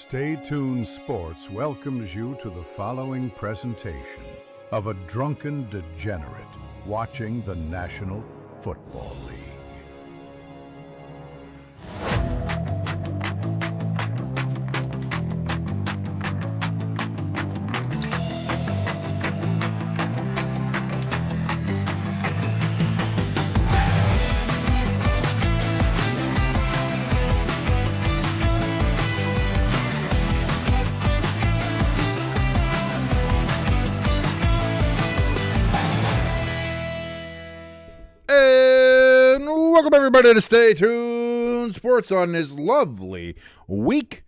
Stay Tuned Sports welcomes you to the following presentation of a drunken degenerate watching the National Football League. And welcome everybody to Stay Tuned Sports on this lovely Week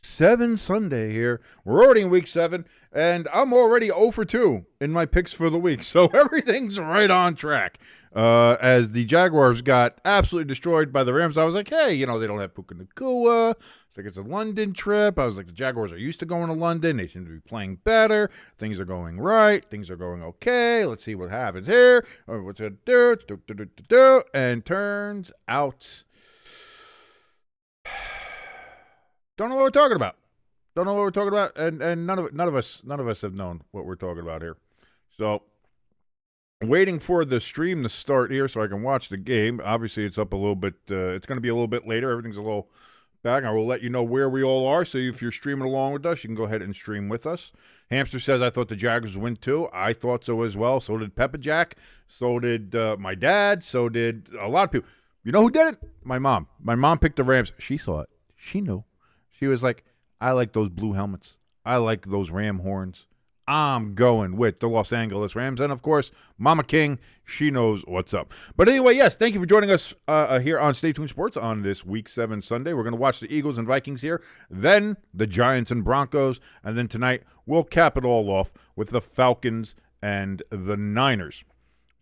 7 Sunday here. We're already in Week 7, and I'm already 0 for 2 in my picks for the week, so everything's right on track. As the Jaguars got absolutely destroyed by the Rams, I was like, hey, they don't have Puka Nacua. It's like it's a London trip. I was like, the Jaguars are used to going to London. They seem to be playing better. Things are going right. Things are going okay. Let's see what happens here. What's it do? And turns out, don't know what we're talking about. Don't know what we're talking about, and none of us have known what we're talking about here. So, waiting for the stream to start here so I can watch the game. Obviously, it's up a little bit. It's going to be a little bit later. Everything's a little back. I will let you know where we all are. So if you're streaming along with us, you can go ahead and stream with us. Hamster says, I thought the Jaguars would win too. I thought so as well. So did Peppa Jack. So did my dad. So did a lot of people. You know who did it? My mom. My mom picked the Rams. She saw it. She knew. She was like, I like those blue helmets. I like those ram horns. I'm going with the Los Angeles Rams. And, of course, Mama King, she knows what's up. But anyway, yes, thank you for joining us here on Stay Tuned Sports on this Week 7 Sunday. We're going to watch the Eagles and Vikings here, then the Giants and Broncos, and then tonight we'll cap it all off with the Falcons and the Niners.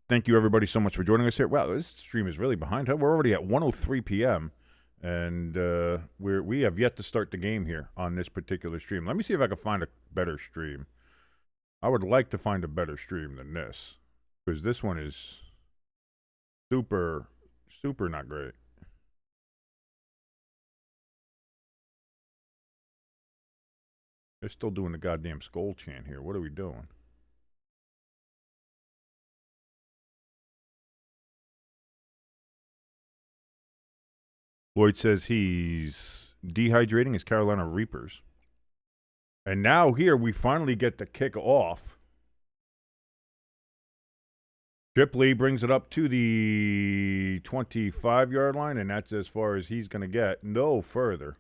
Thank you, everybody, so much for joining us here. Wow, this stream is really behind. We're already at 1:03 p.m., and we have yet to start the game here on this particular stream. Let me see if I can find a better stream. I would like to find a better stream than this, because this one is super not great. They're still doing the goddamn skull chant here. What are we doing? Lloyd says he's dehydrating his Carolina Reapers. And now here we finally get to kick off. Shipley brings it up to the 25-yard line, and that's as far as he's going to get. No further.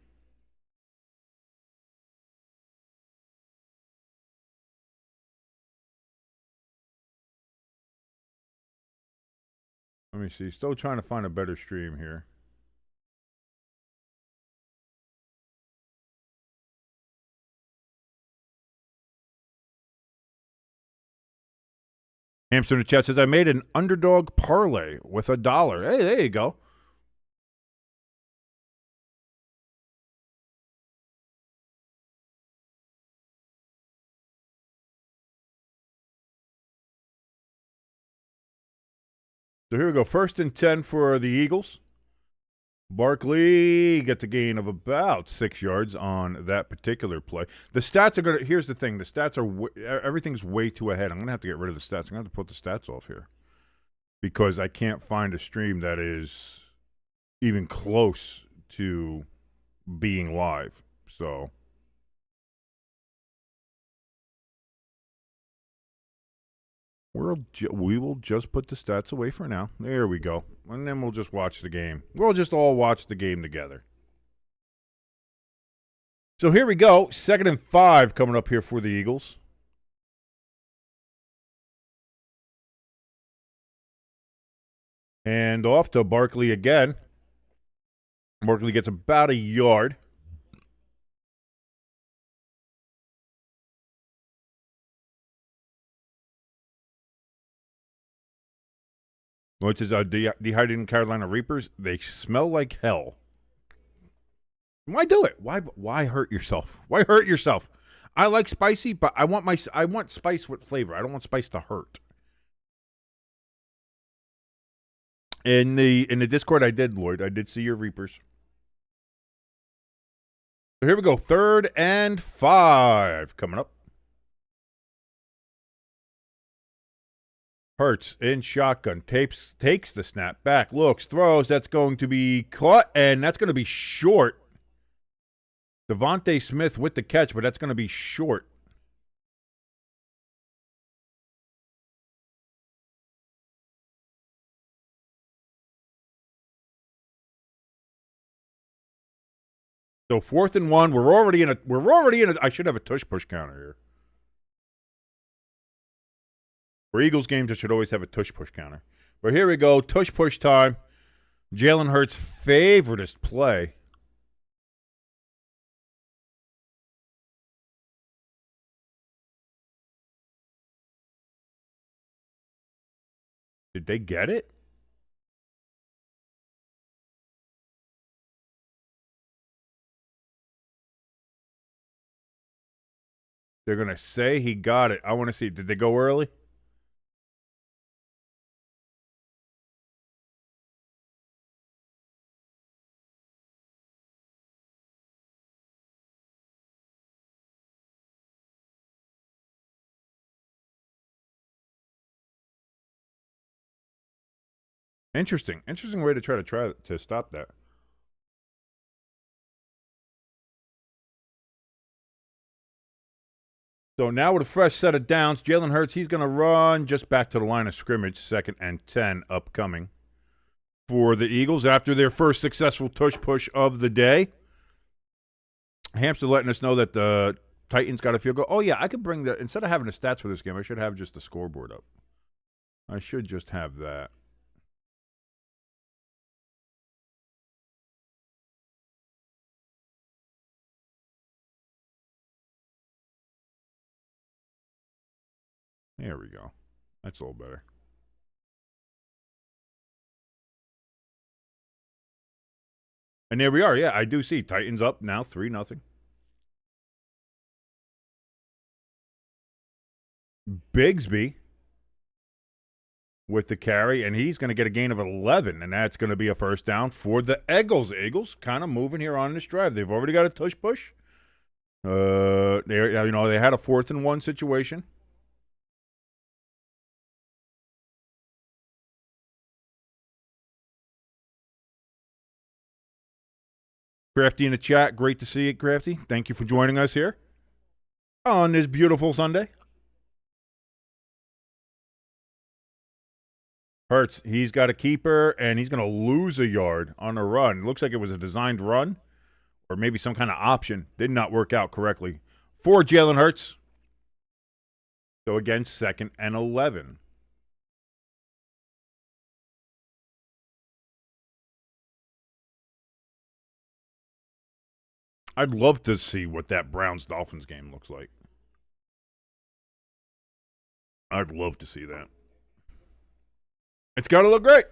Let me see. Still trying to find a better stream here. Hamster in the chat says, I made an underdog parlay with $1. Hey, there you go. So here we go. 1st and 10 for the Eagles. Barkley gets a gain of about 6 yards on that particular play. The stats are going to – here's the thing. The stats are – everything's way too ahead. I'm going to have to get rid of the stats. I'm going to have to put the stats off here because I can't find a stream that is even close to being live. So we will just put the stats away for now. There we go. And then we'll just watch the game. We'll just all watch the game together. So here we go. 2nd and 5 coming up here for the Eagles. And off to Barkley again. Barkley gets about a yard. Which is dehydrating Carolina Reapers. They smell like hell. Why do it? Why hurt yourself? Why hurt yourself? I like spicy, but I want spice with flavor. I don't want spice to hurt. In the Discord, I did, Lloyd. I did see your Reapers. So here we go. 3rd and 5 coming up. Hurts in shotgun. Takes the snap back. Looks. Throws. That's going to be caught. And that's going to be short. Devontae Smith with the catch, but that's going to be short. So 4th and 1. We're already in a. I should have a tush push counter here. For Eagles games, I should always have a tush push counter. But here we go. Tush push time. Jalen Hurts' favoritist play. Did they get it? They're going to say he got it. I want to see. Did they go early? Interesting. Interesting way to try to stop that. So now with a fresh set of downs, Jalen Hurts, he's going to run just back to the line of scrimmage, 2nd and 10 upcoming for the Eagles after their first successful tush push of the day. Hamster letting us know that the Titans got a field goal. Oh, yeah, I could bring the – instead of having the stats for this game, I should have just the scoreboard up. I should just have that. There we go. That's a little better. And there we are. Yeah, I do see Titans up now 3-0. Bigsby with the carry, and he's going to get a gain of 11, and that's going to be a first down for the Eagles. Eagles kind of moving here on this drive. They've already got a tush push. They had a 4th and 1 situation. Crafty in the chat. Great to see you, Crafty. Thank you for joining us here on this beautiful Sunday. Hurts, he's got a keeper, and he's going to lose a yard on a run. It looks like it was a designed run or maybe some kind of option. Did not work out correctly for Jalen Hurts. So again, 2nd and 11. I'd love to see what that Browns-Dolphins game looks like. I'd love to see that. It's got to look great.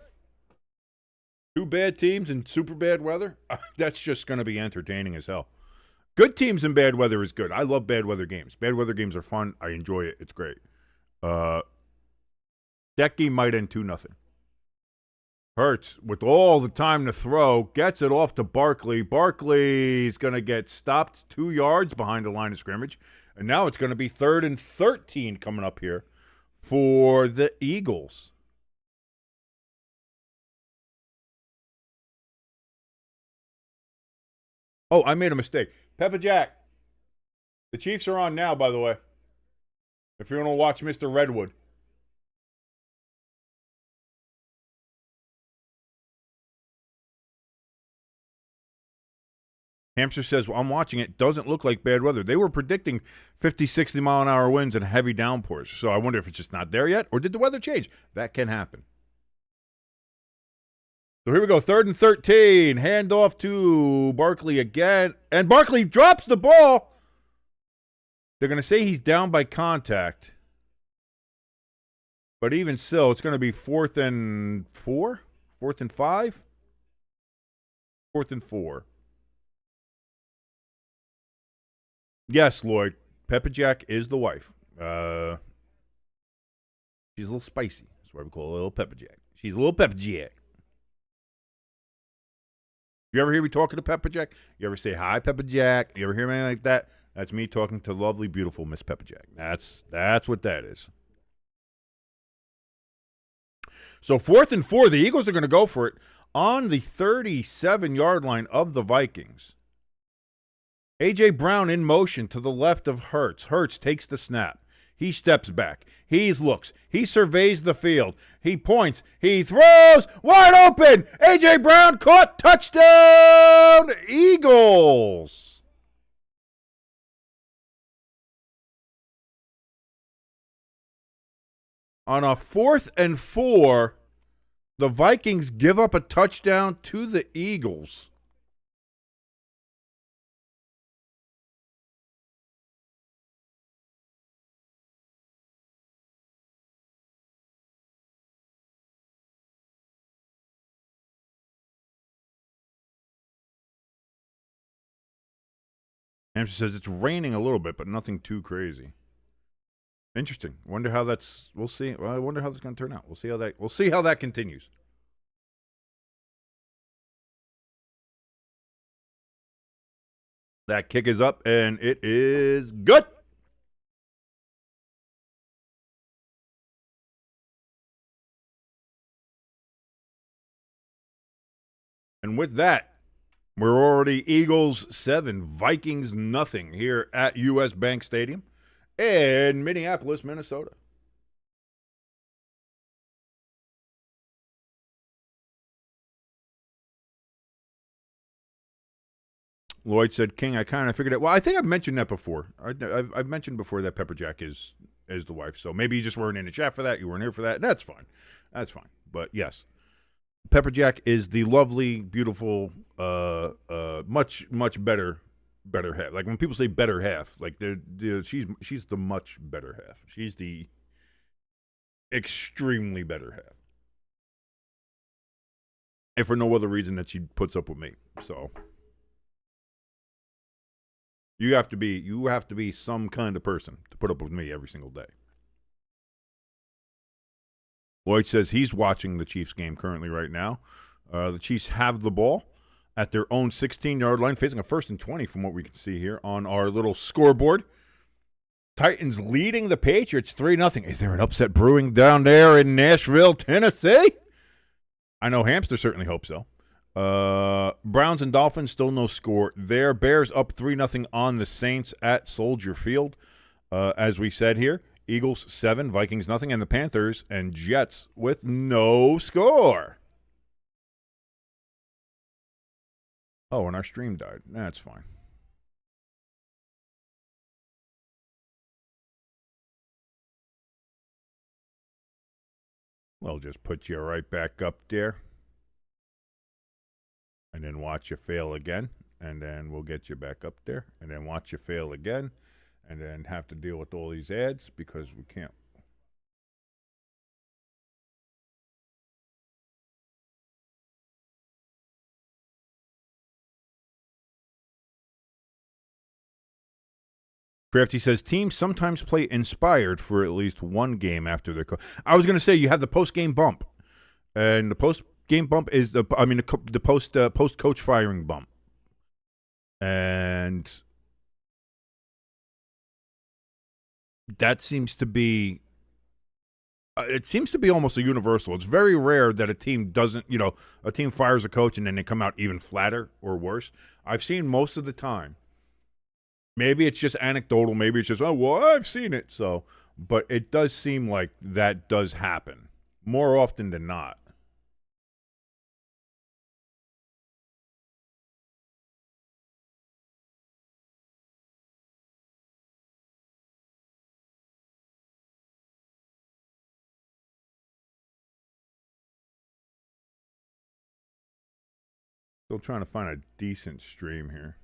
2 bad teams in super bad weather. That's just going to be entertaining as hell. Good teams in bad weather is good. I love bad weather games. Bad weather games are fun. I enjoy it. It's great. That game might end 2-0. Hurts, with all the time to throw, gets it off to Barkley. Barkley's going to get stopped 2 yards behind the line of scrimmage. And now it's going to be 3rd and 13 coming up here for the Eagles. Oh, I made a mistake. Peppa Jack. The Chiefs are on now, by the way. If you want to watch Mr. Redwood. Hamster says, well, I'm watching it. Doesn't look like bad weather. They were predicting 50, 60 mile an hour winds and heavy downpours. So I wonder if it's just not there yet, or did the weather change? That can happen. So here we go. 3rd and 13. Hand off to Barkley again. And Barkley drops the ball. They're going to say he's down by contact. But even still, it's going to be 4th and 4? 4th and 5? 4th and 4. Yes, Lloyd. Peppa Jack is the wife. She's a little spicy. That's why we call her a little Peppa Jack. She's a little Peppa Jack. You ever hear me talking to Pepper Jack? You ever say hi, Pepper Jack? You ever hear anything like that? That's me talking to lovely, beautiful Miss Pepper Jack. That's what that is. So 4th and 4, the Eagles are going to go for it on the 37-yard line of the Vikings. A.J. Brown in motion to the left of Hurts. Hurts takes the snap. He steps back. He looks. He surveys the field. He points. He throws. Wide open. A.J. Brown caught. Touchdown, Eagles. On a 4th and 4, the Vikings give up a touchdown to the Eagles. Hampshire says it's raining a little bit, but nothing too crazy. Interesting. Wonder how that's. We'll see. Well, I wonder how that's going to turn out. We'll see how that. We'll see how that continues. That kick is up, and it is good. And with that, we're already Eagles 7, Vikings nothing here at U.S. Bank Stadium in Minneapolis, Minnesota. Lloyd said, "King, I kind of figured it." Well, I think I've mentioned that before. I've mentioned before that Pepper Jack is the wife. So maybe you just weren't in the chat for that. You weren't here for that. That's fine. That's fine. But yes, Pepper Jack is the lovely, beautiful, much better half. Like when people say better half, like she's the much better half. She's the extremely better half. And for no other reason that she puts up with me. So you have to be some kind of person to put up with me every single day. Lloyd says he's watching the Chiefs game currently right now. The Chiefs have the ball at their own 16-yard line, facing a 1st and 20 from what we can see here on our little scoreboard. Titans leading the Patriots 3-0. Is there an upset brewing down there in Nashville, Tennessee? I know Hamster certainly hopes so. Browns and Dolphins, still no score there. Bears up 3-0 on the Saints at Soldier Field. As we said here, Eagles 7, Vikings nothing, and the Panthers and Jets with no score. Oh, and our stream died. That's fine. We'll just put you right back up there. And then watch you fail again. And then we'll get you back up there. And then watch you fail again. And then have to deal with all these ads because we can't. Crafty says teams sometimes play inspired for at least one game after their coach. I was going to say you have the post-game bump. And the post-game bump is the post-coach firing bump. And that seems to be it seems to be almost a universal. It's very rare that a team doesn't, a team fires a coach and then they come out even flatter or worse. I've seen most of the time. Maybe it's just anecdotal. Maybe it's just, oh, well, I've seen it. So, but it does seem like that does happen more often than not. Still trying to find a decent stream here.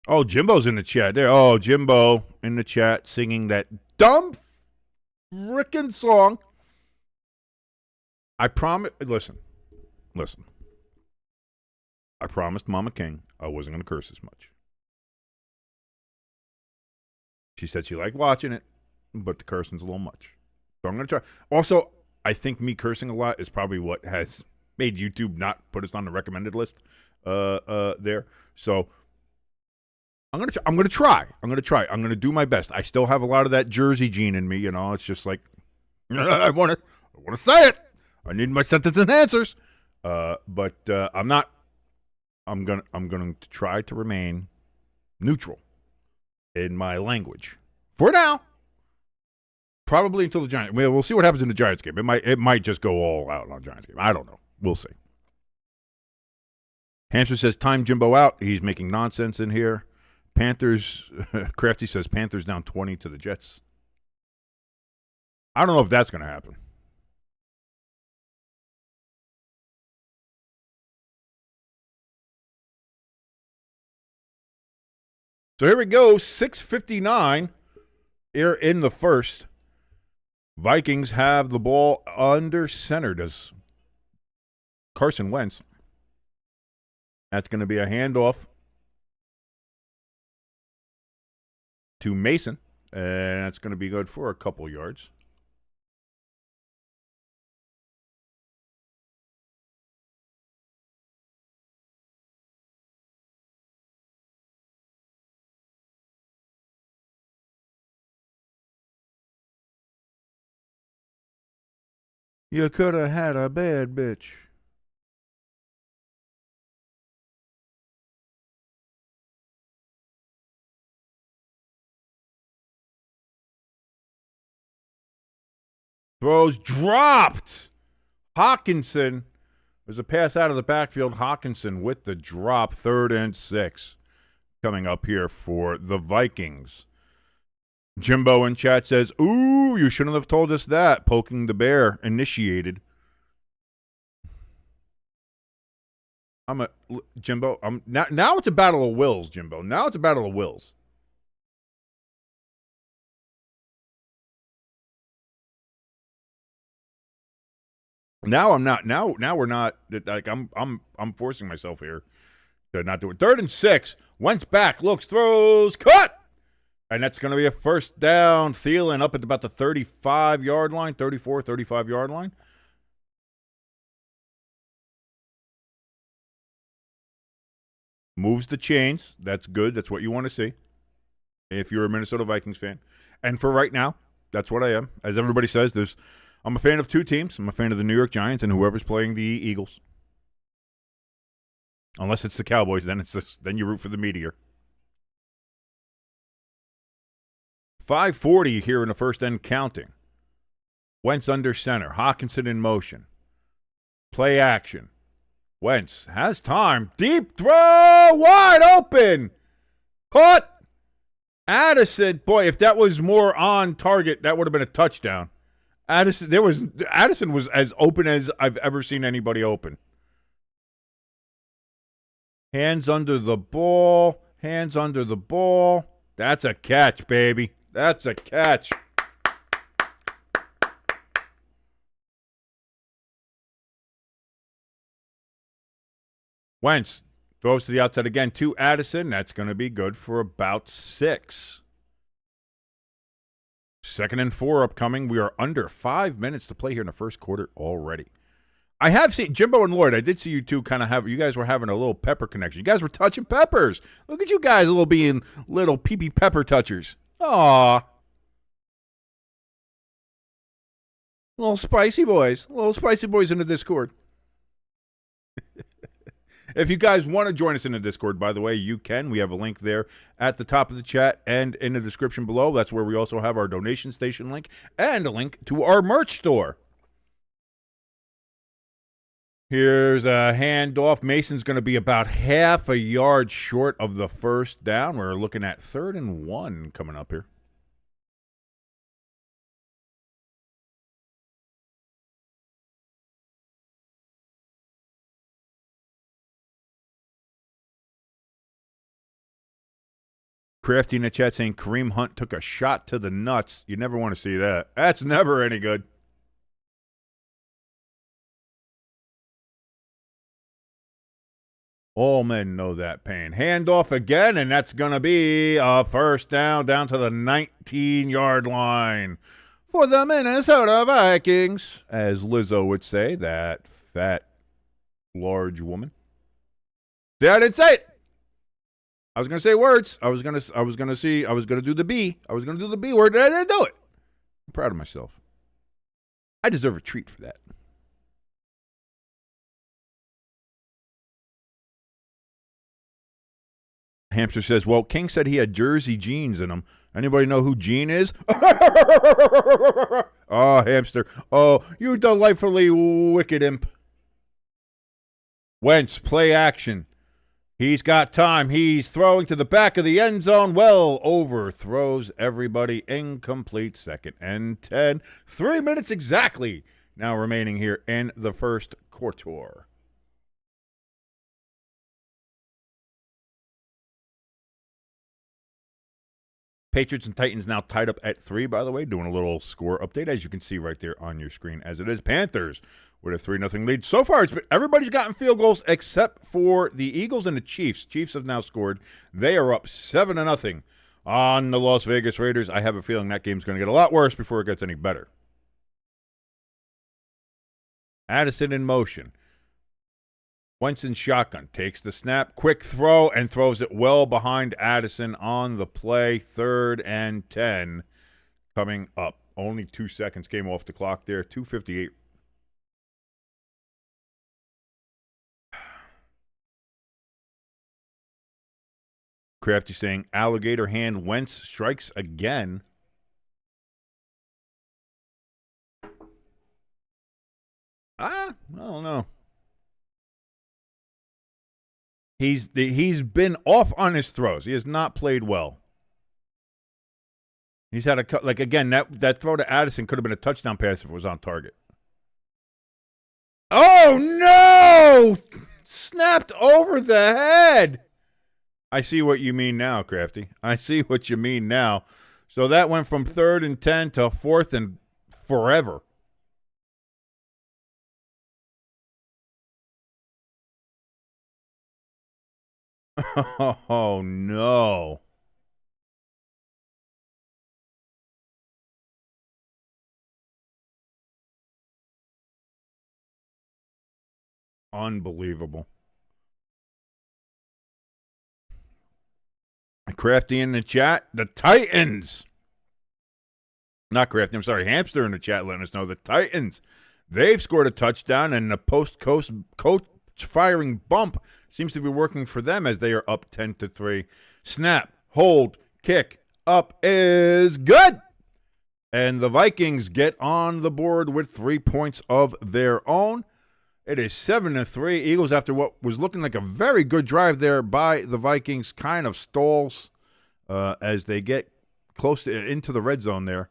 Oh, Jimbo's in the chat there. Oh, Jimbo. in the chat singing that dumb frickin' song. I promise. Listen. I promised Mama King I wasn't going to curse as much. She said she liked watching it, but the cursing's a little much. So I'm going to try. Also, I think me cursing a lot is probably what has made YouTube not put us on the recommended list there. So I'm going to try. I'm going to do my best. I still have a lot of that Jersey gene in me, you know. It's just like I want to say it. I need my sentence enhancers. But I'm not. I'm going to try to remain neutral in my language for now. Probably until the Giants. We'll see what happens in the Giants game. It might just go all out on Giants game. I don't know. We'll see. Hamster says time Jimbo out. He's making nonsense in here. Panthers. Crafty says Panthers down 20 to the Jets. I don't know if that's going to happen. So here we go. 6:59 here in the first. Vikings have the ball under center. Does Carson Wentz. That's going to be a handoff to Mason. And that's going to be good for a couple yards. You could have had a bad bitch. Throws dropped. Hawkinson. There's a pass out of the backfield. Hawkinson with the drop. 3rd and 6. Coming up here for the Vikings. Jimbo in chat says, ooh, you shouldn't have told us that. Poking the bear initiated. Jimbo, now it's a battle of wills, Jimbo. Now it's a battle of wills. Now I'm not. Now we're not. Like I'm forcing myself here to not do it. 3rd and 6. Wentz back, looks, throws, cut, and that's going to be a first down. Thielen up at about the 35-yard line, 35-yard line. Moves the chains. That's good. That's what you want to see if you're a Minnesota Vikings fan. And for right now, that's what I am. As everybody says, I'm a fan of 2 teams. I'm a fan of the New York Giants and whoever's playing the Eagles. Unless it's the Cowboys, then then you root for the Meteor. 5:40 here in the first and counting. Wentz under center. Hawkinson in motion. Play action. Wentz has time. Deep throw. Wide open. Caught. Addison. Boy, if that was more on target, that would have been a touchdown. Addison was as open as I've ever seen anybody open. Hands under the ball. Hands under the ball. That's a catch, baby. That's a catch. Wentz throws to the outside again to Addison. That's going to be good for about 6. 2nd and 4 upcoming. We are under 5 minutes to play here in the first quarter already. I have seen Jimbo and Lloyd. I did see you two kind of you guys were having a little pepper connection. You guys were touching peppers. Look at you guys, being little pee-pee pepper touchers. Aw. Little spicy boys. Little spicy boys in the Discord. If you guys want to join us in the Discord, by the way, you can. We have a link there at the top of the chat and in the description below. That's where we also have our donation station link and a link to our merch store. Here's a handoff. Mason's going to be about half a yard short of the first down. We're looking at 3rd and 1 coming up here. Crafty in the chat saying Kareem Hunt took a shot to the nuts. You never want to see that. That's never any good. All men know that pain. Handoff again, and that's going to be a first down to the 19-yard line for the Minnesota Vikings, as Lizzo would say, that fat, large woman. See, I didn't say it. I was going to say words. I was going to do the B. I was going to do the B word, and I didn't do it. I'm proud of myself. I deserve a treat for that. Hamster says, well, King said he had Jersey jeans in him. Anybody know who Gene is? Oh, Hamster. Oh, you delightfully wicked imp. Wentz, play action. He's got time. He's throwing to the back of the end zone. Well, overthrows everybody. Incomplete. 2nd and 10. 3 minutes exactly now remaining here in the first quarter. Patriots and Titans now tied up at 3, by the way, doing a little score update, as you can see right there on your screen, as it is. Panthers with a 3-0 lead. So far, everybody's gotten field goals except for the Eagles and the Chiefs. Chiefs have now scored. They are up 7-0 on the Las Vegas Raiders. I have a feeling that game's going to get a lot worse before it gets any better. Addison in motion. Wentz in shotgun, takes the snap, quick throw, and throws it well behind Addison on the play. 3rd and 10 coming up. Only 2 seconds came off the clock there. 2:58. Crafty saying, alligator hand Wentz strikes again. I don't know. He's been off on his throws. He has not played well. He's had again, that throw to Addison could have been a touchdown pass if it was on target. Oh no! Snapped over the head. I see what you mean now, Crafty. I see what you mean now. So that went from 3rd and 10 to 4th and forever. Oh, no. Unbelievable. Crafty in the chat. The Titans. Not Crafty, I'm sorry. Hamster in the chat letting us know the Titans. They've scored a touchdown, and the post-coach firing bump seems to be working for them as they are up 10-3. Snap, hold, kick, up is good. And the Vikings get on the board with 3 points of their own. It is 7-3. Eagles, after what was looking like a very good drive there by the Vikings, kind of stalls as they get close into the red zone there.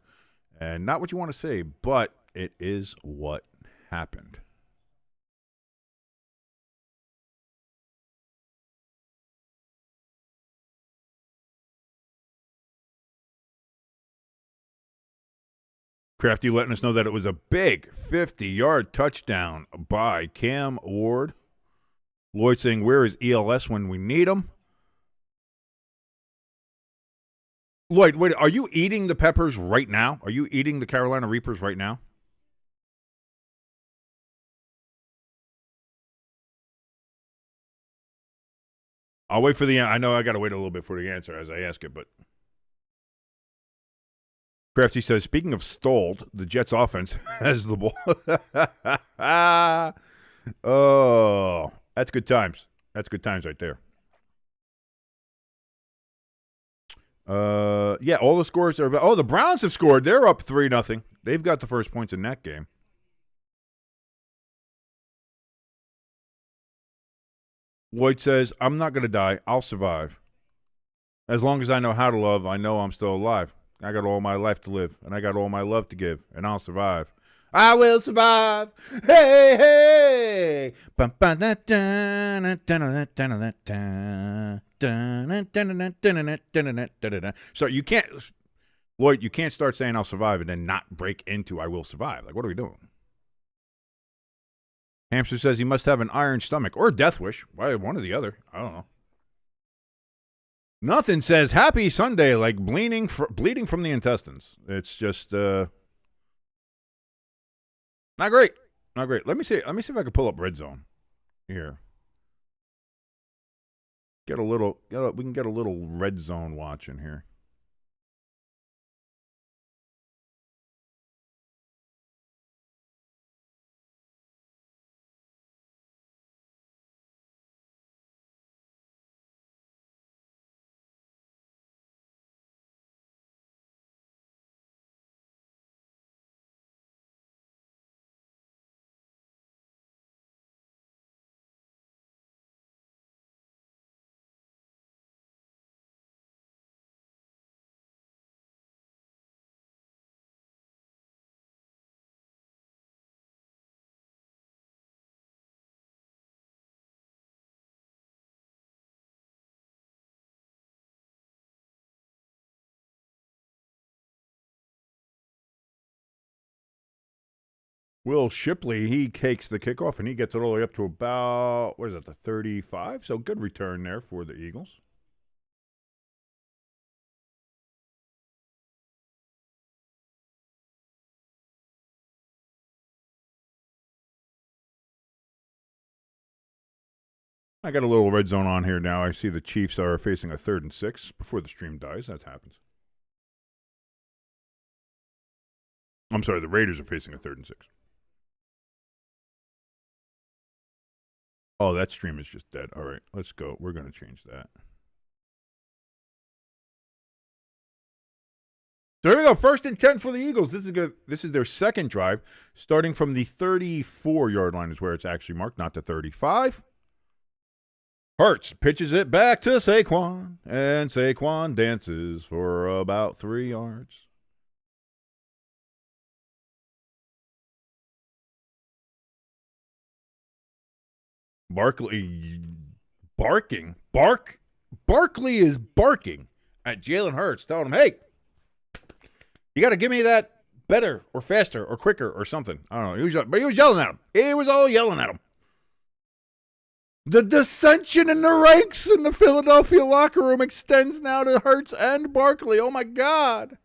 And not what you want to say, but it is what happened. Crafty letting us know that it was a big 50-yard touchdown by Cam Ward. Lloyd saying, where is ELS when we need him? Lloyd, wait, are you eating the peppers right now? Are you eating the Carolina Reapers right now? I'll wait for the, I know I got to wait a little bit for the answer as I ask it, but. Crafty says, speaking of stalled, the Jets offense has the ball. Oh, that's good times. That's good times right there. Yeah, all the scores are. Oh, the Browns have scored. They're up 3-0. They've got the first points in that game. Lloyd says, I'm not going to die. I'll survive. As long as I know how to love, I know I'm still alive. I got all my life to live, and I got all my love to give, and I'll survive. I will survive. Hey, hey. So you can't, Lloyd, you can't start saying I'll survive and then not break into I will survive. Like, what are we doing? Hamster says he must have an iron stomach or a death wish. Why, one or the other. I don't know. Nothing says happy Sunday like bleeding from the intestines. It's just not great. Not great. Let me see if I can pull up Red Zone here. We can get a little Red Zone watching here. Will Shipley, he takes the kickoff and he gets it all the way up to about, what is it, the 35? So good return there for the Eagles. I got a little Red Zone on here now. I see the Chiefs are facing a 3rd and 6 before the stream dies. That happens. I'm sorry, the Raiders are facing a 3rd and 6. Oh, that stream is just dead. All right, let's go. We're going to change that. So here we go. 1st and 10 for the Eagles. This is good. This is their second drive, starting from the 34-yard line is where it's actually marked, not the 35. Hurts pitches it back to Saquon, and Saquon dances for about 3 yards. Barkley is barking at Jalen Hurts, telling him, hey, you got to give me that better or faster or quicker or something. I don't know. But he was yelling at him. He was all yelling at him. The dissension in the ranks in the Philadelphia locker room extends now to Hurts and Barkley. Oh, my God.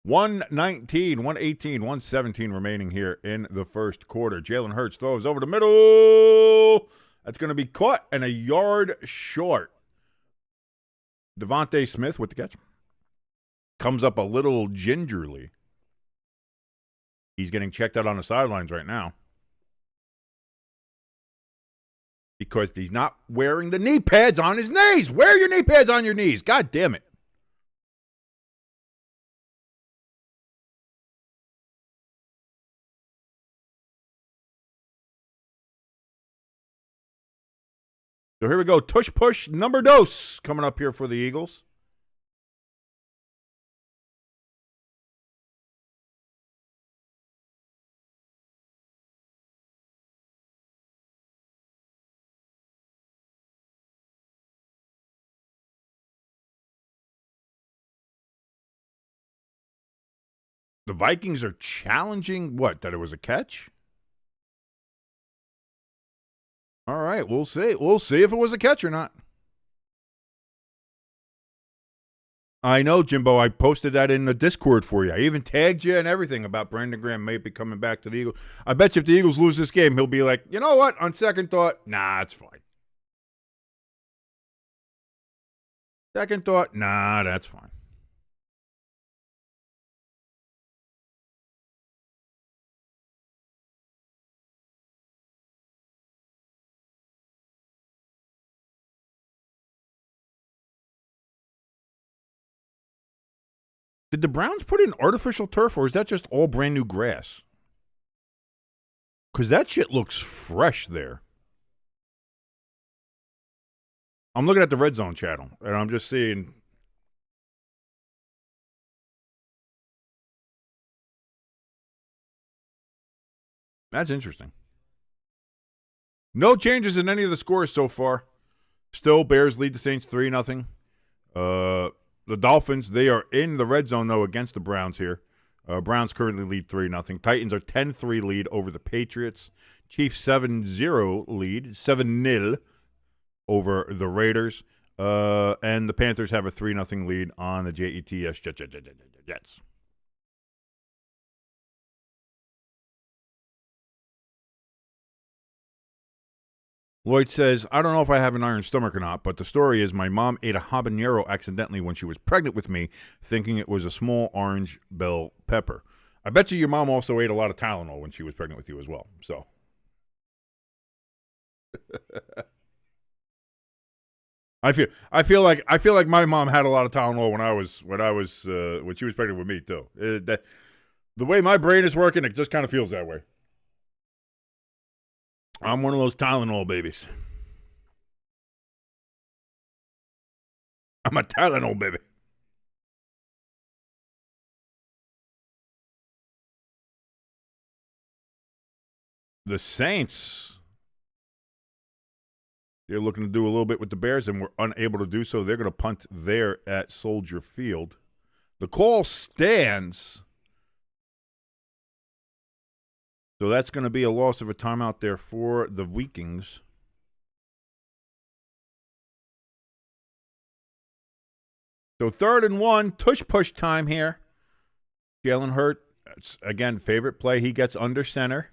1:19, 1:18, 1:17 remaining here in the first quarter. Jalen Hurts throws over the middle. That's going to be caught and a yard short. Devontae Smith with the catch. Comes up a little gingerly. He's getting checked out on the sidelines right now. Because he's not wearing the knee pads on his knees. Wear your knee pads on your knees. God damn it. So here we go. Tush push number dos coming up here for the Eagles. The Vikings are challenging what? That it was a catch? All right, we'll see. We'll see if it was a catch or not. I know, Jimbo. I posted that in the Discord for you. I even tagged you and everything about Brandon Graham may be coming back to the Eagles. I bet you if the Eagles lose this game, he'll be like, you know what? On second thought, nah, it's fine. Second thought, nah, that's fine. Did the Browns put in artificial turf, or is that just all brand new grass? Because that shit looks fresh there. I'm looking at the Red Zone channel, and I'm just seeing That's interesting. No changes in any of the scores so far. Still, Bears lead the Saints 3-0. The Dolphins, they are in the red zone, though, against the Browns here. Browns currently lead 3-0. Titans are 10-3 lead over the Patriots. Chiefs 7-0 lead, 7-0 over the Raiders. And the Panthers have a 3-0 lead on the Jets. Jets. Lloyd says, I don't know if I have an iron stomach or not, but the story is my mom ate a habanero accidentally when she was pregnant with me, thinking it was a small orange bell pepper. I bet you your mom also ate a lot of Tylenol when she was pregnant with you as well. So, I feel like my mom had a lot of Tylenol when she was pregnant with me too. The way my brain is working, it just kind of feels that way. I'm one of those Tylenol babies. I'm a Tylenol baby. The Saints, they're looking to do a little bit with the Bears and were unable to do so. They're going to punt there at Soldier Field. The call stands. So that's going to be a loss of a timeout there for the Vikings. So 3rd and 1, tush-push time here. Jalen Hurts, again, favorite play. He gets under center.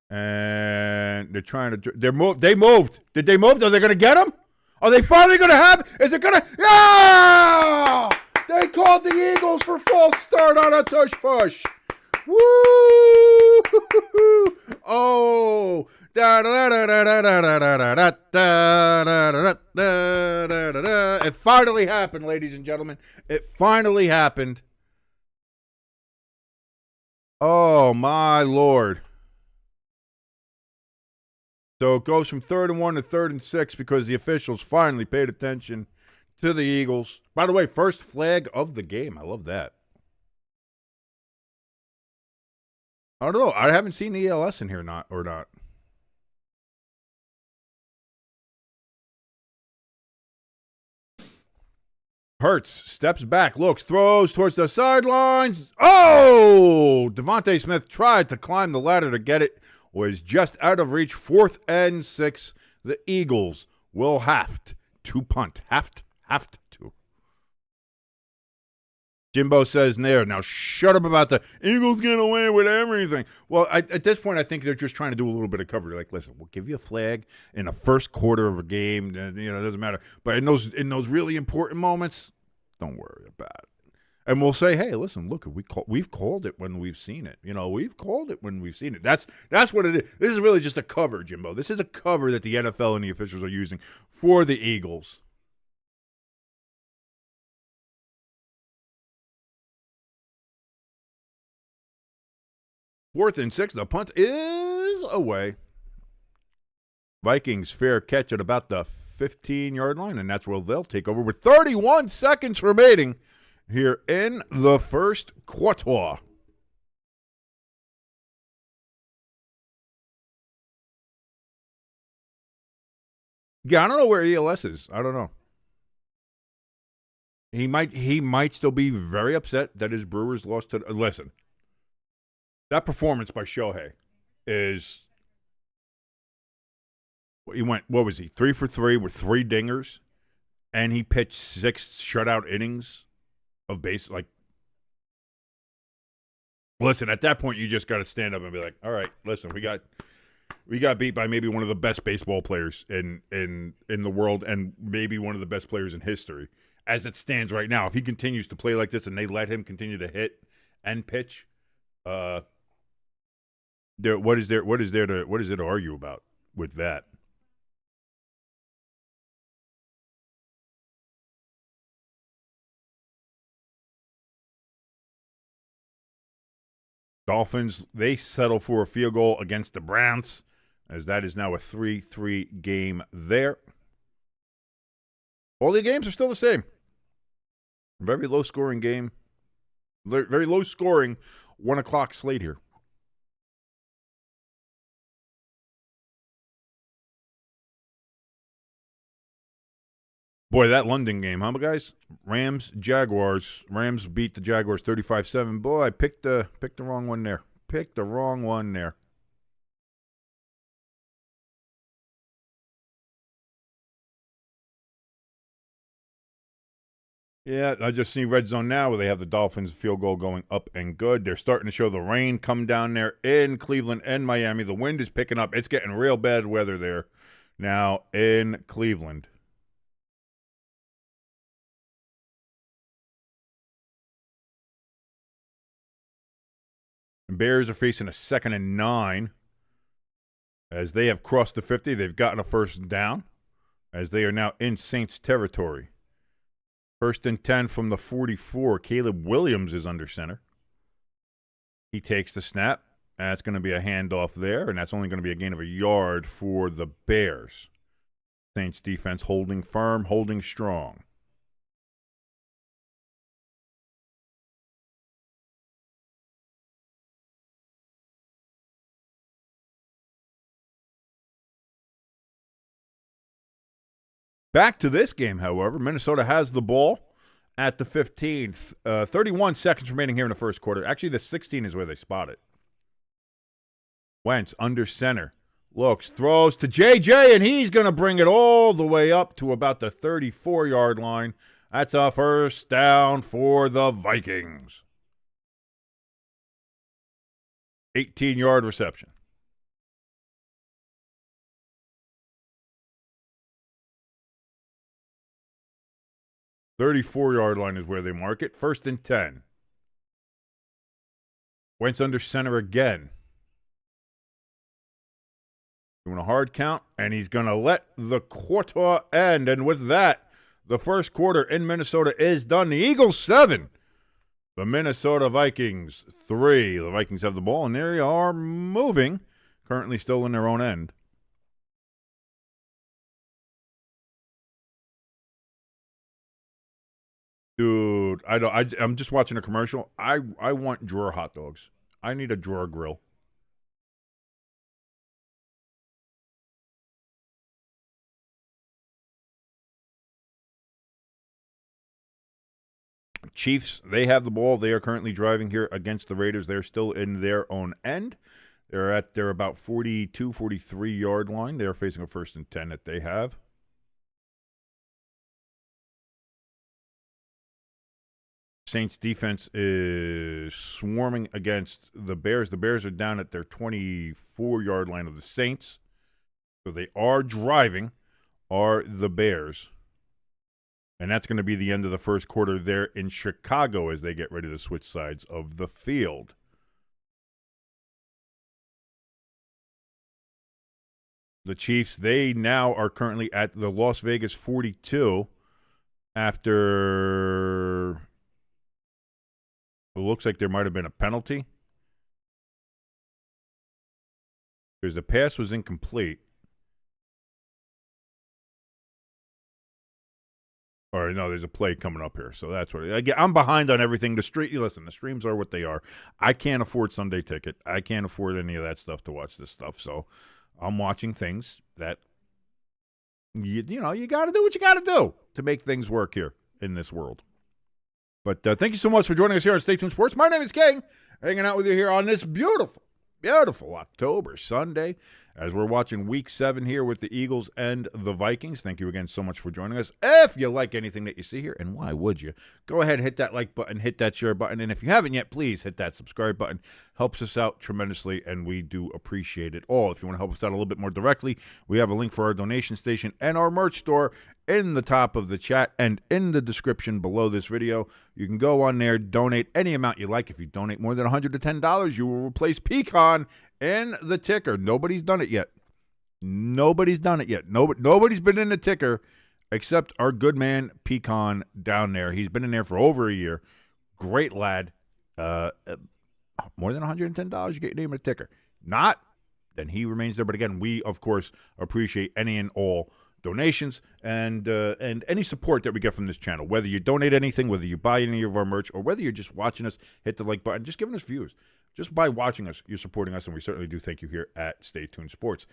And they're trying to – They moved. Did they move? Are they going to get him? Are they finally going to have – Is it going to – Yeah! They called the Eagles for false start on a tush-push. Woo! Oh! It finally happened, ladies and gentlemen. It finally happened. Oh, my Lord. So it goes from 3rd and 1 to 3rd and 6 because the officials finally paid attention to the Eagles. By the way, first flag of the game. I love that. I don't know. I haven't seen ELS in here or not. Hurts steps back, looks, throws towards the sidelines. Oh! Devontae Smith tried to climb the ladder to get it. Was just out of reach. 4th and 6. The Eagles will have to punt. Have to. Jimbo says there, now shut up about the Eagles getting away with everything. Well, at this point, I think they're just trying to do a little bit of coverage. Like, listen, we'll give you a flag in the first quarter of a game. It doesn't matter. But in those really important moments, don't worry about it. And we'll say, hey, listen, look, we've called it when we've seen it. We've called it when we've seen it. That's what it is. This is really just a cover, Jimbo. This is a cover that the NFL and the officials are using for the Eagles. Fourth and 6, the punt is away. Vikings fair catch at about the 15-yard line, and that's where they'll take over with 31 seconds remaining here in the first quarter. Yeah, I don't know where ELS is. I don't know. He might still be very upset that his Brewers lost to. Listen, that performance by Shohei is. He went. What was he? 3 for 3 with 3 dingers, and he pitched 6 shutout innings of base. Like, listen, at that point, you just got to stand up and be like, "All right, listen, we got beat by maybe one of the best baseball players in the world, and maybe one of the best players in history." As it stands right now, if he continues to play like this and they let him continue to hit and pitch, what is there to argue about with that? Dolphins, they settle for a field goal against the Browns, as that is now a 3-3 game there. All the games are still the same. Very low-scoring game. Very low-scoring 1 o'clock slate here. Boy, that London game, huh, guys? Rams, Jaguars. Rams beat the Jaguars 35-7. Boy, I picked the wrong one there. Picked the wrong one there. Yeah, I just see Red Zone now where they have the Dolphins field goal going up and good. They're starting to show the rain come down there in Cleveland and Miami. The wind is picking up. It's getting real bad weather there now in Cleveland. And Bears are facing a 2nd and 9 as they have crossed the 50. They've gotten a first down as they are now in Saints territory. 1st and 10 from the 44. Caleb Williams is under center. He takes the snap. That's going to be a handoff there, and that's only going to be a gain of a yard for the Bears. Saints defense holding firm, holding strong. Back to this game, however. Minnesota has the ball at the 15th. 31 seconds remaining here in the first quarter. Actually, the 16 is where they spot it. Wentz under center. Looks, throws to JJ, and he's going to bring it all the way up to about the 34-yard line. That's a first down for the Vikings. 18-yard reception. The 34-yard line is where they mark it. 1st and 10. Wentz under center again. Doing a hard count, and he's going to let the quarter end. And with that, the first quarter in Minnesota is done. The Eagles 7. The Minnesota Vikings 3. The Vikings have the ball, and they are moving. Currently still in their own end. Dude, I'm just watching a commercial. I want drawer hot dogs. I need a drawer grill. Chiefs, they have the ball. They are currently driving here against the Raiders. They're still in their own end. They're at their about 42, 43-yard line. They're facing a 1st and 10 that they have. Saints defense is swarming against the Bears. The Bears are down at their 24-yard line of the Saints. So they are driving, are the Bears. And that's going to be the end of the first quarter there in Chicago as they get ready to switch sides of the field. The Chiefs, they now are currently at the Las Vegas 42 after it looks like there might have been a penalty because the pass was incomplete. Or no, there's a play coming up here, so that's what. Again, I'm behind on everything. The streams are what they are. I can't afford Sunday Ticket. I can't afford any of that stuff to watch this stuff. So I'm watching things that you got to do what you got to do to make things work here in this world. But thank you so much for joining us here on Stay Tuned Sports. My name is King, hanging out with you here on this beautiful, beautiful October Sunday as we're watching Week 7 here with the Eagles and the Vikings. Thank you again so much for joining us. If you like anything that you see here, and why would you, go ahead and hit that like button, hit that share button, and if you haven't yet, please hit that subscribe button. Helps us out tremendously, and we do appreciate it all. If you want to help us out a little bit more directly, we have a link for our donation station and our merch store in the top of the chat and in the description below this video. You can go on there, donate any amount you like. If you donate more than $110, you will replace Pecan in the ticker. Nobody's done it yet. Nobody's done it yet. Nobody's been in the ticker except our good man Pecan down there. He's been in there for over a year. Great lad. More than $110, you get your name in a ticker. Not, then he remains there. But again, we, of course, appreciate any and all donations and any support that we get from this channel. Whether you donate anything, whether you buy any of our merch, or whether you're just watching us, hit the like button, just giving us views. Just by watching us, you're supporting us, and we certainly do thank you here at Stay Tuned Sports.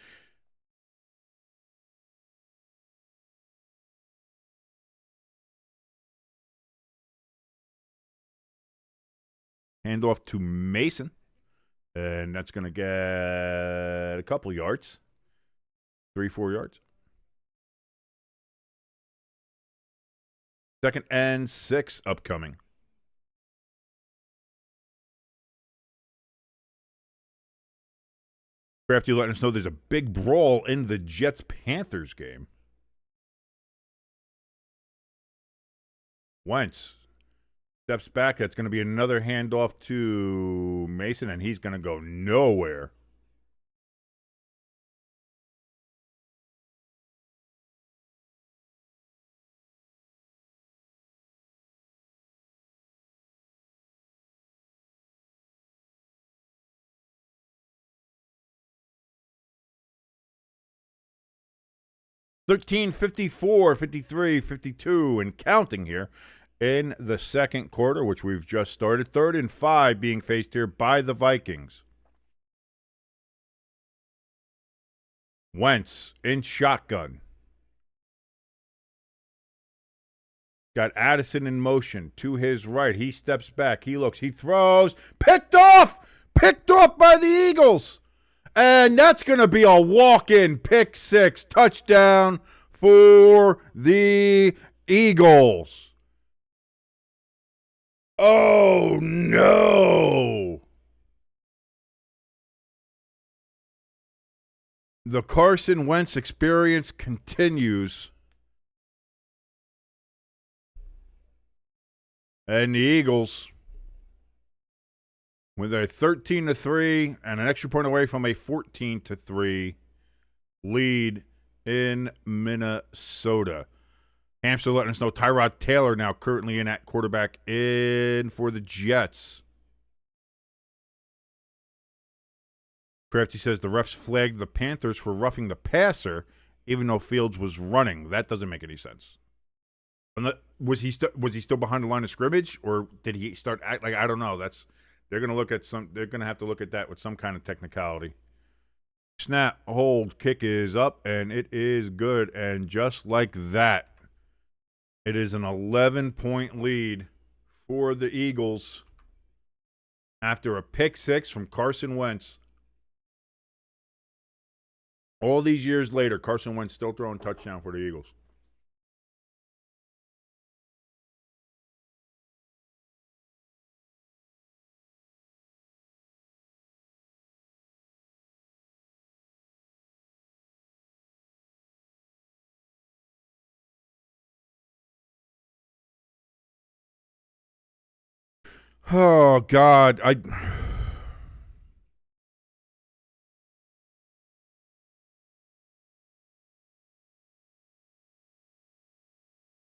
Handoff to Mason. And that's going to get a couple yards. 3-4 yards. 2nd and 6 upcoming. Crafty letting us know there's a big brawl in the Jets-Panthers game. Wentz steps back. That's going to be another handoff to Mason, and he's going to go nowhere. $13:54, 53, 52, and counting here in the second quarter, which we've just started. 3rd and 5 being faced here by the Vikings. Wentz in shotgun. Got Addison in motion to his right. He steps back. He looks. He throws. Picked off! Picked off by the Eagles! And that's going to be a walk-in pick 6 touchdown for the Eagles. Oh, no. The Carson Wentz experience continues. And the Eagles, with a 13-3 and an extra point away from a 14-3 lead in Minnesota. Hamster letting us know Tyrod Taylor now currently in at quarterback in for the Jets. Crafty says the refs flagged the Panthers for roughing the passer even though Fields was running. That doesn't make any sense. Was he still behind the line of scrimmage, or did he start I don't know. They're going to have to look at that with some kind of technicality. Snap, hold, kick is up, and it is good. And just like that, it is an 11-point lead for the Eagles after a pick 6 from Carson Wentz. All these years later, Carson Wentz still throwing touchdown for the Eagles. Oh, God.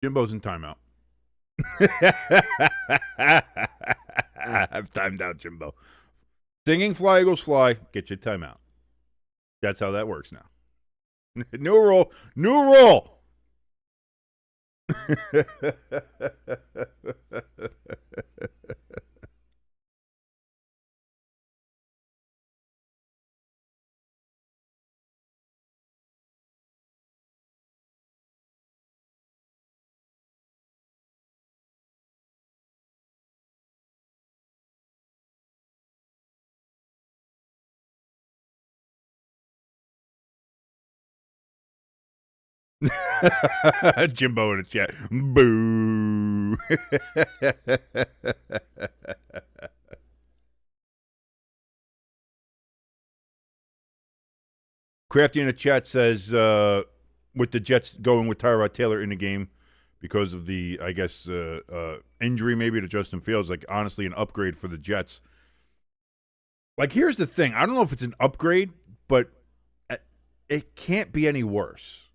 Jimbo's in timeout. I've timed out Jimbo. Singing Fly Eagles Fly, get you timeout. That's how that works now. New rule. New rule. Jimbo in the chat. Boo. Crafty in the chat says, with the Jets going with Tyrod Taylor in the game because of the, I guess, injury maybe to Justin Fields, like, honestly, an upgrade for the Jets. Like, here's the thing. I don't know if it's an upgrade, but it can't be any worse.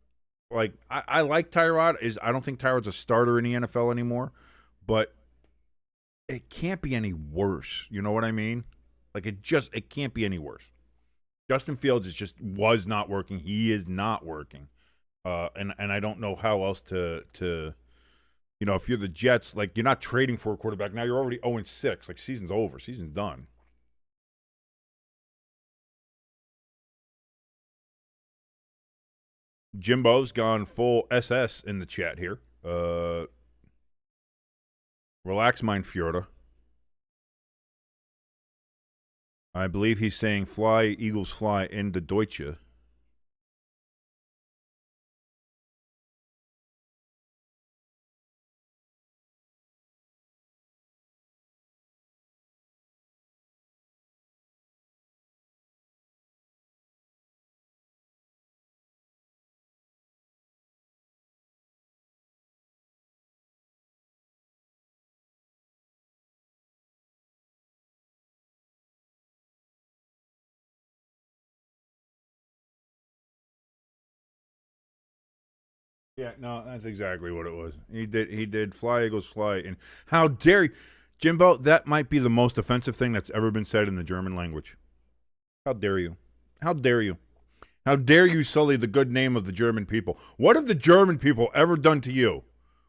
Like, I like Tyrod. I don't think Tyrod's a starter in the NFL anymore, but it can't be any worse. You know what I mean? Like, it can't be any worse. Justin Fields was not working. He is not working. And I don't know how else to if you're the Jets, like, you're not trading for a quarterback. Now you're already 0-6. Like, season's over. Season's done. Jimbo's gone full SS in the chat here. Relax, mein Fjorda. I believe he's saying fly, Eagles fly in the Deutsche. Yeah, no, that's exactly what it was. He did fly, Eagles fly. And how dare you, Jimbo, that might be the most offensive thing that's ever been said in the German language. How dare you? How dare you? How dare you sully the good name of the German people? What have the German people ever done to you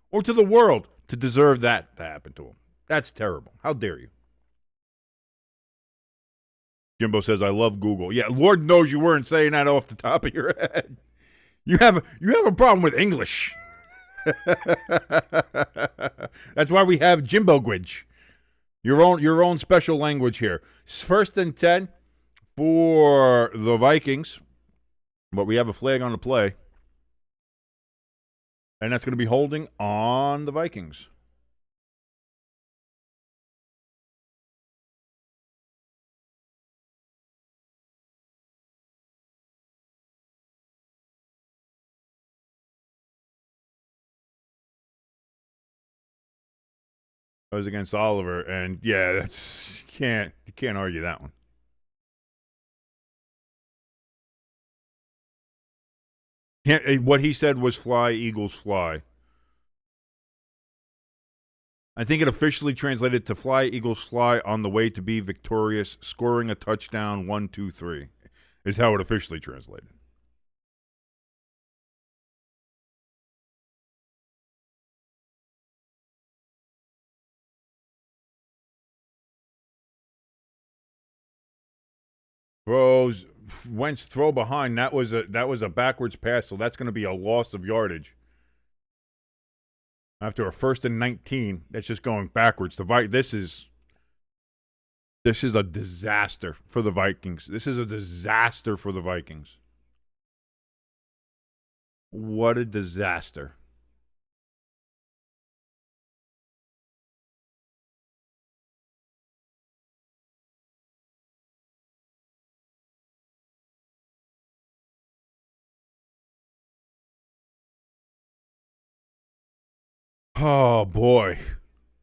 or to the world to deserve that to happen to them? That's terrible. How dare you? Jimbo says, I love Google. Yeah, Lord knows you weren't saying that off the top of your head. You have a problem with English. That's why we have Jimbo Gwidge. Your own special language here. 1st and 10 for the Vikings. But we have a flag on the play. And that's going to be holding on the Vikings. That was against Oliver, and yeah, that's you can't argue that one. What he said was fly, Eagles fly. I think it officially translated to fly, Eagles fly on the way to be victorious, scoring a touchdown, 1, 2, 3, is how it officially translated. Wentz throw behind. That was a backwards pass, so that's going to be a loss of yardage. After a 1st and 19, that's just going backwards. This is a disaster for the Vikings. This is a disaster for the Vikings. What a disaster. Oh boy.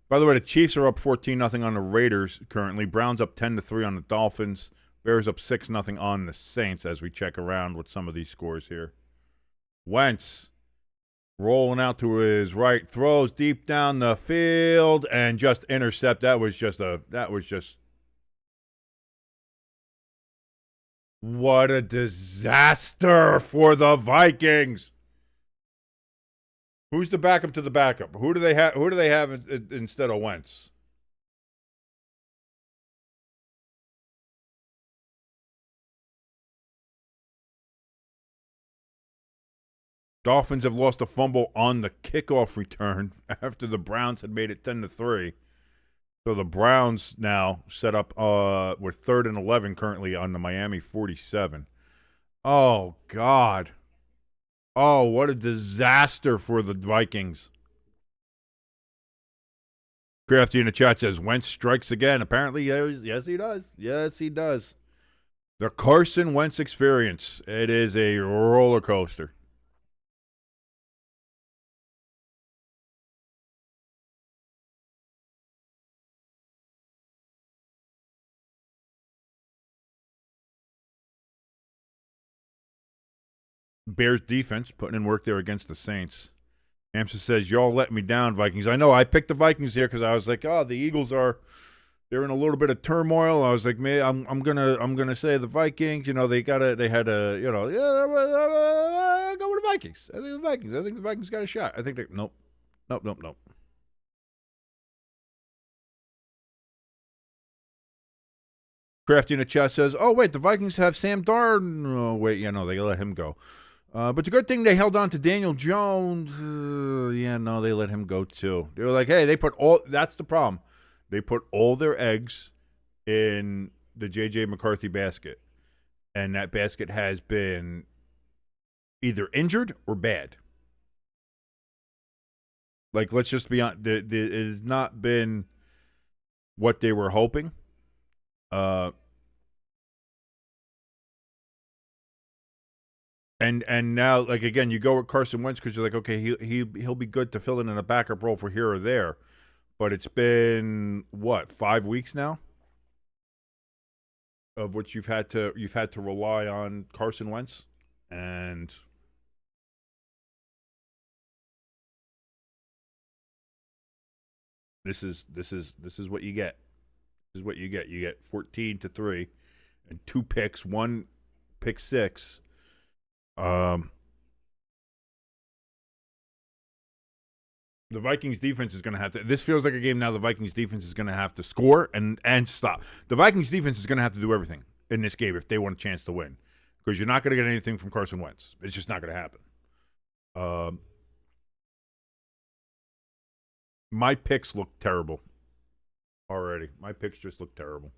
By the way, the Chiefs are up 14-0 on the Raiders currently. Browns up 10-3 on the Dolphins. Bears up 6-0 on the Saints as we check around with some of these scores here. Wentz rolling out to his right, throws deep down the field and just intercept. That was just what a disaster for the Vikings. Who's the backup to the backup? Who do they have instead of Wentz? Dolphins have lost a fumble on the kickoff return after the Browns had made it 10-3. So the Browns now set up with 3rd and 11 currently on the Miami 47. Oh God. Oh, what a disaster for the Vikings. Crafty in the chat says, Wentz strikes again. Apparently, yes, he does. Yes, he does. The Carson Wentz experience. It is a roller coaster. Bears defense putting in work there against the Saints. Amsa says, y'all let me down, Vikings. I know. I picked the Vikings here because I was like, oh, the Eagles they're in a little bit of turmoil. I was like, man, I'm gonna say the Vikings. You know, they had a, you know, yeah, go with the Vikings. I think the Vikings got a shot. I think nope. Crafty in the chat says, oh wait, the Vikings have Sam Darnold. Oh wait, yeah, no, they let him go. But the good thing they held on to Daniel Jones. Yeah, no, they let him go too. They were like, hey, that's the problem. They put all their eggs in the J.J. McCarthy basket, and that basket has been either injured or bad. Like, let's just be honest, it has not been what they were hoping. And now, like, again, you go with Carson Wentz because you're like, okay, he'll be good to fill in a backup role for here or there. But it's been what, 5 weeks now, of which you've had to rely on Carson Wentz, and this is what you get. This is what you get. You get 14-3 and 2 picks, 1 pick 6. The Vikings defense is going to have to. This feels like a game now. The Vikings defense is going to have to score and stop. The Vikings defense is going to have to do everything in this game if they want a chance to win, because you're not going to get anything from Carson Wentz. It's just not going to happen. My picks look terrible already. My picks just look terrible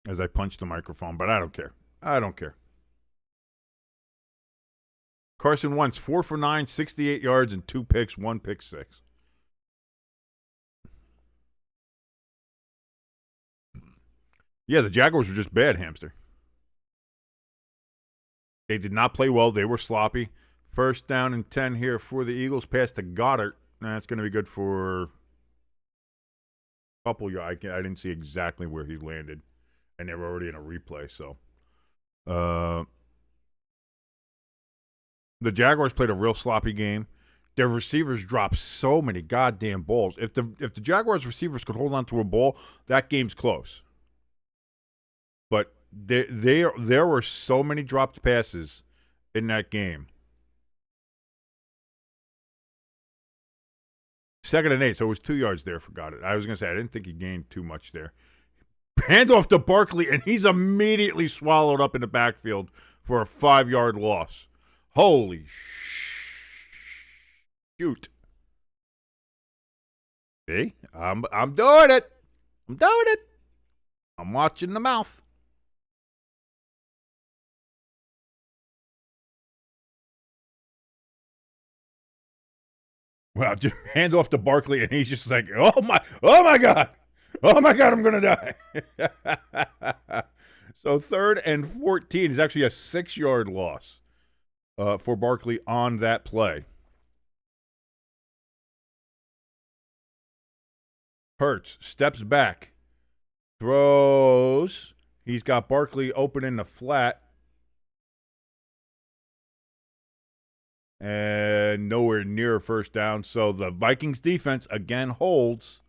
as I punch the microphone, but I don't care. I don't care. Carson Wentz, 4 for 9, 68 yards, and 2 picks, 1 pick 6. Yeah, the Jaguars were just bad, Hamster. They did not play well. They were sloppy. First down and 10 here for the Eagles. Pass to Goddard. That's going to be good for a couple yards. I didn't see exactly where he landed, and they were already in a replay. So, the Jaguars played a real sloppy game. Their receivers dropped so many goddamn balls. If the Jaguars receivers could hold on to a ball, that game's close. But there were so many dropped passes in that game. 2nd and 8, so it was 2 yards there for Goddard. I was going to say, I didn't think he gained too much there. Handoff to Barkley, and he's immediately swallowed up in the backfield for a 5-yard loss. Holy shoot. See? I'm doing it. I'm doing it. I'm watching the mouth. Wow, just hand off to Barkley, and he's just like, oh my God, I'm gonna die. So 3rd and 14 is actually a 6-yard loss for Barkley on that play. Hurts steps back, throws. He's got Barkley open in the flat. And nowhere near a first down. So the Vikings defense again holds.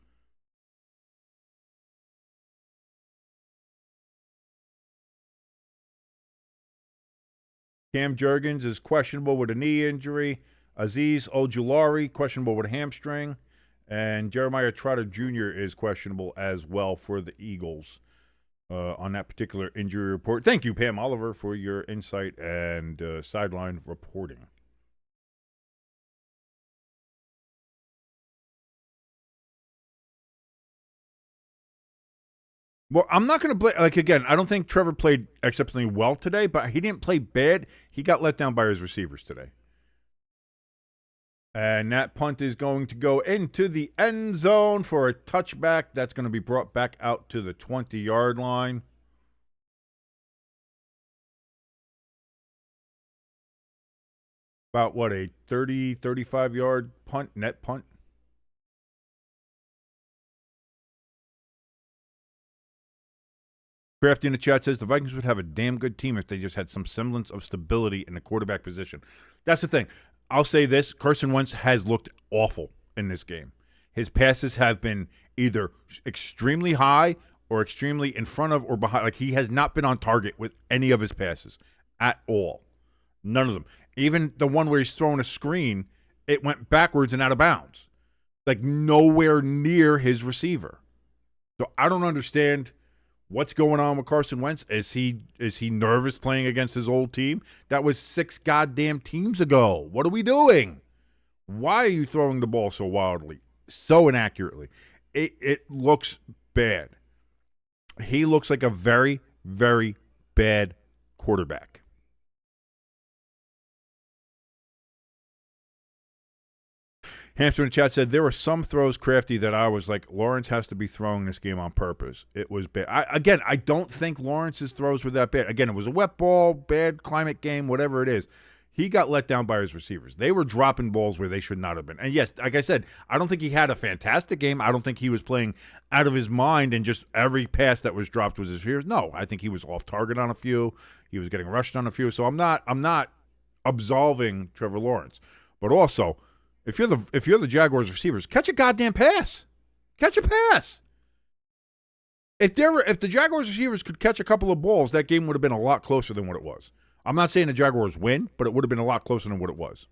Cam Jurgens is questionable with a knee injury. Azeez Ojulari questionable with a hamstring. And Jeremiah Trotter Jr. is questionable as well for the Eagles on that particular injury report. Thank you, Pam Oliver, for your insight and sideline reporting. Well, I'm not going to blame. Like, again, I don't think Trevor played exceptionally well today, but he didn't play bad. He got let down by his receivers today. And that punt is going to go into the end zone for a touchback. That's going to be brought back out to the 20-yard line. About, what, a 30, 35-yard punt, net punt? Crafty in the chat says the Vikings would have a damn good team if they just had some semblance of stability in the quarterback position. That's the thing. I'll say this. Carson Wentz has looked awful in this game. His passes have been either extremely high or extremely in front of or behind. Like, he has not been on target with any of his passes at all. None of them. Even the one where he's throwing a screen, it went backwards and out of bounds. Like, nowhere near his receiver. So I don't understand what's going on with Carson Wentz. Is he nervous playing against his old team? That was 6 goddamn teams ago. What are we doing? Why are you throwing the ball so wildly, so inaccurately? it looks bad. He looks like a very, very bad quarterback. Hamster in the chat said there were some throws, Crafty, that I was like, Lawrence has to be throwing this game on purpose. It was bad. I don't think Lawrence's throws were that bad. Again, it was a wet ball, bad climate game, whatever it is. He got let down by his receivers. They were dropping balls where they should not have been. And yes, like I said, I don't think he had a fantastic game. I don't think he was playing out of his mind and just every pass that was dropped was his fears. No, I think he was off target on a few. He was getting rushed on a few. So I'm not absolving Trevor Lawrence. But also, if you're the Jaguars receivers, catch a goddamn pass. Catch a pass. If the Jaguars receivers could catch a couple of balls, that game would have been a lot closer than what it was. I'm not saying the Jaguars win, but it would have been a lot closer than what it was.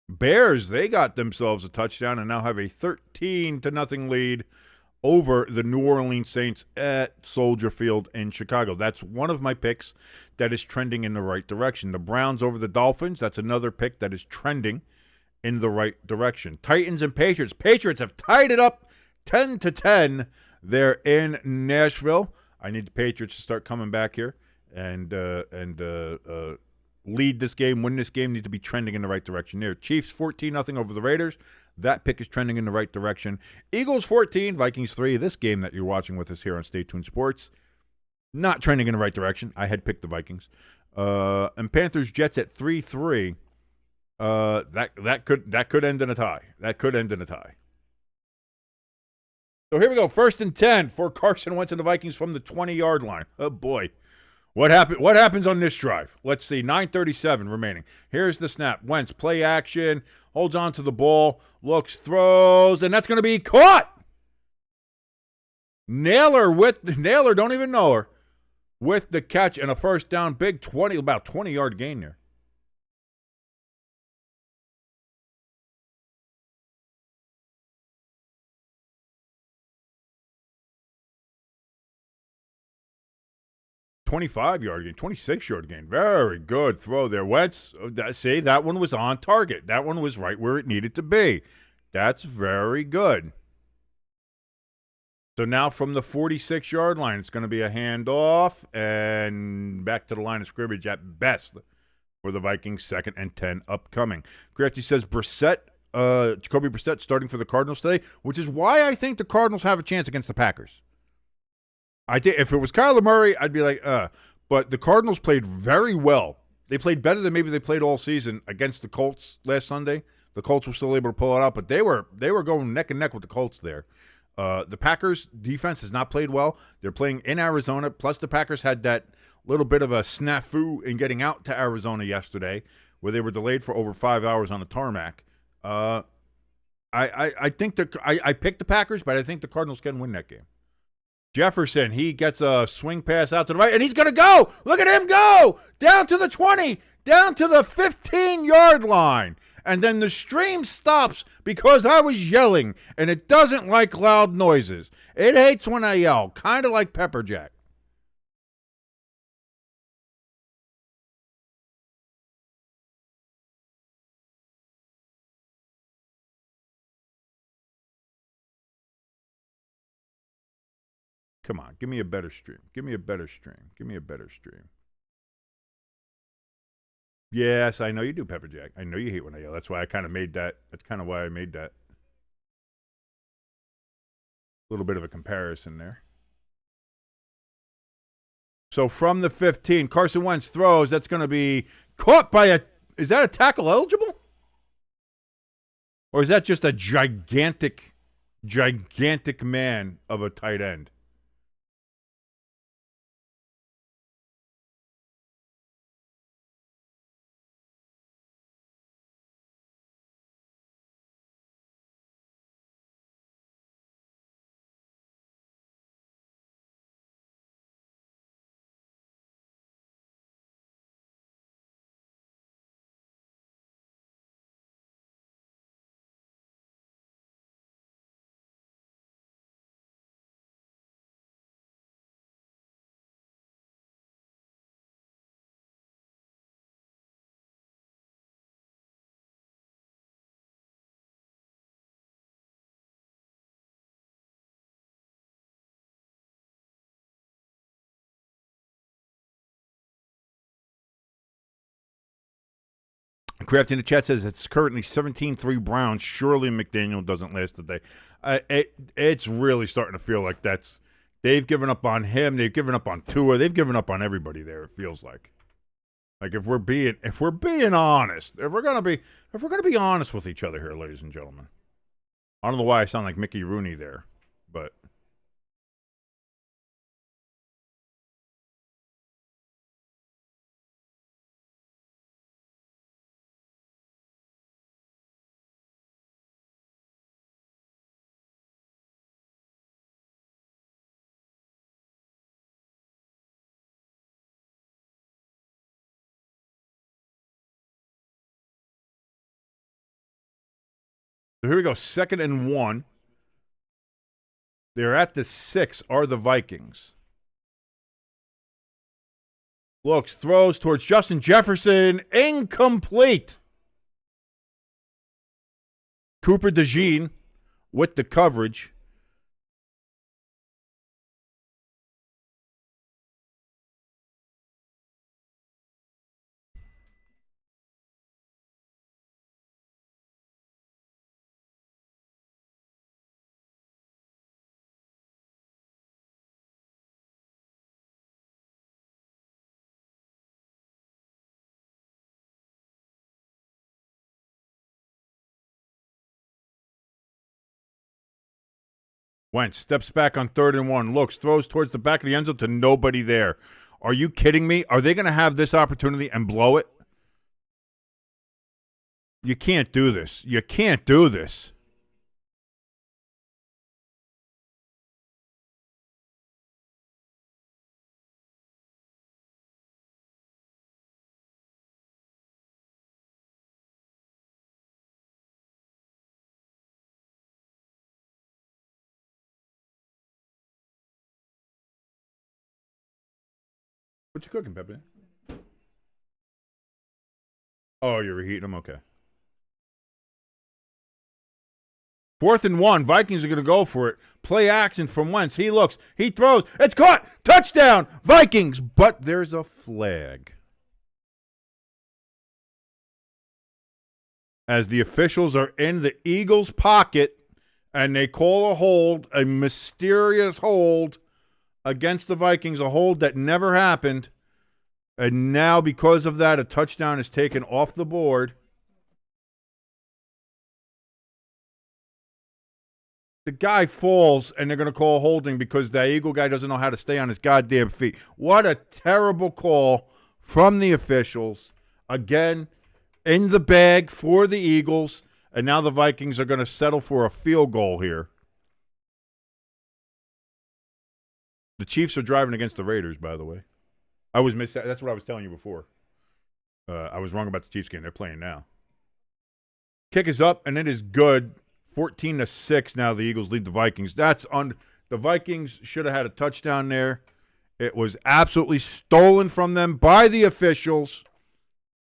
Bears, they got themselves a touchdown and now have a 13-0 lead over the New Orleans Saints at Soldier Field in Chicago. That's one of my picks that is trending in the right direction. The Browns over the Dolphins, that's another pick that is trending in the right direction. Titans and Patriots. Patriots have tied it up 10-10. They're in Nashville. I need the Patriots to start coming back here and lead this game, win this game. Need to be trending in the right direction there. Chiefs 14-0 over the Raiders. That pick is trending in the right direction. Eagles 14, Vikings 3. This game that you're watching with us here on Stay Tuned Sports, not trending in the right direction. I had picked the Vikings. And Panthers Jets at 3-3. That could end in a tie. That could end in a tie. So here we go. 1st and 10 for Carson Wentz and the Vikings from the 20-yard line. Oh boy. What happens on this drive? Let's see. 9:37 remaining. Here's the snap. Wentz, play action, holds on to the ball, looks, throws, and that's going to be caught. Naylor, don't even know her, with the catch and a first down. Big 20, about 20-yard gain there. $25-yard gain, 26-yard gain. Very good throw there. Wentz, see, that one was on target. That one was right where it needed to be. That's very good. So now from the 46-yard line, it's going to be a handoff and back to the line of scrimmage at best for the Vikings. 2nd and 10 upcoming. Crafty says Jacoby Brissett starting for the Cardinals today, which is why I think the Cardinals have a chance against the Packers. If it was Kyler Murray, I'd be like, But the Cardinals played very well. They played better than maybe they played all season against the Colts last Sunday. The Colts were still able to pull it out, but they were going neck and neck with the Colts there. The Packers' defense has not played well. They're playing in Arizona, plus the Packers had that little bit of a snafu in getting out to Arizona yesterday, where they were delayed for over 5 hours on the tarmac. I think I picked the Packers, but I think the Cardinals can win that game. Jefferson, he gets a swing pass out to the right, and he's going to go. Look at him go. Down to the 20, down to the 15-yard line. And then the stream stops because I was yelling, and it doesn't like loud noises. It hates when I yell, kind of like Pepper Jack. Come on, give me a better stream. Give me a better stream. Give me a better stream. Yes, I know you do, Pepper Jack. I know you hate when I yell. That's why I kind of made that. That's kind of why I made that. A little bit of a comparison there. So from the 15, Carson Wentz throws. That's going to be caught by a. Is that a tackle eligible? Or is that just a gigantic man of a tight end? Crafty in the chat says it's currently 17-3 Browns. Surely McDaniel doesn't last the day. It's really starting to feel like they've given up on him. They've given up on Tua. They've given up on everybody there. It feels like if we're being honest, if we're gonna be honest with each other here, ladies and gentlemen. I don't know why I sound like Mickey Rooney there, but. So here we go. 2nd and 1. They're at the 6, are the Vikings. Looks, throws towards Justin Jefferson. Incomplete. Cooper DeJean with the coverage. Wentz steps back on 3rd and 1. Looks, throws towards the back of the end zone to nobody there. Are you kidding me? Are they going to have this opportunity and blow it? You can't do this. You can't do this. What you cooking, Pepe? Oh, you're reheating them? Okay. 4th and 1. Vikings are going to go for it. Play action from Wentz. He looks. He throws. It's caught. Touchdown, Vikings. But there's a flag. As the officials are in the Eagles' pocket, and they call a hold, a mysterious hold against the Vikings, a hold that never happened. And now, because of that, a touchdown is taken off the board. The guy falls, and they're going to call holding because the Eagle guy doesn't know how to stay on his goddamn feet. What a terrible call from the officials. Again, in the bag for the Eagles, and now the Vikings are going to settle for a field goal here. The Chiefs are driving against the Raiders, by the way. That's what I was telling you before. I was wrong about the Chiefs game. They're playing now. Kick is up, and it is good. 14-6 now the Eagles lead the Vikings. The Vikings should have had a touchdown there. It was absolutely stolen from them by the officials.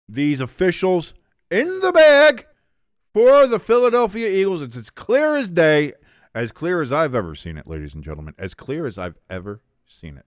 These officials in the bag for the Philadelphia Eagles. It's as clear as day, as clear as I've ever seen it, ladies and gentlemen. As clear as I've ever seen it.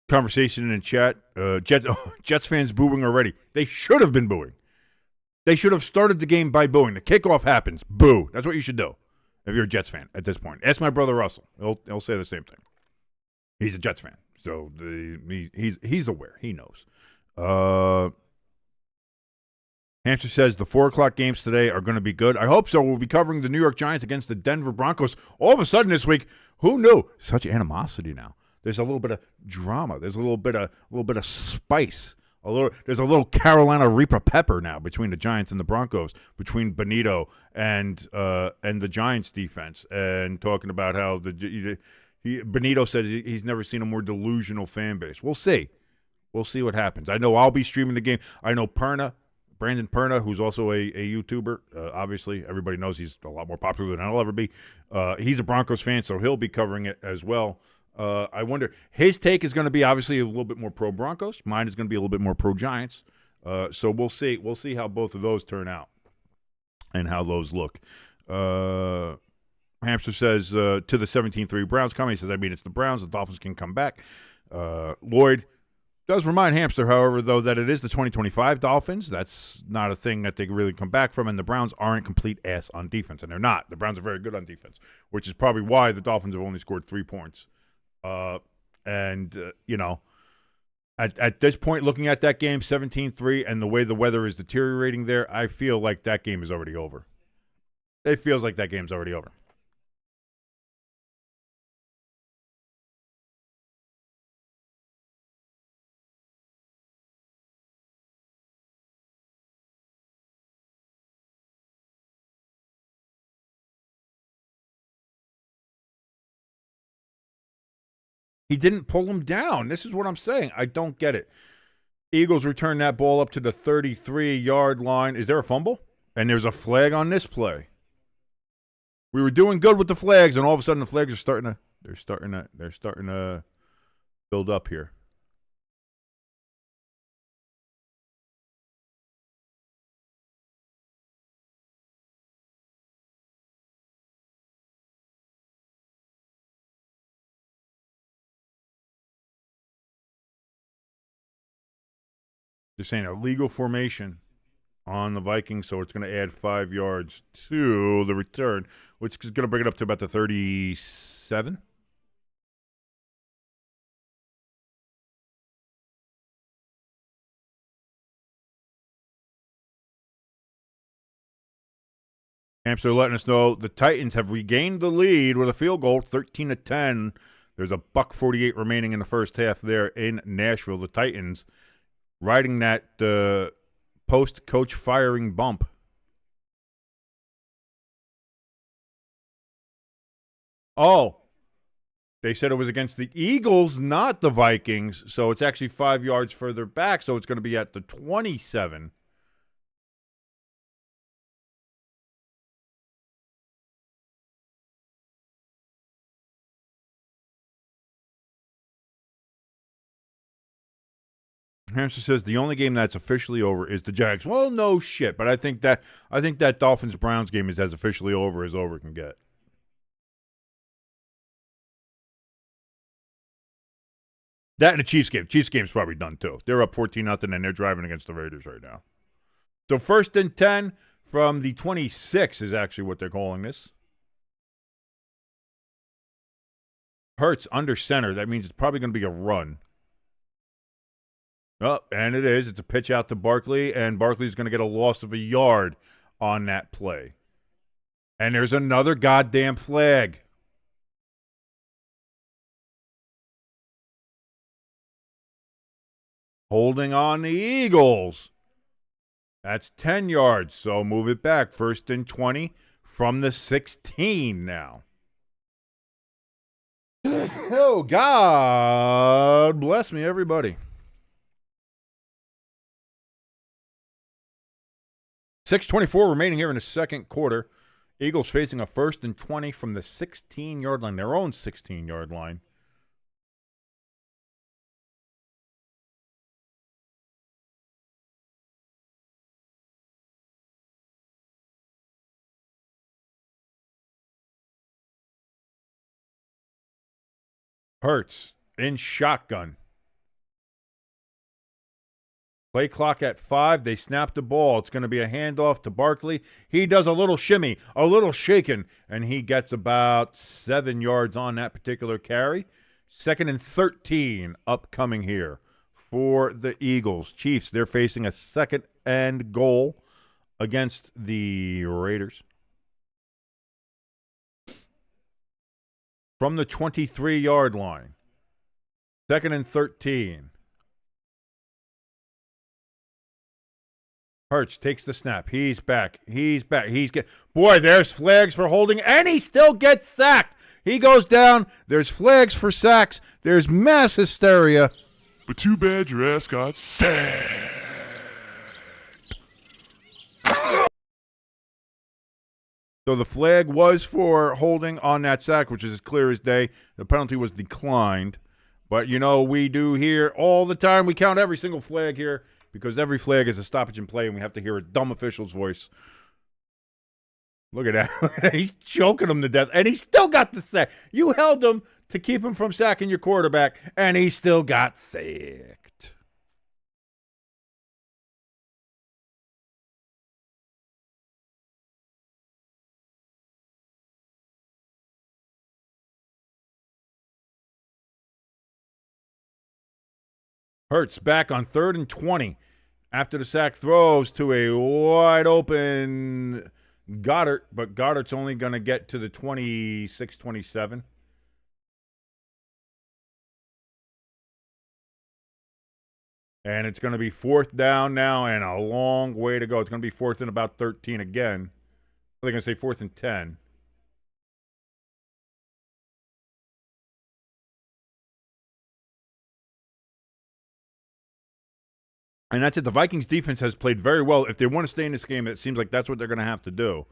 Conversation in chat. Jets fans booing already. They should have been booing. They should have started the game by booing. The kickoff happens. Boo. That's what you should do if you're a Jets fan at this point. Ask my brother Russell. He'll say the same thing. He's a Jets fan. So he's aware. He knows. Hampshire says the 4 o'clock games today are going to be good. I hope so. We'll be covering the New York Giants against the Denver Broncos. All of a sudden this week, who knew? Such animosity now. There's a little bit of drama. There's a little bit of spice There's a little Carolina Reaper pepper now between the Giants and the Broncos, between Benito and the Giants defense, and talking about how Benito says he's never seen a more delusional fan base. We'll see. We'll see what happens. I know I'll be streaming the game. I know Brandon Perna, who's also a YouTuber. Obviously, everybody knows he's a lot more popular than I'll ever be. He's a Broncos fan, so he'll be covering it as well. I wonder, his take is going to be obviously a little bit more pro Broncos. Mine is going to be a little bit more pro Giants. So we'll see. We'll see how both of those turn out and how those look. Hamster says to the 17-3 Browns coming. He says, I mean, it's the Browns. The Dolphins can come back. Lloyd does remind Hamster, however, though, that it is the 2025 Dolphins. That's not a thing that they really come back from, and the Browns aren't complete ass on defense, and they're not. The Browns are very good on defense, which is probably why the Dolphins have only scored 3 points. You know, at this point, looking at that game, 17-3, and the way the weather is deteriorating there, I feel like that game is already over. It feels like that game's already over. He didn't pull him down. This is what I'm saying. I don't get it. Eagles return that ball up to the 33-yard line. Is there a fumble? And there's a flag on this play. We were doing good with the flags, and all of a sudden the flags are starting to build up here. They're saying illegal formation on the Vikings, so it's going to add 5 yards to the return, which is going to bring it up to about the 37. Hamster letting us know the Titans have regained the lead with a field goal, 13-10. There's a $1:48 remaining in the first half there in Nashville. The Titans riding that post-coach firing bump. Oh, they said it was against the Eagles, not the Vikings, so it's actually 5 yards further back, so it's going to be at the 27. Hamster says the only game that's officially over is the Jags. Well, no shit, but I think that Dolphins-Browns game is as officially over as over can get. That and the Chiefs game. Chiefs game's probably done too. They're up 14-0 and they're driving against the Raiders right now. So 1st and 10 from the 26 is actually what they're calling this. Hurts under center. That means it's probably going to be a run. Oh, and it is. It's a pitch out to Barkley, and Barkley's going to get a loss of a yard on that play. And there's another goddamn flag. Holding on the Eagles. That's 10 yards, so move it back. 1st and 20 from the 16 now. Oh, God bless me, everybody. 6:24 remaining here in the second quarter. Eagles facing a 1st and 20 from the 16-yard line, their own 16-yard line. Hurts in shotgun. Play clock at 5. They snap the ball. It's going to be a handoff to Barkley. He does a little shimmy, a little shaking, and he gets about 7 yards on that particular carry. 2nd and 13 upcoming here for the Eagles. Chiefs, they're facing a 2nd and goal against the Raiders. From the 23-yard line. 2nd and 13. Hurts takes the snap. He's back. Boy, there's flags for holding, and he still gets sacked. He goes down. There's flags for sacks. There's mass hysteria. But too bad your ass got sacked. So the flag was for holding on that sack, which is as clear as day. The penalty was declined. But, we do here all the time. We count every single flag here because every flag is a stoppage in play, and we have to hear a dumb official's voice. Look at that. He's choking him to death, and he still got the sack. You held him to keep him from sacking your quarterback, and he still got sacked. Hurts back on 3rd and 20. After the sack, throws to a wide open Goddard, but Goddard's only going to get to the 26-27. And it's going to be 4th down now and a long way to go. It's going to be 4th and about 13 again. They're going to say 4th and 10. And that's it. The Vikings defense has played very well. If they want to stay in this game, it seems like that's what they're going to have to do.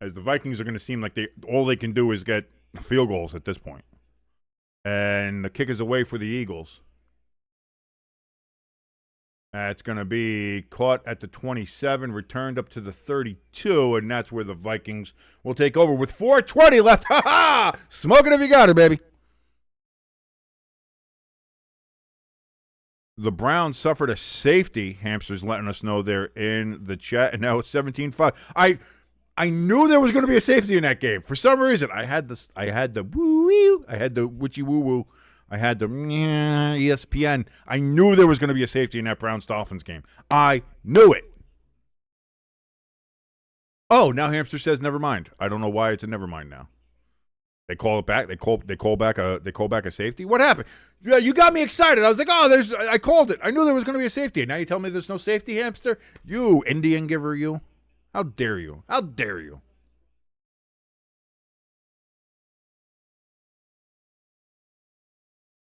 As the Vikings are going to seem like all they can do is get field goals at this point. And the kick is away for the Eagles. It's going to be caught at the 27, returned up to the 32, and that's where the Vikings will take over with 4:20 left. Ha-ha! Smoke it if you got it, baby. The Browns suffered a safety. Hamster's letting us know there in the chat, and now it's 17-5. I knew there was going to be a safety in that game. For some reason, I had the woo-woo, I had the witchy woo-woo, I had the ESPN. I knew there was going to be a safety in that Browns-Dolphins game. I knew it. Oh, now Hamster says never mind. I don't know why it's a never mind now. They call it back. They call back a safety. What happened? Yeah, you got me excited. I was like, I called it. I knew there was going to be a safety. And now you tell me there's no safety, Hamster? You Indian giver, you. How dare you? How dare you?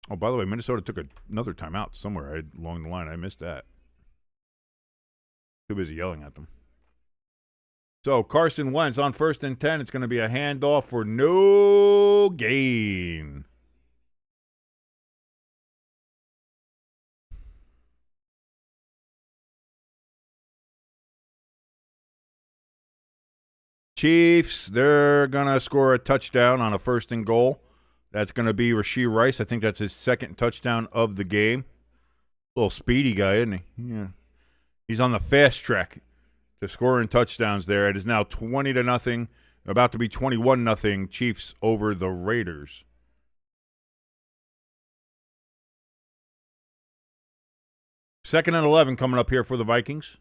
Oh, by the way, Minnesota took another timeout somewhere along the line. I missed that. Too busy yelling at them. So Carson Wentz on 1st and 10. It's going to be a handoff for no gain. Chiefs, they're going to score a touchdown on a 1st and goal. That's going to be Rashee Rice. I think that's his 2nd touchdown of the game. Little speedy guy, isn't he? Yeah. He's on the fast track to scoring touchdowns there. It is now 20-0, about to be 21-0, Chiefs over the Raiders. Second and 11 coming up here for the Vikings.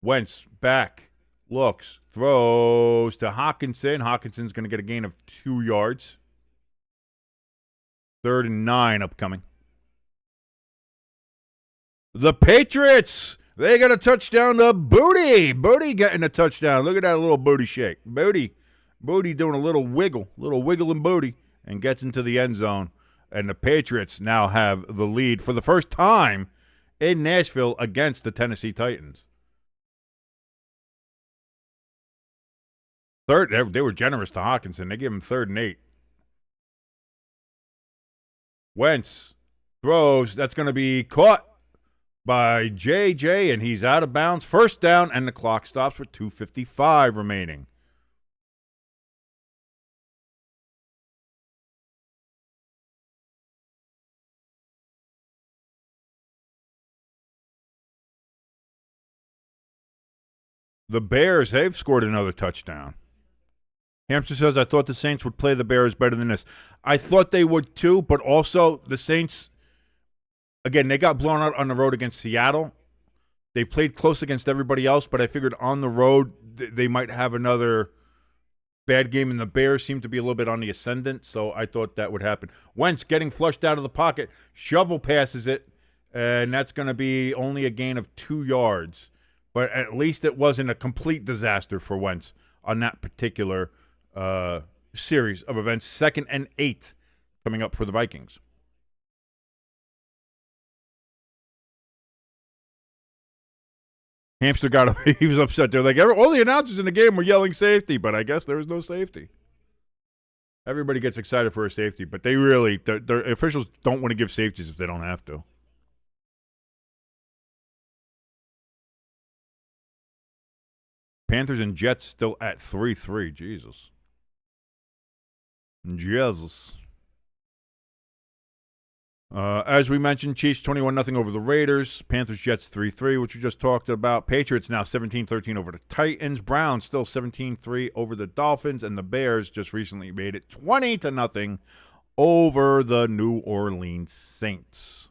Wentz back, looks, throws to Hawkinson. Hawkinson's going to get a gain of 2 yards. 3rd and 9 upcoming. The Patriots, they got a touchdown to Booty. Booty getting a touchdown. Look at that little booty shake. Booty doing a little wiggle and Booty, and gets into the end zone. And the Patriots now have the lead for the first time in Nashville against the Tennessee Titans. They were generous to Hawkinson. They gave him 3rd and 8. Wentz throws. That's going to be caught by JJ, and he's out of bounds. 1st down, and the clock stops with 2:55 remaining. The Bears, they've scored another touchdown. Hamster says, I thought the Saints would play the Bears better than this. I thought they would too, but also the Saints, again, they got blown out on the road against Seattle. They played close against everybody else, but I figured on the road they might have another bad game, and the Bears seem to be a little bit on the ascendant, so I thought that would happen. Wentz getting flushed out of the pocket, shovel passes it, and that's going to be only a gain of 2 yards. But at least it wasn't a complete disaster for Wentz on that particular series of events. 2nd and 8 coming up for the Vikings. Hamster he was upset. They're like, all the announcers in the game were yelling safety, but I guess there was no safety. Everybody gets excited for a safety, but the officials don't want to give safeties if they don't have to. Panthers and Jets still at 3-3. Jesus. As we mentioned, Chiefs 21-0 over the Raiders. Panthers, Jets 3-3, which we just talked about. Patriots now 17-13 over the Titans. Browns still 17-3 over the Dolphins. And the Bears just recently made it 20-0 over the New Orleans Saints.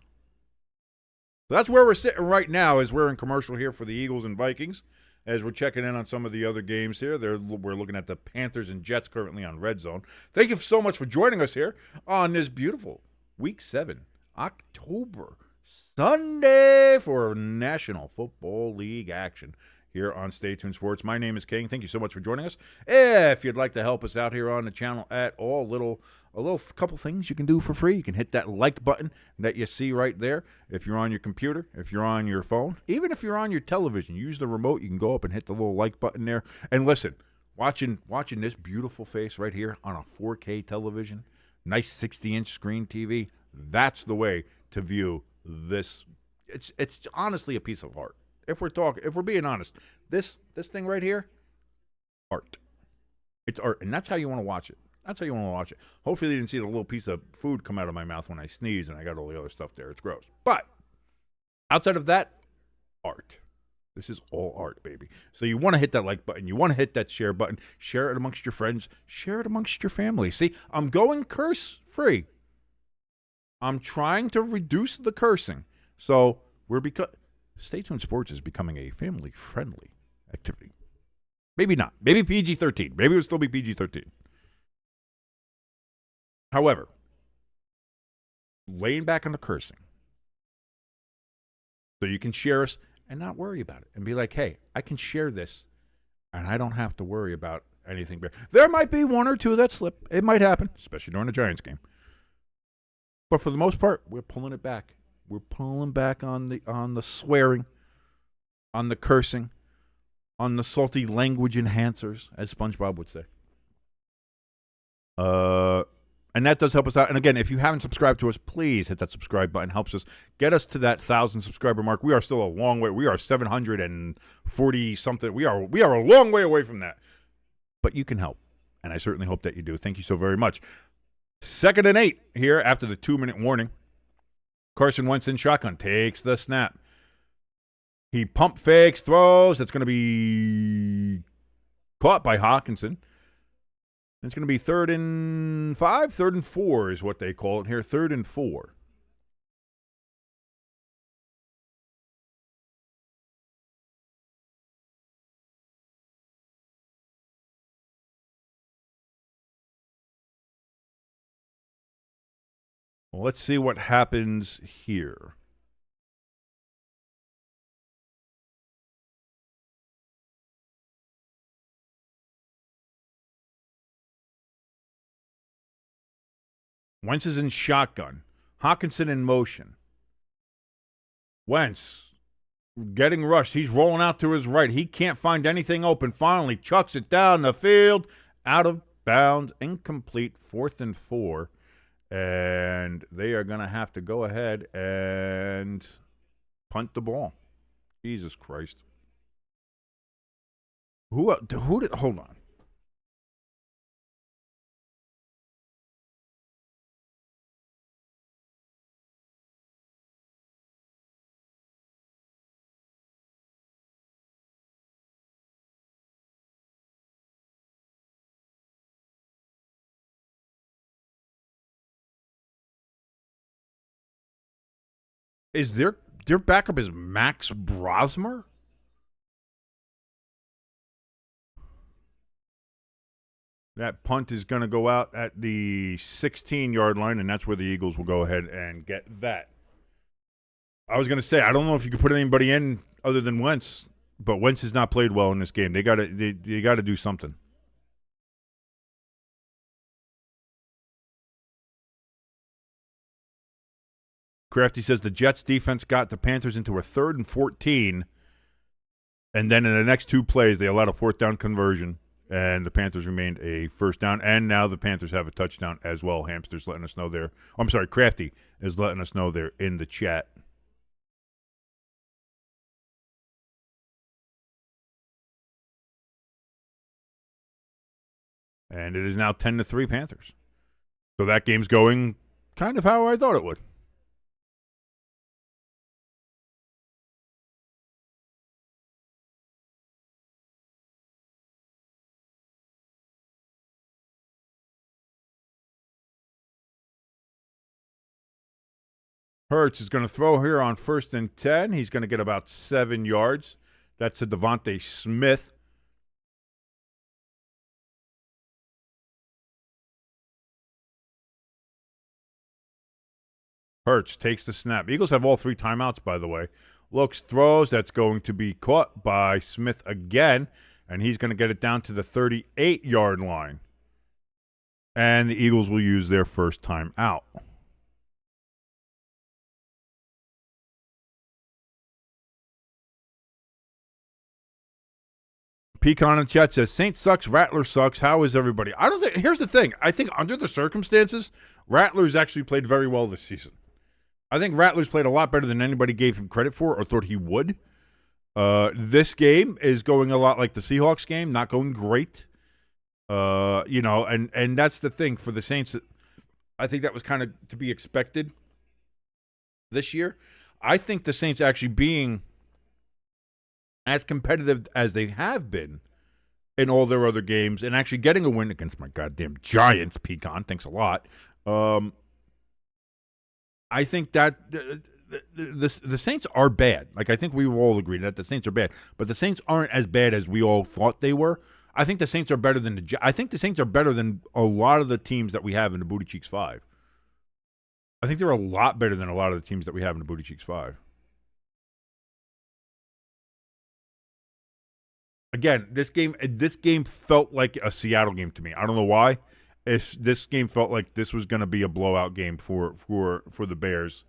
So that's where we're sitting right now as we're in commercial here for the Eagles and Vikings. As we're checking in on some of the other games here, we're looking at the Panthers and Jets currently on Red Zone. Thank you so much for joining us here on this beautiful Week 7, October, Sunday for National Football League action here on Stay Tuned Sports. My name is King. Thank you so much for joining us. If you'd like to help us out here on the channel at all, a couple things you can do for free. You can hit that like button that you see right there. If you're on your computer, if you're on your phone, even if you're on your television, use the remote. You can go up and hit the little like button there. And listen, watching this beautiful face right here on a 4K television, nice 60-inch screen TV, that's the way to view this. It's honestly a piece of art. If we're being honest, this thing right here, art. It's art, and that's how you want to watch it. That's how you want to watch it. Hopefully you didn't see the little piece of food come out of my mouth when I sneeze and I got all the other stuff there. It's gross. But outside of that, art. This is all art, baby. So you want to hit that like button. You want to hit that share button. Share it amongst your friends. Share it amongst your family. See, I'm going curse-free. I'm trying to reduce the cursing. So Stay Tuned Sports is becoming a family-friendly activity. Maybe not. Maybe PG-13. Maybe it would still be PG-13. However, laying back on the cursing so you can share us and not worry about it and be like, hey, I can share this and I don't have to worry about anything. There might be one or two that slip. It might happen, especially during the Giants game. But for the most part, we're pulling it back. We're pulling back on the swearing, on the cursing, on the salty language enhancers, as SpongeBob would say. And that does help us out. And again, if you haven't subscribed to us, please hit that subscribe button. Helps us get us to that 1,000 subscriber mark. We are still a long way. We are 740 something. We are a long way away from that. But you can help, and I certainly hope that you do. Thank you so very much. 2nd and 8 here after the 2-minute warning. Carson Wentz in shotgun, takes the snap. He pump fakes, throws. That's going to be caught by Hawkinson. It's going to be 3rd and 5, 3rd and 4 is what they call it here, 3rd and 4. Well, let's see what happens here. Wentz is in shotgun. Hawkinson in motion. Wentz getting rushed. He's rolling out to his right. He can't find anything open. Finally chucks it down the field. Out of bounds. Incomplete. 4th and 4. And they are going to have to go ahead and punt the ball. Jesus Christ. Who did, hold on. Is their backup is Max Brosmer? That punt is going to go out at the 16-yard line, and that's where the Eagles will go ahead and get that. I was going to say, I don't know if you could put anybody in other than Wentz, But Wentz has not played well in this game. They got to do something. Crafty says the Jets defense got the Panthers into a 3rd and 14, and then in the next 2 plays they allowed a 4th down conversion, and the Panthers remained a 1st down, and now the Panthers have a touchdown as well. Hamster's letting us know there. Oh, I'm sorry, Crafty is letting us know there in the chat. And it is now 10-3 Panthers. So that game's going kind of how I thought it would. Hurts is going to throw here on 1st and 10. He's going to get about 7 yards. That's to Devontae Smith. Hurts takes the snap. Eagles have all 3 timeouts, by the way. Looks, throws. That's going to be caught by Smith again, and he's going to get it down to the 38-yard line. And the Eagles will use their first timeout. Pecan in chat says, Saints sucks, Rattler sucks. How is everybody? I don't think, here's the thing. I think under the circumstances, Rattlers actually played very well this season. I think Rattlers played a lot better than anybody gave him credit for or thought he would. This game is going a lot like the Seahawks game, not going great. And that's the thing for the Saints. I think that was kind of to be expected this year. I think the Saints actually being as competitive as they have been in all their other games and actually getting a win against my goddamn Giants, Pecan, thanks a lot. I think that the Saints are bad. Like, I think we all agree that the Saints are bad, but the Saints aren't as bad as we all thought they were. I think the Saints are better than I think the Saints are better than a lot of the teams that we have in the Booty Cheeks 5. I think they're a lot better than a lot of the teams that we have in the Booty Cheeks 5. Again, this game felt like a Seattle game to me. I don't know why. This game felt like this was going to be a blowout game for the Bears,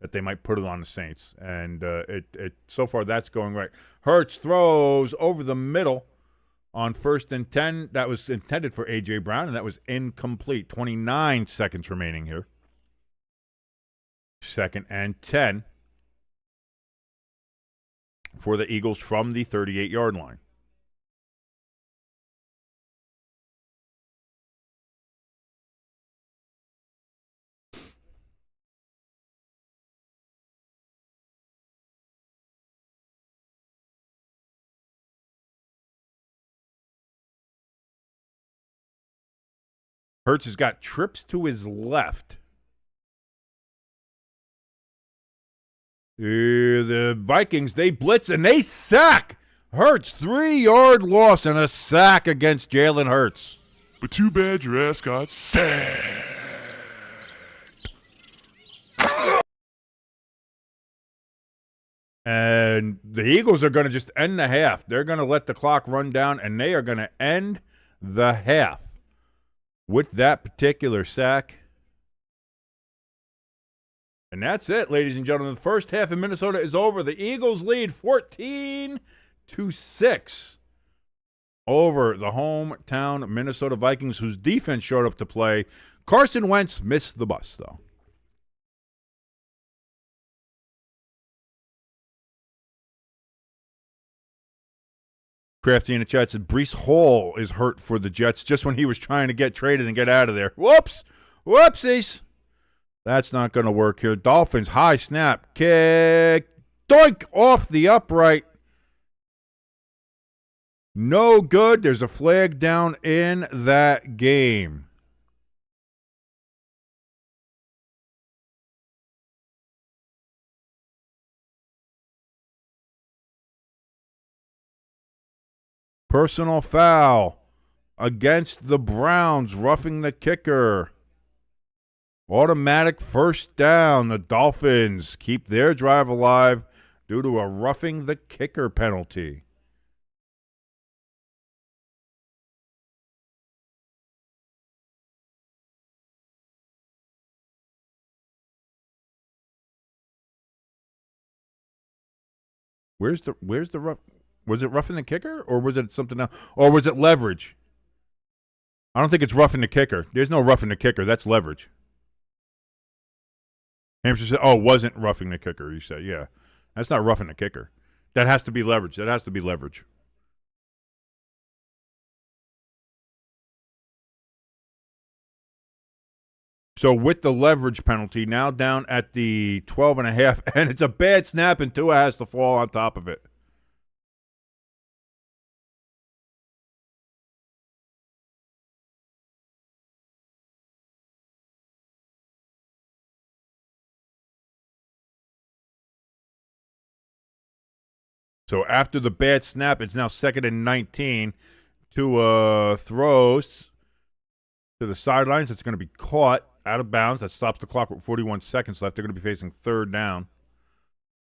that they might put it on the Saints, and it so far that's going right. Hurts throws over the middle on 1st and 10. That was intended for A.J. Brown, and that was incomplete. 29 seconds remaining here. 2nd and 10 for the Eagles from the 38-yard line. Hurts has got trips to his left. The Vikings, they blitz and they sack. Hurts, 3-yard loss and a sack against Jalen Hurts. But too bad your ass got sacked. And the Eagles are going to just end the half. They're going to let the clock run down, and they are going to end the half with that particular sack. And that's it, ladies and gentlemen. The first half in Minnesota is over. The Eagles lead 14-6 over the hometown Minnesota Vikings, whose defense showed up to play. Carson Wentz missed the bus, though. Crafty in the chat said Breece Hall is hurt for the Jets just when he was trying to get traded and get out of there. Whoops! Whoopsies! That's not going to work here. Dolphins, high snap, kick, doink, off the upright. No good. There's a flag down in that game. Personal foul against the Browns, roughing the kicker. Automatic first down. The Dolphins keep their drive alive due to a roughing the kicker penalty. Where's the rough? Was it roughing the kicker, or was it something else? Or was it leverage? I don't think it's roughing the kicker. There's no roughing the kicker. That's leverage. Hampshire said, "Oh, wasn't roughing the kicker." You said, "Yeah, that's not roughing the kicker. That has to be leverage. That has to be leverage." So with the leverage penalty, now down at the 12.5, and it's a bad snap, and Tua has to fall on top of it. So after the bad snap, it's now 2nd and 19. Tua throws to the sidelines. It's going to be caught out of bounds. That stops the clock with 41 seconds left. They're going to be facing 3rd down.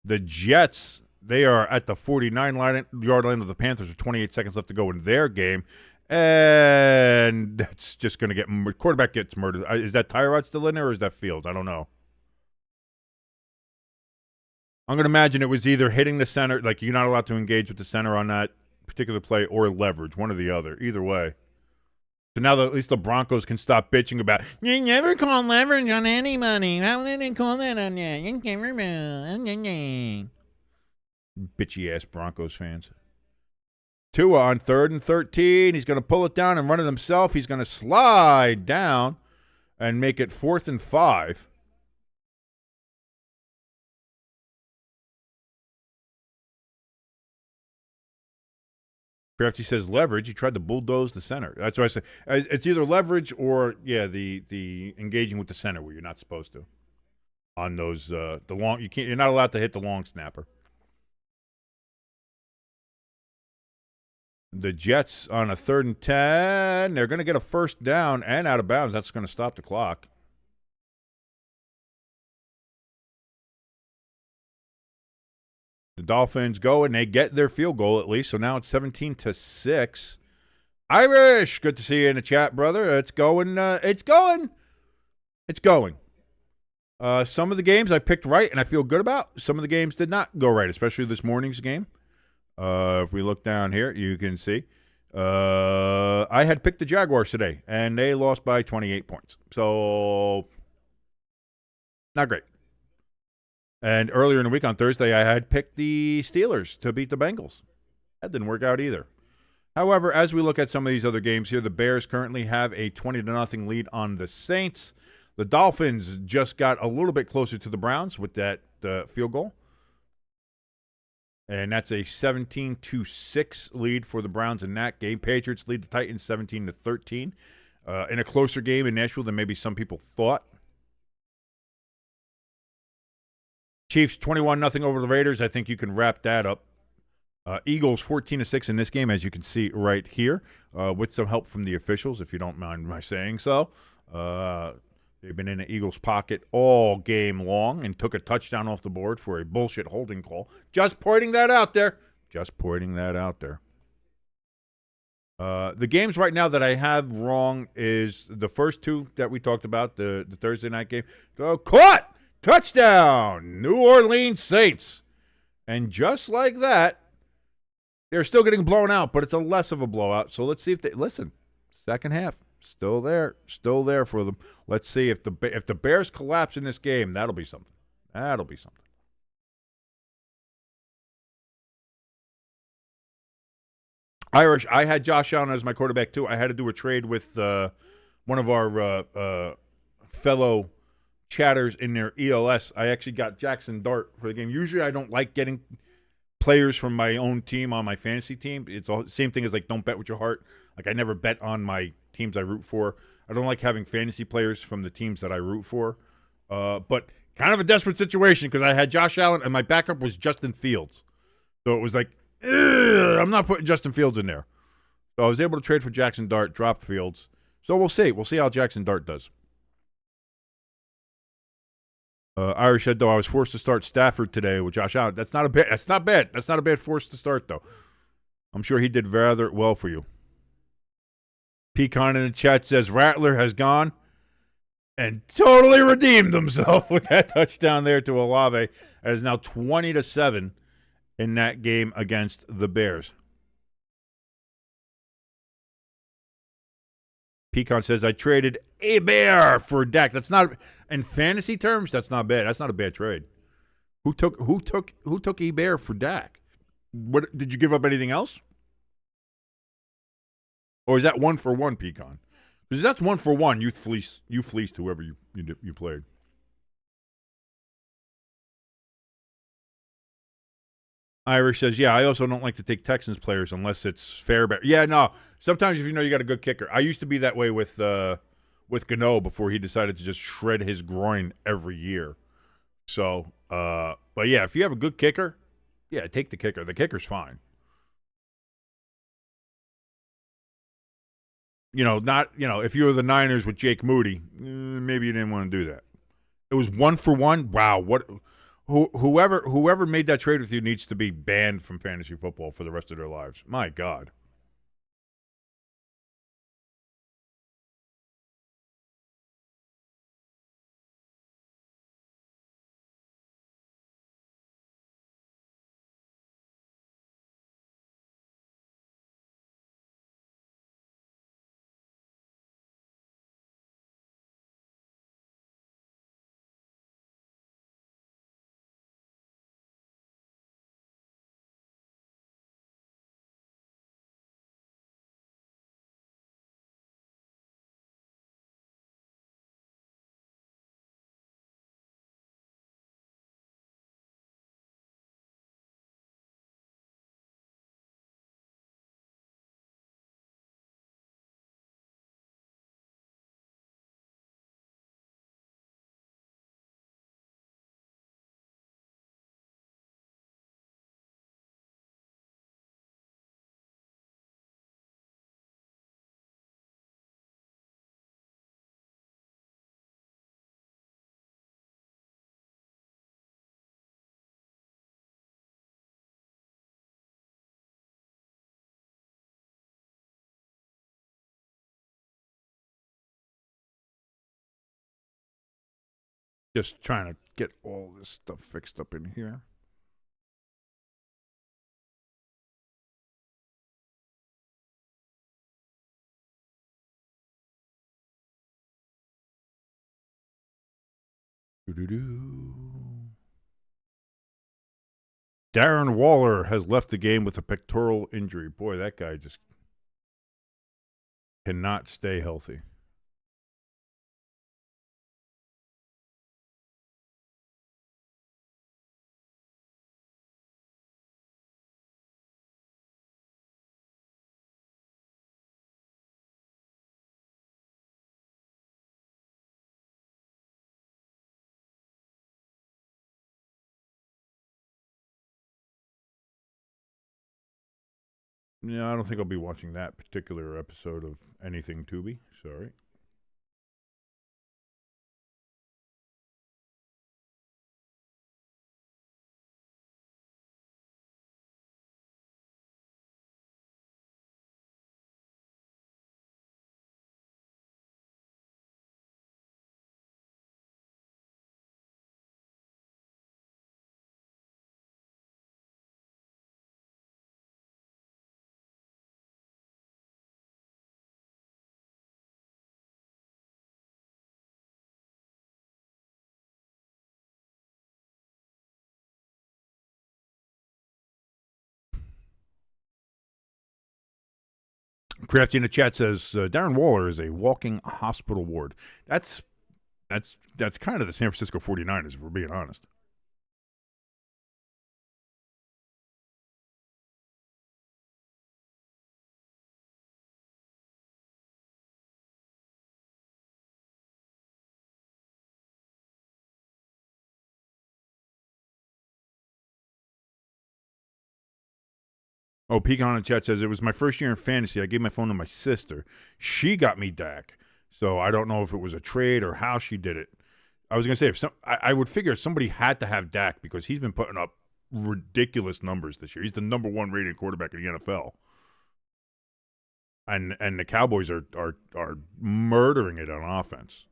The Jets, they are at the 49-yard line of the Panthers with 28 seconds left to go in their game. And that's just going to get – quarterback gets murdered. Is that Tyrod still in there, or is that Fields? I don't know. I'm going to imagine it was either hitting the center, like you're not allowed to engage with the center on that particular play, or leverage, one or the other. Either way. So now at least the Broncos can stop bitching about, you never call leverage on anybody. How did they call that on you? Bitchy-ass Broncos fans. Tua on 3rd and 13. He's going to pull it down and run it himself. He's going to slide down and make it 4th and 5. Crafty says leverage. He tried to bulldoze the center. That's why I say it's either leverage or the engaging with the center where you're not supposed to. On those the long, you're not allowed to hit the long snapper. The Jets on a 3rd and 10. They're going to get a 1st down and out of bounds. That's going to stop the clock. The Dolphins go, and they get their field goal at least. So now it's 17-6. Irish, good to see you in the chat, brother. It's going. It's going. It's going. Some of the games I picked right, and I feel good about. Some of the games did not go right, especially this morning's game. If we look down here, you can see. I had picked the Jaguars today, and they lost by 28 points. So, not great. And earlier in the week on Thursday, I had picked the Steelers to beat the Bengals. That didn't work out either. However, as we look at some of these other games here, the Bears currently have a 20-0 lead on the Saints. The Dolphins just got a little bit closer to the Browns with that field goal. And that's a 17-6 lead for the Browns in that game. Patriots lead the Titans 17-13. In a closer game in Nashville than maybe some people thought. Chiefs 21-0 over the Raiders. I think you can wrap that up. Eagles 14-6 in this game, as you can see right here, with some help from the officials, if you don't mind my saying so. They've been in the Eagles' pocket all game long and took a touchdown off the board for a bullshit holding call. Just pointing that out there. Just pointing that out there. The games right now that I have wrong is the first two that we talked about, the Thursday night game. Caught! Touchdown! New Orleans Saints. And just like that, they're still getting blown out, but it's a less of a blowout. So let's see if they listen. Second half, still there for them. Let's see if the Bears collapse in this game. That'll be something. That'll be something. Irish, I had Josh Allen as my quarterback too. I had to do a trade with one of our fellow chatters in their ELS. I actually got Jackson Dart for the game. Usually I don't like getting players from my own team on my fantasy team. It's the same thing as like don't bet with your heart. Like I never bet on my teams I root for. I don't like having fantasy players from the teams that I root for. But kind of a desperate situation because I had Josh Allen and my backup was Justin Fields. So it was like, I'm not putting Justin Fields in there. So I was able to trade for Jackson Dart, drop Fields. So we'll see. We'll see how Jackson Dart does. Irish said, though, I was forced to start Stafford today with Josh Allen. That's not bad. That's not a bad force to start, though. I'm sure he did rather well for you. Pecan in the chat says, Rattler has gone and totally redeemed himself with that touchdown there to Olave. It is now 20-7. in that game against the Bears. Pecan says, I traded a bear for Dak. That's not, in fantasy terms, that's not bad. That's not a bad trade. Who took a bear for Dak? What did you give up anything else? Or is that 1-for-1, Pecan? Because that's 1-for-1. You fleeced whoever you played. Irish says, yeah, I also don't like to take Texans players unless it's fair. Yeah, no. Sometimes if you know you got a good kicker. I used to be that way with Gano before he decided to just shred his groin every year. So, but yeah, if you have a good kicker, yeah, take the kicker. The kicker's fine. If you were the Niners with Jake Moody, maybe you didn't want to do that. It was 1-for-1. Wow, whoever made that trade with you needs to be banned from fantasy football for the rest of their lives. My God. Just trying to get all this stuff fixed up in here. Darren Waller has left the game with a pectoral injury. Boy, that guy just cannot stay healthy. Yeah, I don't think I'll be watching that particular episode of anything Tubi. Sorry. Crafty in the chat says Darren Waller is a walking hospital ward. That's kind of the San Francisco 49ers, if we're being honest. Oh, Pecan in the chat says, it was my first year in fantasy. I gave my phone to my sister. She got me Dak. So I don't know if it was a trade or how she did it. I was going to say, I would figure somebody had to have Dak because he's been putting up ridiculous numbers this year. He's the number 1 rated quarterback in the NFL. And the Cowboys are murdering it on offense.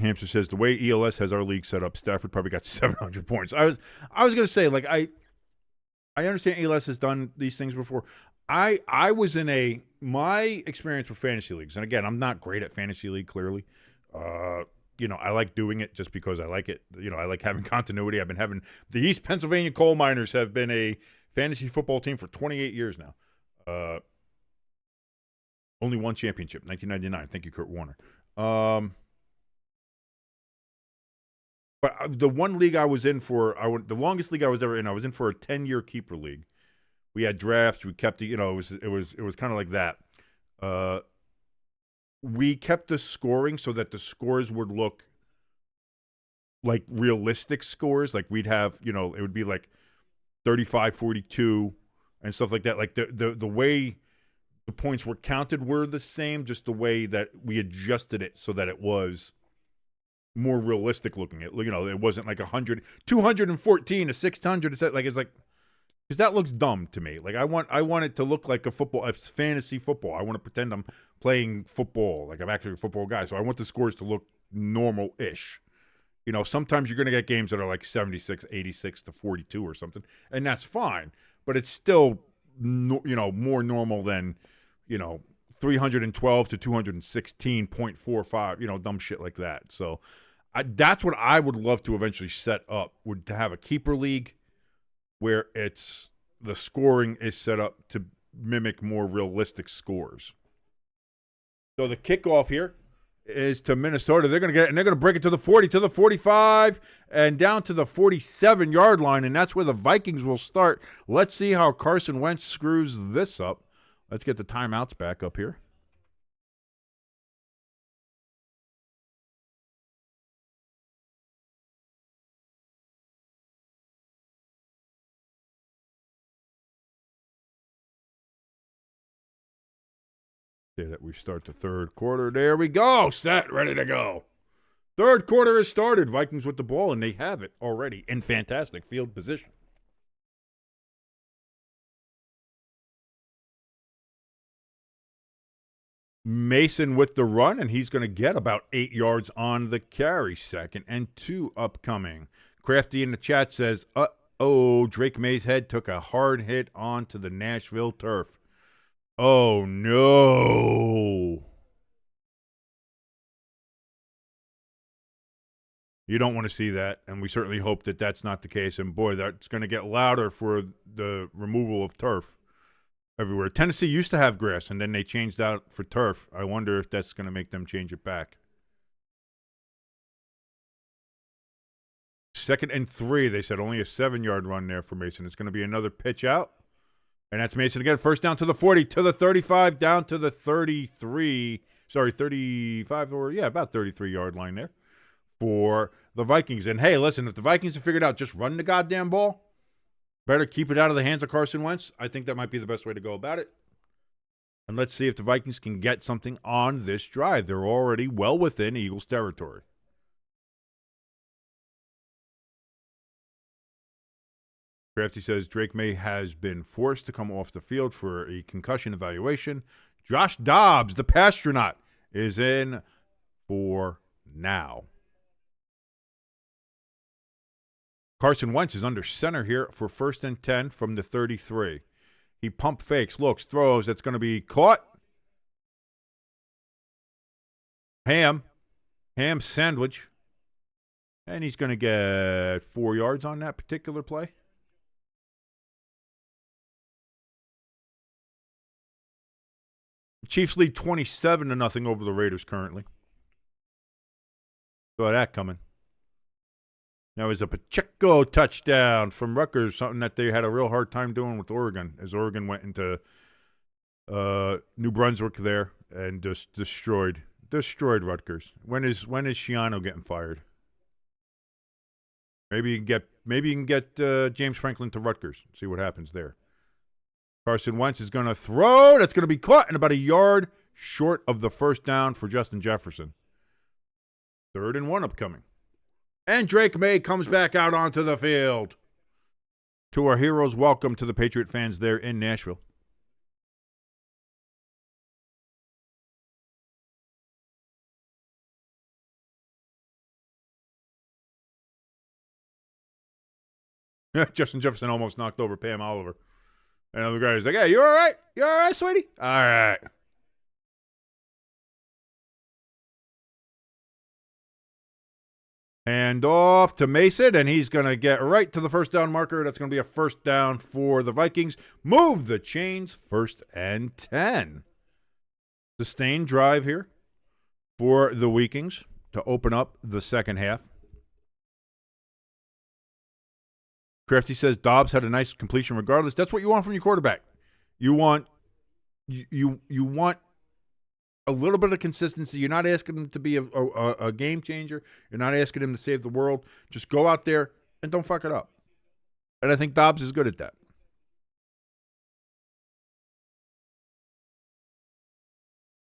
Hamster says the way ELS has our league set up, Stafford probably got 700 points. I was going to say, like, I understand ELS has done these things before. I was in my experience with fantasy leagues, and again, I'm not great at fantasy league, clearly. I like doing it just because I like it. I like having continuity. I've been having the East Pennsylvania Coal Miners have been a fantasy football team for 28 years now. Only one championship, 1999. Thank you, Kurt Warner. But the one league I was in for, the longest league I was ever in, I was in for a 10-year keeper league. We had drafts. We kept it was kind of like that. We kept the scoring so that the scores would look like realistic scores. Like we'd have, it would be like 35-42 and stuff like that. Like the way the points were counted were the same, just the way that we adjusted it so that it was more realistic looking. It wasn't like 100, 214 to 600. Like it's like, because that looks dumb to me. Like I want it to look like a fantasy football. I want to pretend I'm playing football, like I'm actually a football guy. So I want the scores to look normal-ish. Sometimes you're going to get games that are like 76, 86 to 42 or something, and that's fine. But it's still, more normal than, 312 to 216.45, dumb shit like that. So that's what I would love to eventually set up, would to have a keeper league where the scoring is set up to mimic more realistic scores. So the kickoff here is to Minnesota. They're going to break it to the 40, to the 45, and down to the 47-yard line, and that's where the Vikings will start. Let's see how Carson Wentz screws this up. Let's get the timeouts back up here. That we start the third quarter. There we go. Set, ready to go. Third quarter has started. Vikings with the ball, and they have it already in fantastic field position. Mason with the run, and he's going to get about 8 yards on the carry. 2nd and 2 upcoming. Crafty in the chat says, Drake May's head took a hard hit onto the Nashville turf. Oh, no. You don't want to see that, and we certainly hope that that's not the case. And, boy, that's going to get louder for the removal of turf everywhere. Tennessee used to have grass, and then they changed out for turf. I wonder if that's going to make them change it back. 2nd and 3, they said only a 7-yard run there for Mason. It's going to be another pitch out. And that's Mason again. First down to the 40, to the 35, down to the 33. Sorry, 35 about 33-yard line there for the Vikings. And, hey, listen, if the Vikings have figured out just run the goddamn ball, better keep it out of the hands of Carson Wentz. I think that might be the best way to go about it. And let's see if the Vikings can get something on this drive. They're already well within Eagles territory. Crafty says Drake May has been forced to come off the field for a concussion evaluation. Josh Dobbs, the Pastronaut, is in for now. Carson Wentz is under center here for 1st and 10 from the 33. He pump fakes, looks, throws. That's going to be caught. Ham sandwich. And he's going to get 4 yards on that particular play. Chiefs lead 27-0 over the Raiders currently. Saw that coming. Now is a Pacheco touchdown from Rutgers, something that they had a real hard time doing with Oregon, as Oregon went into New Brunswick there and just destroyed Rutgers. When is Shiano getting fired? Maybe you can get James Franklin to Rutgers. See what happens there. Carson Wentz is going to throw. That's going to be caught and about a yard short of the first down for Justin Jefferson. 3rd and 1 upcoming. And Drake May comes back out onto the field. To our heroes, welcome to the Patriot fans there in Nashville. Justin Jefferson almost knocked over Pam Oliver. And the other guy's like, hey, you all right? You all right, sweetie? All right. Hand off to Mason, and he's going to get right to the first down marker. That's going to be a first down for the Vikings. Move the chains, 1st and 10. Sustained drive here for the Vikings to open up the second half. Crafty says Dobbs had a nice completion regardless. That's what you want from your quarterback. You want you want a little bit of consistency. You're not asking him to be a game changer. You're not asking him to save the world. Just go out there and don't fuck it up. And I think Dobbs is good at that.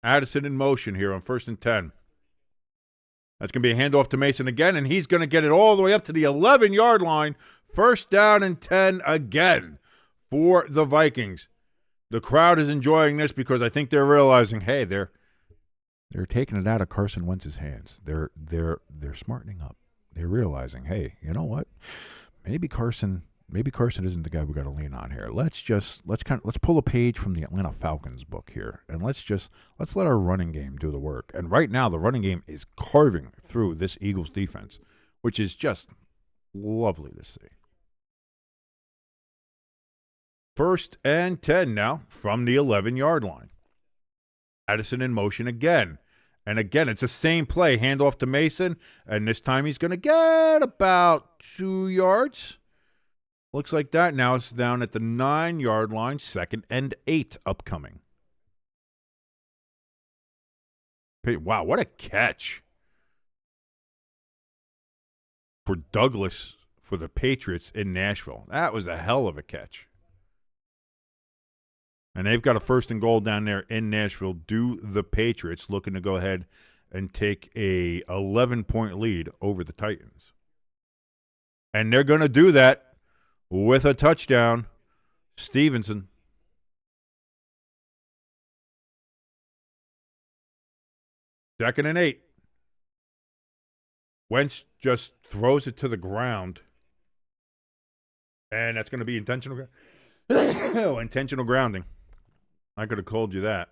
Addison in motion here on 1st and 10. That's going to be a handoff to Mason again, and he's going to get it all the way up to the 11-yard line. 1st down and 10 again for the Vikings. The crowd is enjoying this because I think they're realizing, hey, they're taking it out of Carson Wentz's hands. They're smartening up. They're realizing, hey, you know what? Maybe Carson isn't the guy we got to lean on here. Let's pull a page from the Atlanta Falcons book here, and let's let our running game do the work. And right now, the running game is carving through this Eagles defense, which is just lovely to see. 1st and 10 now from the 11-yard line. Addison in motion again. And again, it's the same play. Handoff to Mason. And this time he's going to get about 2 yards. Looks like that. Now it's down at the 9-yard line. 2nd and 8 upcoming. Wow, what a catch for Douglas for the Patriots in Nashville. That was a hell of a catch. And they've got a 1st and goal down there in Nashville. Do the Patriots looking to go ahead and take a 11-point lead over the Titans. And they're going to do that with a touchdown. Stevenson. Second and 8. Wentz just throws it to the ground. And that's going to be intentional. Intentional grounding. I could have called you that.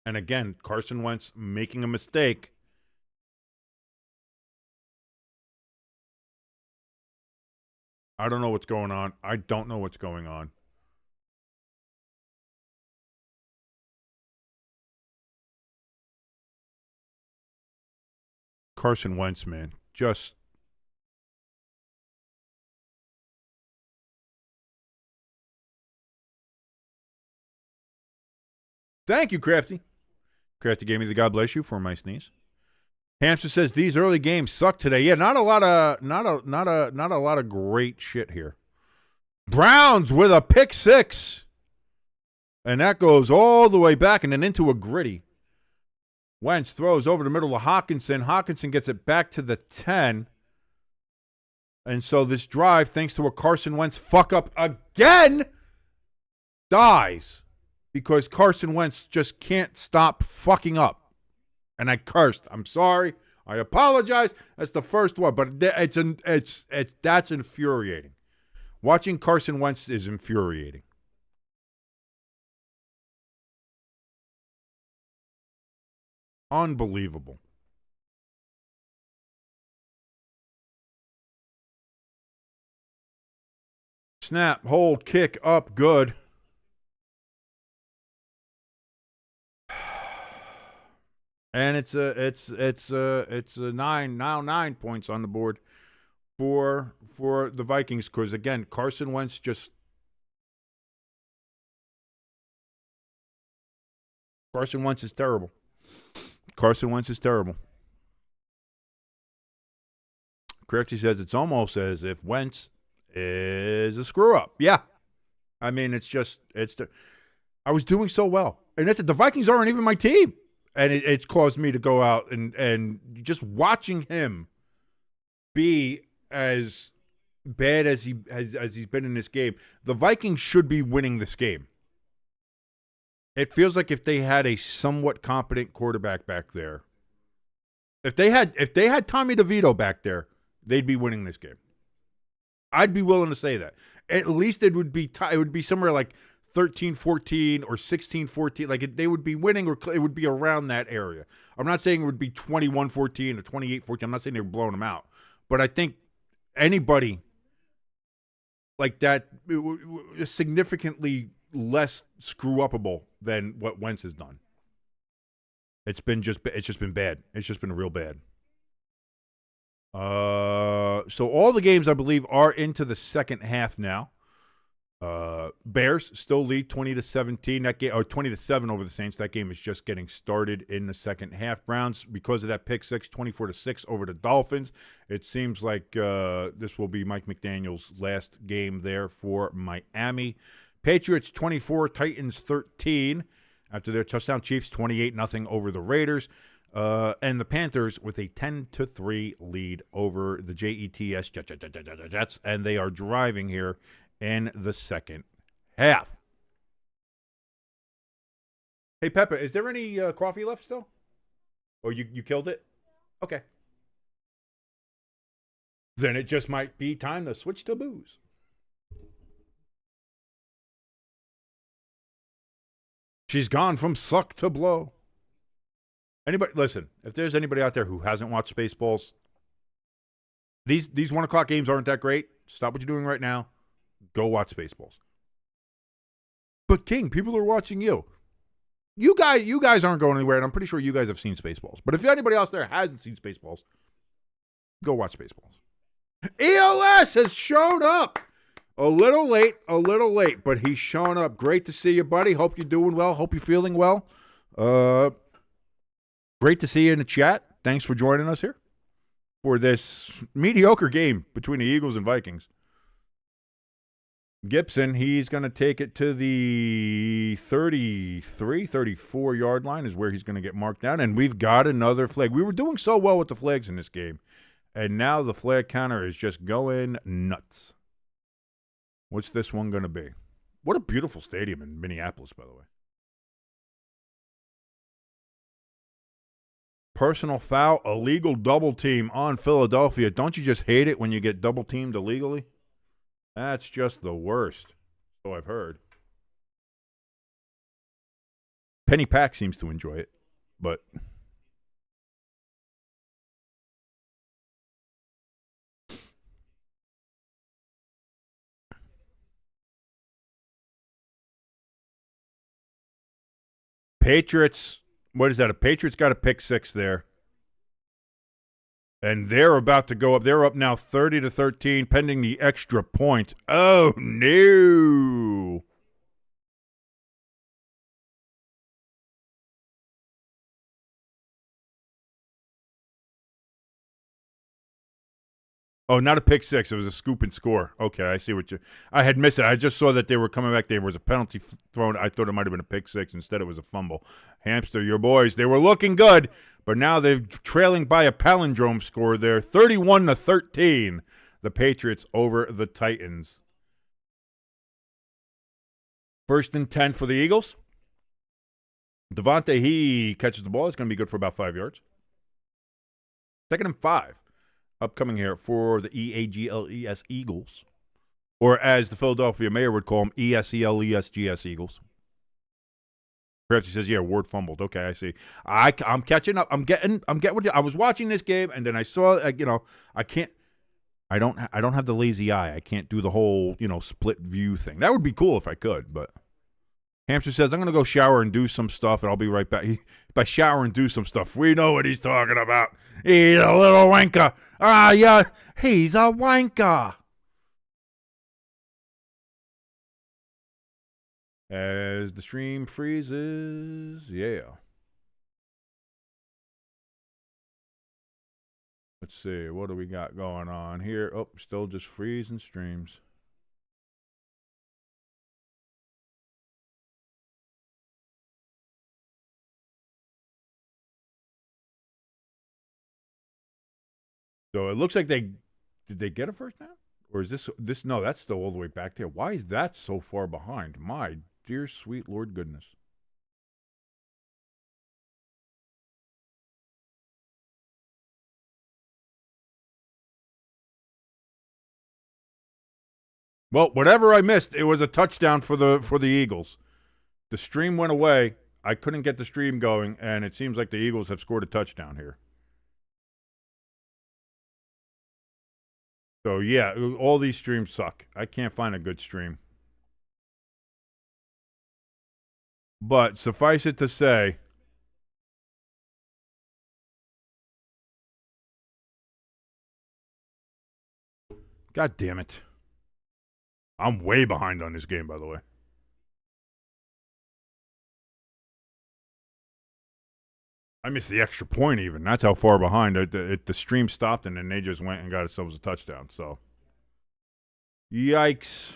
And again, Carson Wentz making a mistake. I don't know what's going on. I don't know what's going on. Carson Wentz, man, just thank you, Crafty. Crafty gave me the God bless you for my sneeze. Hamster says these early games suck today. Yeah, not a lot of great shit here. Browns with a pick 6. And that goes all the way back and then into a gritty. Wentz throws over the middle to Hawkinson. Hawkinson gets it back to the 10. And so this drive, thanks to a Carson Wentz fuck up again, dies. Because Carson Wentz just can't stop fucking up. And I cursed. I'm sorry. I apologize. That's the first one. But that's infuriating. Watching Carson Wentz is infuriating. Unbelievable. Snap, hold, kick, up, good. And it's a 9 points on the board for the Vikings because again Carson Wentz is terrible. Carson Wentz is terrible. Crafty says it's almost as if Wentz is a screw up. Yeah, I mean I was doing so well, and the Vikings aren't even my team. And it's caused me to go out and just watching him be as bad as he's been in this game. The Vikings should be winning this game. It feels like if they had a somewhat competent quarterback back there, If they had Tommy DeVito back there, they'd be winning this game. I'd be willing to say that. At least it would be somewhere like 13-14 or 16-14. Like they would be winning, or it would be around that area. I'm not saying it would be 21-14 or 28-14. I'm not saying they were blowing them out. But I think anybody like that is significantly less screw-upable than what Wentz has done. It's just been bad. It's just been real bad. So all the games, I believe, are into the second half now. Bears still lead 20-17. That game, or 20-7 over the Saints. That game is just getting started in the second half. Browns, because of that pick six, 24-6 over the Dolphins. It seems like this will be Mike McDaniel's last game there for Miami. Patriots 24, Titans 13. After their touchdown, Chiefs 28-0 over the Raiders. And the Panthers with a 10-3 lead over the Jets. And they are driving here in the second half. Hey, Peppa, is there any coffee left still? Or you killed it? Okay. Then it just might be time to switch to booze. She's gone from suck to blow. Anybody, listen, if there's anybody out there who hasn't watched Spaceballs, these 1 o'clock games aren't that great. Stop what you're doing right now. Go watch Spaceballs. But King, people are watching you. You guys aren't going anywhere, and I'm pretty sure you guys have seen Spaceballs. But if anybody else there hasn't seen Spaceballs, go watch Spaceballs. ELS has shown up. A little late, but he's showing up. Great to see you, buddy. Hope you're doing well. Hope you're feeling well. Great to see you in the chat. Thanks for joining us here for this mediocre game between the Eagles and Vikings. Gibson, he's going to take it to the 33, 34-yard line is where he's going to get marked down, and we've got another flag. We were doing so well with the flags in this game, and now the flag counter is just going nuts. What's this one going to be? What a beautiful stadium in Minneapolis, by the way. Personal foul, illegal double team on Philadelphia. Don't you just hate it when you get double teamed illegally? That's just the worst. So I've heard. Penny Pack seems to enjoy it, but Patriots, what is that? A Patriots got a pick six there. And they're about to go up. They're up now 30-13, pending the extra point. Oh, no. Oh, not a pick six. It was a scoop and score. Okay, I see what you... I had missed it. I just saw that they were coming back. There was a penalty thrown. I thought it might have been a pick six. Instead, it was a fumble. Hamster, your boys, they were looking good, but now they're trailing by a palindrome score there. 31-13, the Patriots over the Titans. 1st and 10 for the Eagles. Devontae, he catches the ball. It's going to be good for about 5 yards. 2nd and 5. Upcoming here for the EAGLES Eagles, or as the Philadelphia mayor would call them, ESELESGS Eagles. Perhaps he says, "Yeah, Ward fumbled." Okay, I see. I'm catching up. I'm getting with you. I was watching this game, and then I saw, I can't. I don't have the lazy eye. I can't do the whole, split view thing. That would be cool if I could, but. Hamster says, I'm going to go shower and do some stuff, and I'll be right back. By shower and do some stuff, we know what he's talking about. He's a little wanker. Yeah, he's a wanker. As the stream freezes, yeah. Let's see, what do we got going on here? Oh, still just freezing streams. So it looks like did they get a first down? Or is this no, that's still all the way back there. Why is that so far behind? My dear sweet Lord goodness. Well, whatever I missed, it was a touchdown for the Eagles. The stream went away. I couldn't get the stream going, and it seems like the Eagles have scored a touchdown here. So, yeah, all these streams suck. I can't find a good stream. But suffice it to say, God damn it. I'm way behind on this game, by the way. I missed the extra point even. That's how far behind. The stream stopped, and then they just went and got themselves a touchdown. So, yikes.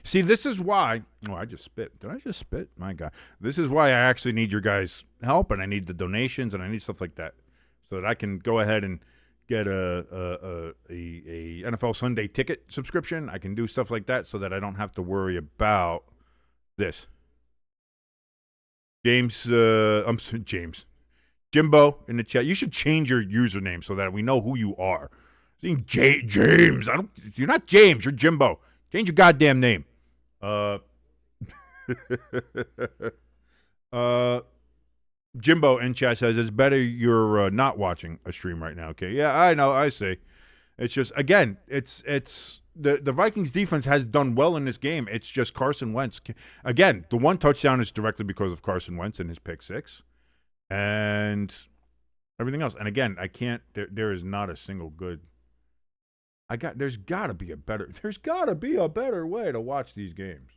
See, this is why. Oh, I just spit. Did I just spit? My God. This is why I actually need your guys' help, and I need the donations, and I need stuff like that, so that I can go ahead and get a NFL Sunday ticket subscription. I can do stuff like that, so that I don't have to worry about this. James, I'm sorry, James, Jimbo in the chat. You should change your username so that we know who you are. James, you're not James. You're Jimbo. Change your goddamn name. Jimbo in chat says it's better you're not watching a stream right now. Okay, yeah, I know, I see. It's just again, it's the Vikings defense has done well in this game. It's just Carson Wentz. Again, the one touchdown is directly because of Carson Wentz and his pick six, and everything else. And again, I can't. There is not a single good. There's got to be a better way to watch these games.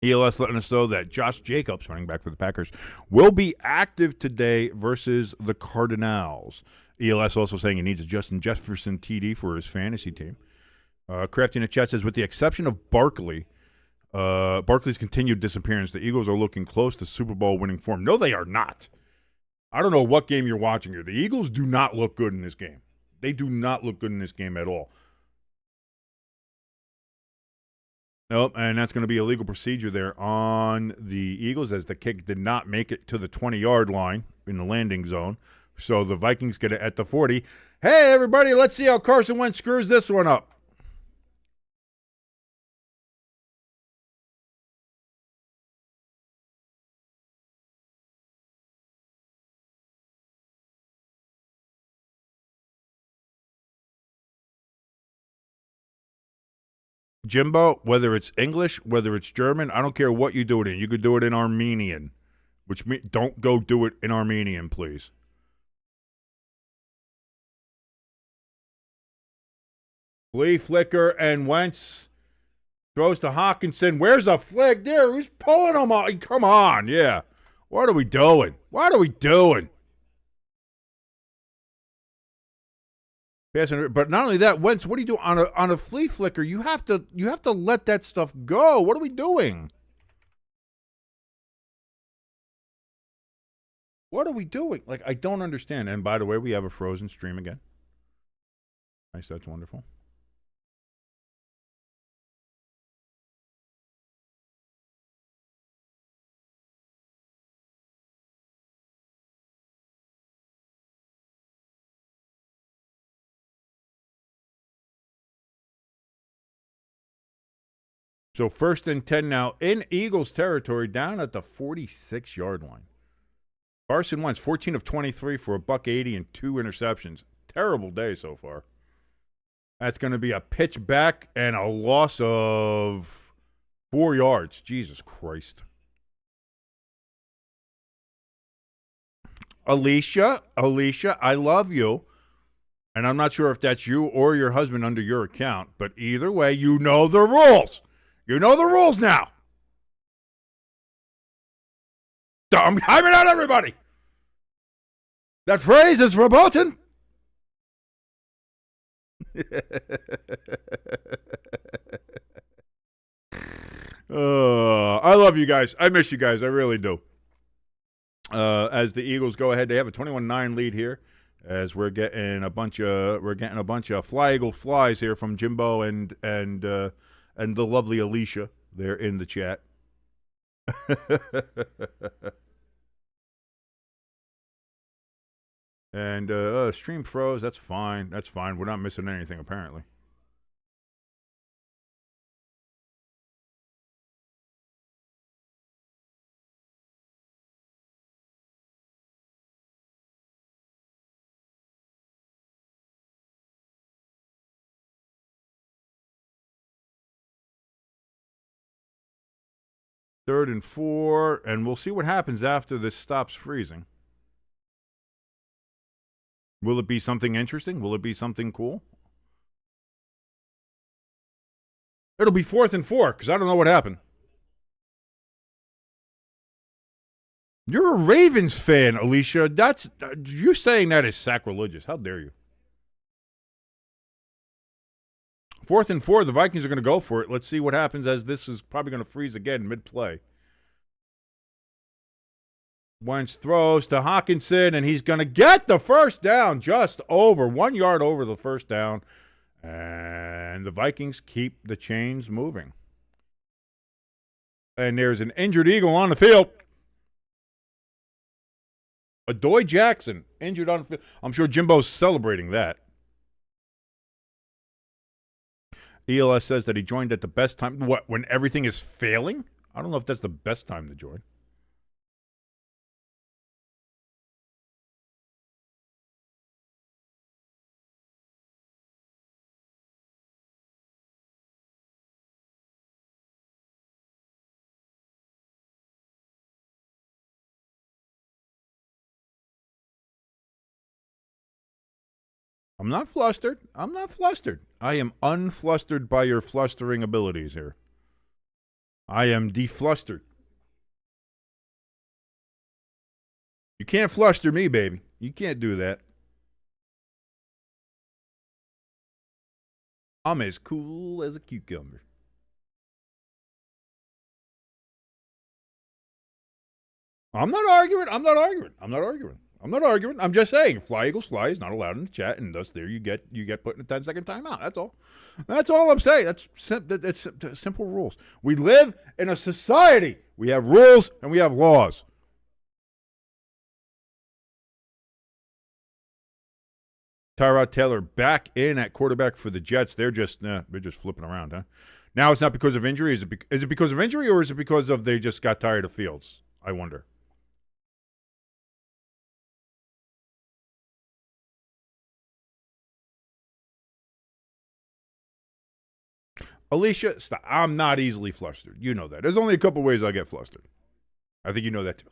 ELS letting us know that Josh Jacobs, running back for the Packers, will be active today versus the Cardinals. ELS also saying he needs a Justin Jefferson TD for his fantasy team. Crafty in the chat says, with the exception of Barkley's continued disappearance, the Eagles are looking close to Super Bowl winning form. No, they are not. I don't know what game you're watching here. The Eagles do not look good in this game. They do not look good in this game at all. Nope, and that's going to be a legal procedure there on the Eagles as the kick did not make it to the 20-yard line in the landing zone. So the Vikings get it at the 40. Hey, everybody, let's see how Carson Wentz screws this one up. Jimbo, whether it's English, whether it's German, I don't care what you do it in. You could do it in Armenian, which don't go do it in Armenian, please. Flea flicker and Wentz throws to Hawkinson. Where's the flag there? Who's pulling him on? Come on, yeah. What are we doing? What are we doing? But not only that, Wentz, what do you do on a flea flicker? You have to let that stuff go. What are we doing? What are we doing? Like, I don't understand. And by the way, we have a frozen stream again. Nice, that's wonderful. So 1st and 10 now in Eagles territory down at the 46-yard line. Carson Wentz, 14 of 23 for a $180 and 2 interceptions. Terrible day so far. That's going to be a pitch back and a loss of 4 yards. Jesus Christ. Alicia, I love you. And I'm not sure if that's you or your husband under your account, but either way, you know the rules. You know the rules now. I'm hyping out everybody. That phrase is verboten. I love you guys. I miss you guys. I really do. As the Eagles go ahead, they have a 21-9 lead here. As we're getting a bunch of Fly Eagle flies here from Jimbo and the lovely Alicia. They're in the chat. And stream froze. That's fine. That's fine. We're not missing anything apparently. Third and 4, and we'll see what happens after this stops freezing. Will it be something interesting? Will it be something cool? It'll be 4th and 4, because I don't know what happened. You're a Ravens fan, Alicia. You saying that is sacrilegious. How dare you? 4th and 4, the Vikings are going to go for it. Let's see what happens as this is probably going to freeze again mid-play. Wentz throws to Hawkinson, and he's going to get the first down just over, 1 yard over the first down. And the Vikings keep the chains moving. And there's an injured Eagle on the field. Adoree Jackson, injured on the field. I'm sure Jimbo's celebrating that. ELS says that he joined at the best time. What, when everything is failing? I don't know if that's the best time to join. I'm not flustered. I'm not flustered. I am unflustered by your flustering abilities here. I am deflustered. You can't fluster me, baby. You can't do that. I'm as cool as a cucumber. I'm not arguing. I'm just saying, Fly Eagles Fly is not allowed in the chat, and thus there you get put in a 10-second timeout. That's all. That's all I'm saying. That's simple rules. We live in a society. We have rules and we have laws. Tyrod Taylor back in at quarterback for the Jets. They're just flipping around, huh? Now it's not because of injury. Is it because of injury, or is it because of they just got tired of Fields? I wonder. Alicia, stop. I'm not easily flustered. You know that. There's only a couple ways I get flustered. I think you know that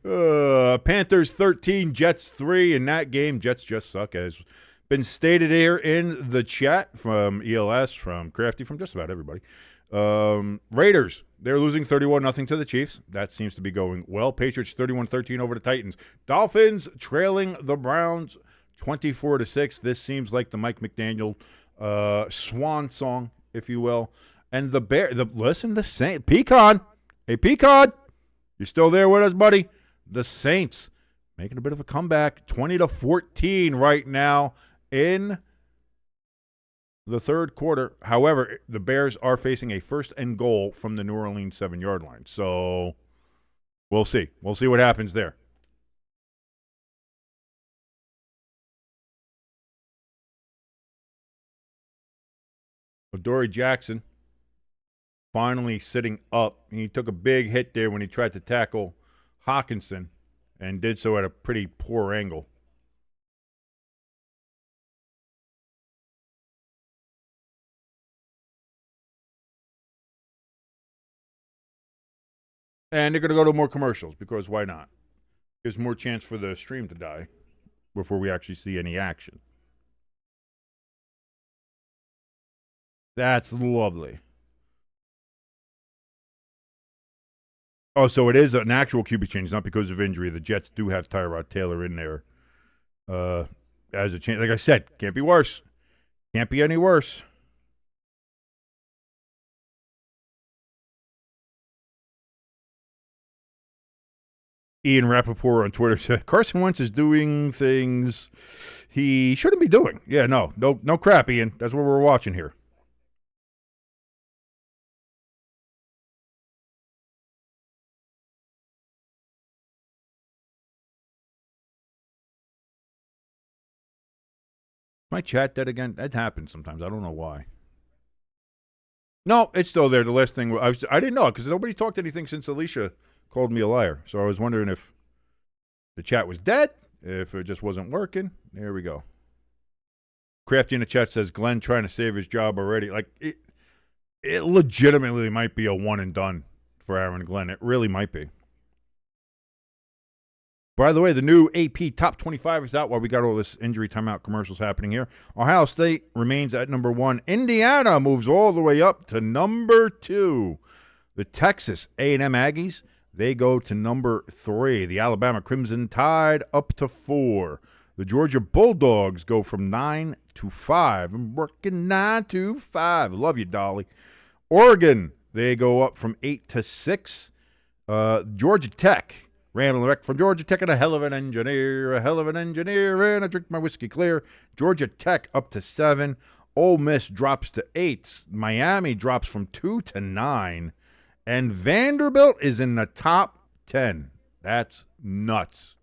too. Panthers 13, Jets 3. In that game, Jets just suck, as been stated here in the chat from ELS, from Crafty, from just about everybody. Raiders, they're losing 31-0 to the Chiefs. That seems to be going well. Patriots 31-13 over the Titans. Dolphins trailing the Browns 24-6. This seems like the Mike McDaniel swan song, if you will. And the Saints. Pecan. Hey, Pecan. You still there with us, buddy? The Saints making a bit of a comeback. 20-14 right now in the third quarter. However, the Bears are facing a 1st and goal from the New Orleans 7-yard line. So we'll see. We'll see what happens there. Adoree Jackson finally sitting up. He took a big hit there when he tried to tackle Hawkinson and did so at a pretty poor angle. And they're going to go to more commercials because why not? There's more chance for the stream to die before we actually see any action. That's lovely. Oh, so it is an actual QB change, not because of injury. The Jets do have Tyrod Taylor in there as a change. Like I said, can't be worse. Can't be any worse. Ian Rappaport on Twitter said Carson Wentz is doing things he shouldn't be doing. Yeah, no crap, Ian. That's what we're watching here. My chat dead again? That happens sometimes. I don't know why. No, it's still there. The last thing I didn't know because nobody talked anything since Alicia called me a liar. So I was wondering if the chat was dead, if it just wasn't working. There we go. Crafty in the chat says Glenn trying to save his job already. Like it legitimately might be a one and done for Aaron Glenn. It really might be. By the way, the new AP Top 25 is out while we got all this injury timeout commercials happening here. Ohio State remains at number 1. Indiana moves all the way up to number 2. The Texas A&M Aggies, they go to number 3. The Alabama Crimson Tide up to 4. The Georgia Bulldogs go from 9 to 5. I'm working 9 to 5. Love you, Dolly. Oregon, they go up from 8 to 6. Georgia Tech. Randall Wreck from Georgia Tech, and a hell of an engineer, and I drink my whiskey clear. Georgia Tech up to 7. Ole Miss drops to 8. Miami drops from 2 to 9. And Vanderbilt is in the top 10. That's nuts.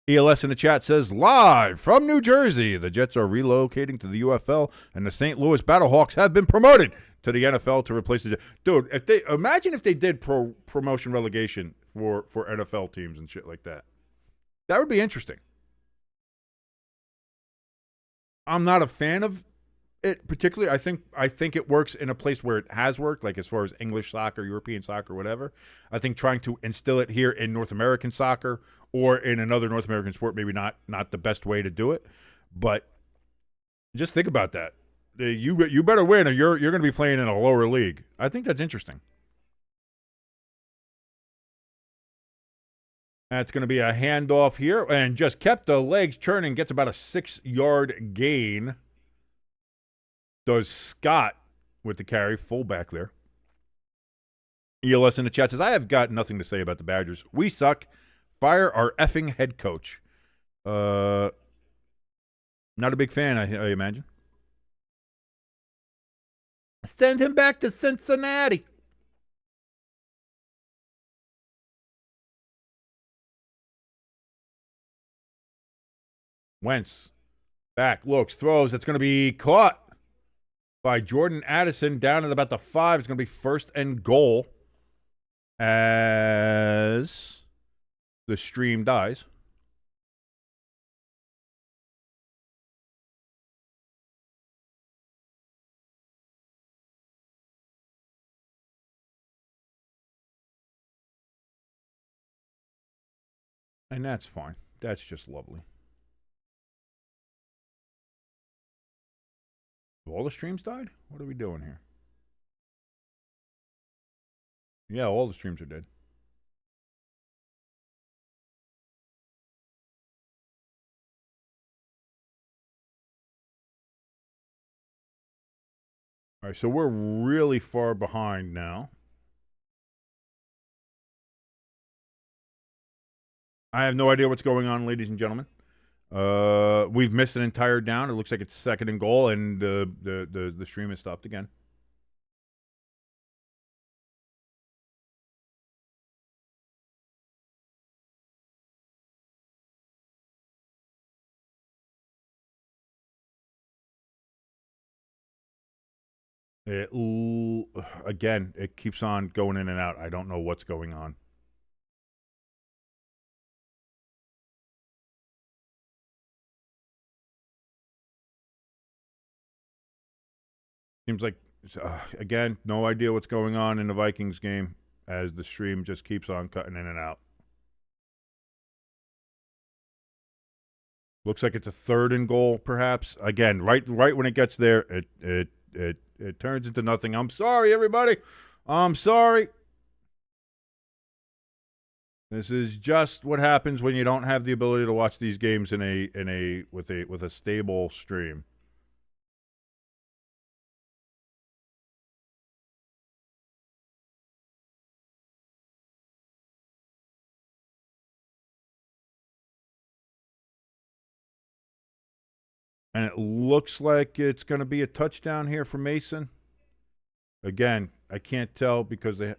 ELS in the chat says, live from New Jersey, the Jets are relocating to the UFL, and the St. Louis Battlehawks have been promoted to the NFL to replace the Jets. Dude, imagine if they did promotion relegation for NFL teams and shit like that. That would be interesting. I'm not a fan of it particularly. I think it works in a place where it has worked, like as far as English soccer, European soccer, whatever. I think trying to instill it here in North American soccer or in another North American sport, maybe not the best way to do it. But just think about that. You better win, or you're going to be playing in a lower league. I think that's interesting. That's going to be a handoff here, and just kept the legs churning. Gets about a 6-yard gain. Does Scott with the carry, fullback there. ELS in the chat says, I have got nothing to say about the Badgers. We suck. Fire our effing head coach. Not a big fan, I imagine. Send him back to Cincinnati. Wentz. Back, looks, throws. That's going to be caught by Jordan Addison down at about the 5. It's going to be 1st and goal as the stream dies. And that's fine. That's just lovely. Have all the streams died? What are we doing here? Yeah, all the streams are dead. All right, so we're really far behind now. I have no idea what's going on, ladies and gentlemen. We've missed an entire down. It looks like it's 2nd and goal, and the stream has stopped again. Again, it keeps on going in and out. I don't know what's going on. Seems like, again, no idea what's going on in the Vikings game as the stream just keeps on cutting in and out. Looks like it's a 3rd and goal, perhaps. Again, right when it gets there, it turns into nothing. I'm sorry, everybody. I'm sorry. This is just what happens when you don't have the ability to watch these games with a stable stream. And it looks like it's going to be a touchdown here for Mason. Again, I can't tell because they.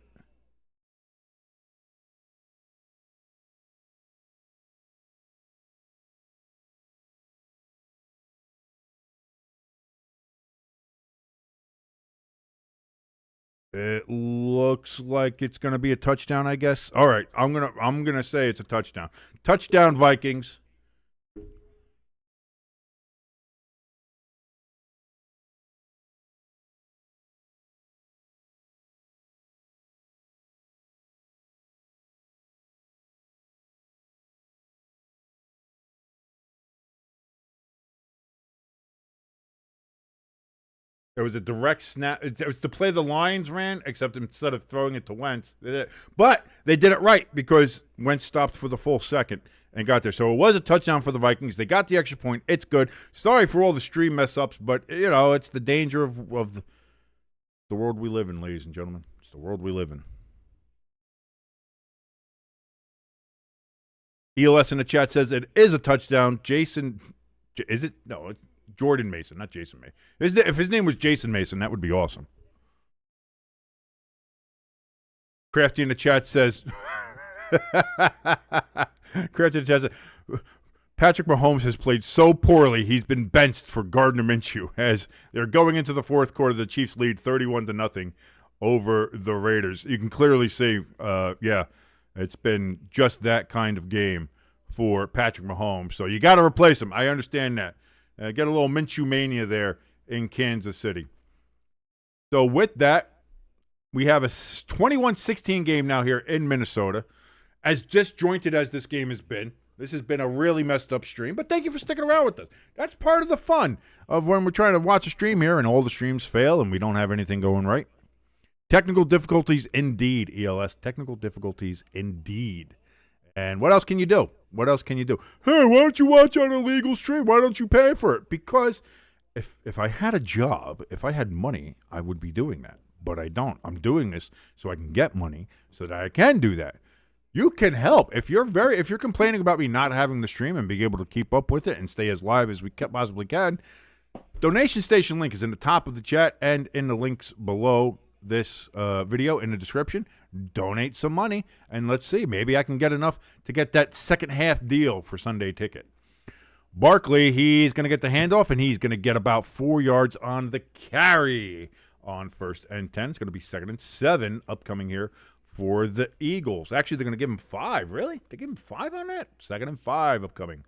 It looks like it's going to be a touchdown, I guess. All right, I'm gonna say it's a touchdown. Touchdown, Vikings. It was a direct snap. It was the play the Lions ran, except instead of throwing it to Wentz, but they did it right because Wentz stopped for the full second and got there. So it was a touchdown for the Vikings. They got the extra point. It's good. Sorry for all the stream mess ups, but it's the danger of the world we live in, ladies and gentlemen. It's the world we live in. ELS in the chat says it is a touchdown. Jason, is it? No, it's Jordan Mason, not Jason Mason. If his name was Jason Mason, that would be awesome. Crafty in the chat says, Crafty in the chat says, Patrick Mahomes has played so poorly, he's been benched for Gardner Minshew as they're going into the 4th quarter. The Chiefs lead 31-0 over the Raiders. You can clearly see, it's been just that kind of game for Patrick Mahomes. So you got to replace him. I understand that. Get a little Minshew mania there in Kansas City. So with that, we have a 21-16 game now here in Minnesota. As disjointed as this game has been, this has been a really messed up stream, but thank you for sticking around with us. That's part of the fun of when we're trying to watch a stream here and all the streams fail and we don't have anything going right. Technical difficulties indeed, ELS. Technical difficulties indeed. And what else can you do? What else can you do? Hey, why don't you watch on a legal stream? Why don't you pay for it? Because if I had a job, if I had money, I would be doing that. But I don't. I'm doing this so I can get money so that I can do that. You can help. If you're complaining about me not having the stream and being able to keep up with it and stay as live as we possibly can, donation station link is in the top of the chat and in the links below this video in the description. Donate some money, and let's see. Maybe I can get enough to get that second half deal for Sunday Ticket. Barkley, he's going to get the handoff, and he's going to get about 4 yards on the carry on 1st and 10. It's going to be 2nd and 7 upcoming here for the Eagles. Actually, they're going to give him 5. Really? They give him 5 on that? 2nd and 5 upcoming.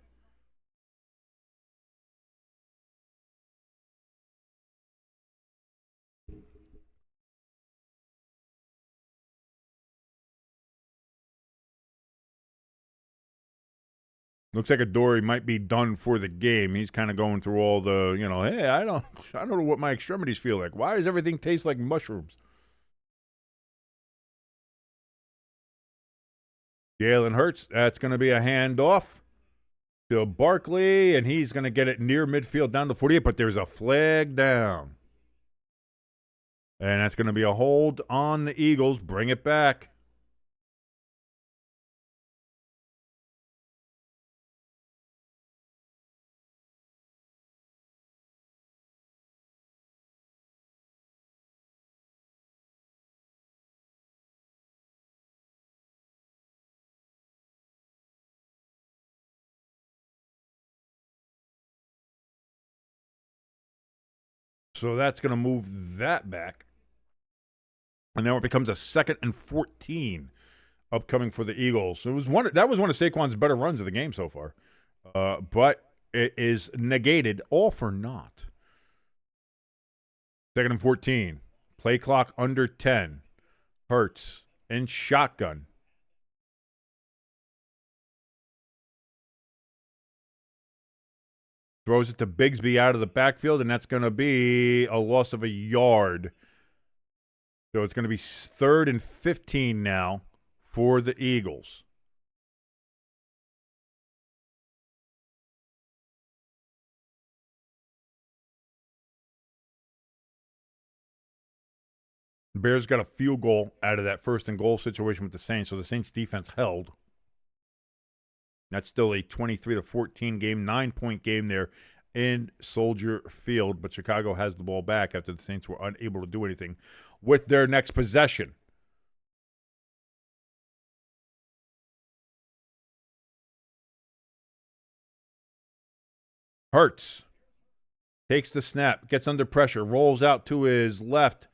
Looks like Adoree might be done for the game. He's kind of going through all the, hey, I don't know what my extremities feel like. Why does everything taste like mushrooms? Jalen Hurts, that's going to be a handoff to Barkley, and he's going to get it near midfield down to 48, but there's a flag down. And that's going to be a hold on the Eagles. Bring it back. So that's going to move that back. And now it becomes a 2nd and 14 upcoming for the Eagles. That was one of Saquon's better runs of the game so far. But it is negated all for naught. 2nd and 14. Play clock under 10. Hurts in shotgun. Throws it to Bigsby out of the backfield, and that's going to be a loss of a yard. So it's going to be 3rd and 15 now for the Eagles. The Bears got a field goal out of that 1st and goal situation with the Saints, so the Saints defense held. That's still a 23-14 game, 9-point game there in Soldier Field, but Chicago has the ball back after the Saints were unable to do anything with their next possession. Hurts takes the snap, gets under pressure, rolls out to his left,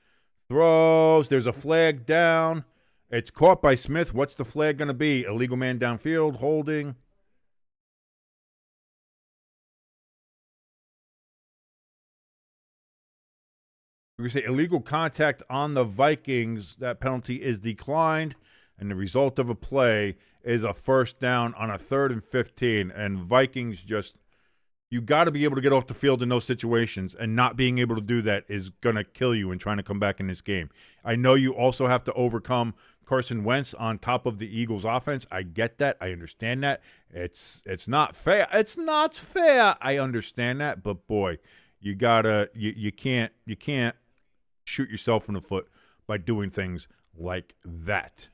throws. There's a flag down. It's caught by Smith. What's the flag going to be? Illegal man downfield, holding. We're going to say illegal contact on the Vikings. That penalty is declined, and the result of a play is a 1st down on a 3rd and 15. And Vikings you got to be able to get off the field in those situations, and not being able to do that is going to kill you in trying to come back in this game. I know you also have to overcome Carson Wentz on top of the Eagles' offense. I get that. I understand that. It's not fair. It's not fair. I understand that, but boy, you can't shoot yourself in the foot by doing things like that.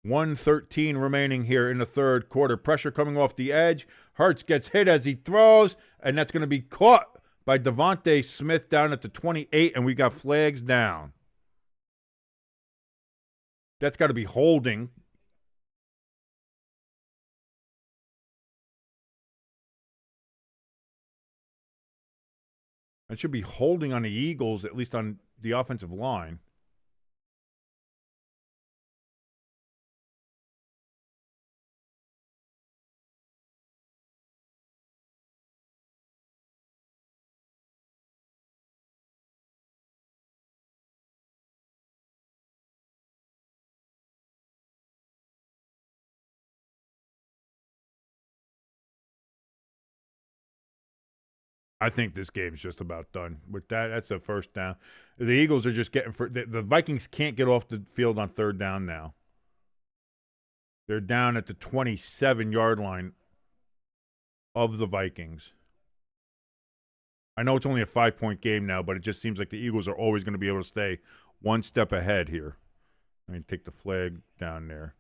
$1:13 remaining here in the 3rd quarter. Pressure coming off the edge. Hurts gets hit as he throws, and that's going to be caught by Devontae Smith down at the 28, and we got flags down. That's got to be holding. That should be holding on the Eagles, at least on the offensive line. I think this game's just about done. With that, that's a 1st down. The Eagles are just getting the Vikings can't get off the field on 3rd down now. They're down at the 27-yard line of the Vikings. I know it's only a 5-point game now, but it just seems like the Eagles are always going to be able to stay one step ahead here. Let me take the flag down there.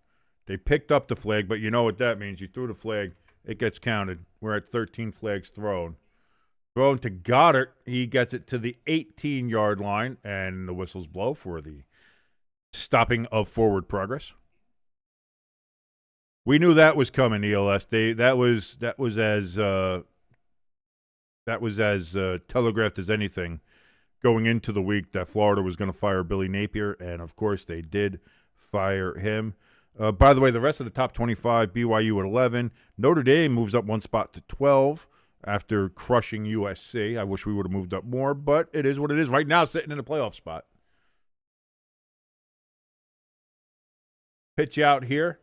They picked up the flag, but you know what that means. You threw the flag, it gets counted. We're at 13 flags thrown. Thrown to Goddard. He gets it to the 18-yard line, and the whistles blow for the stopping of forward progress. We knew that was coming, ELS. That was as telegraphed as anything going into the week that Florida was going to fire Billy Napier, and of course they did fire him. By the way, the rest of the top 25, BYU at 11. Notre Dame moves up one spot to 12 after crushing USC. I wish we would have moved up more, but it is what it is. Right now, sitting in a playoff spot. Pitch out here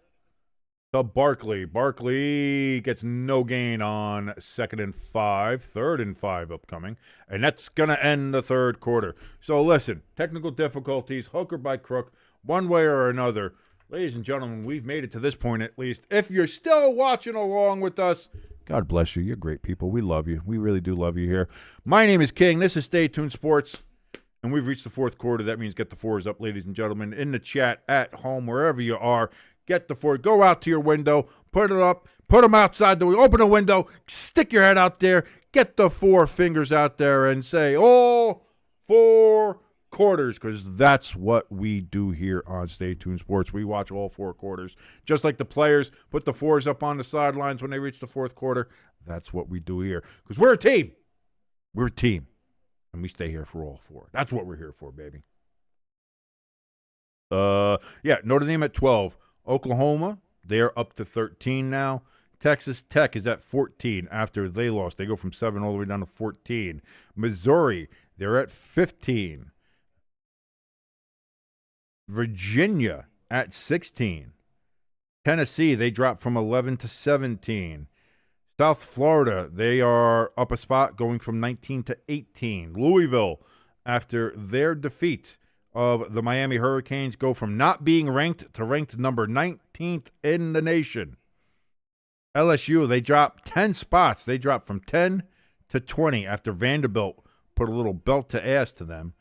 to Barkley. Barkley gets no gain on 2nd and 5, 3rd and 5 upcoming, and that's going to end the 3rd quarter. So listen, technical difficulties, hook or by crook, one way or another. Ladies and gentlemen, we've made it to this point at least. If you're still watching along with us, God bless you. You're great people. We love you. We really do love you here. My name is King. This is Stay Tuned Sports, and we've reached the 4th quarter. That means get the fours up, ladies and gentlemen, in the chat, at home, wherever you are. Get the four. Go out to your window, put it up, put them outside the window, open a window, stick your head out there, get the 4 fingers out there and say, all 4 quarters, because that's what we do here on Stay Tuned Sports. We watch all 4 quarters. Just like the players put the 4s up on the sidelines when they reach the 4th quarter, that's what we do here. Because we're a team. We're a team. And we stay here for all 4. That's what we're here for, baby. Notre Dame at 12. Oklahoma, they're up to 13 now. Texas Tech is at 14 after they lost. They go from 7 all the way down to 14. Missouri, they're at 15. Virginia at 16. Tennessee, they dropped from 11 to 17. South Florida, they are up a spot going from 19 to 18. Louisville, after their defeat of the Miami Hurricanes, go from not being ranked to ranked number 19th in the nation. LSU, they dropped 10 spots. They dropped from 10 to 20 after Vanderbilt put a little belt to ass to them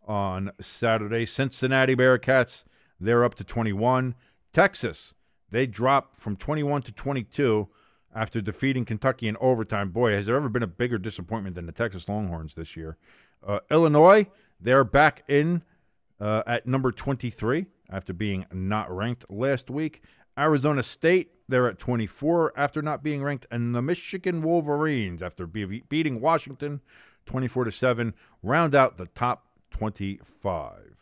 on Saturday. Cincinnati Bearcats, they're up to 21. Texas, they dropped from 21 to 22 after defeating Kentucky in overtime. Boy, has there ever been a bigger disappointment than the Texas Longhorns this year. Illinois, they're back in at number 23 after being not ranked last week. Arizona State, they're at 24 after not being ranked. And the Michigan Wolverines, after beating Washington 24-7, round out the top 25.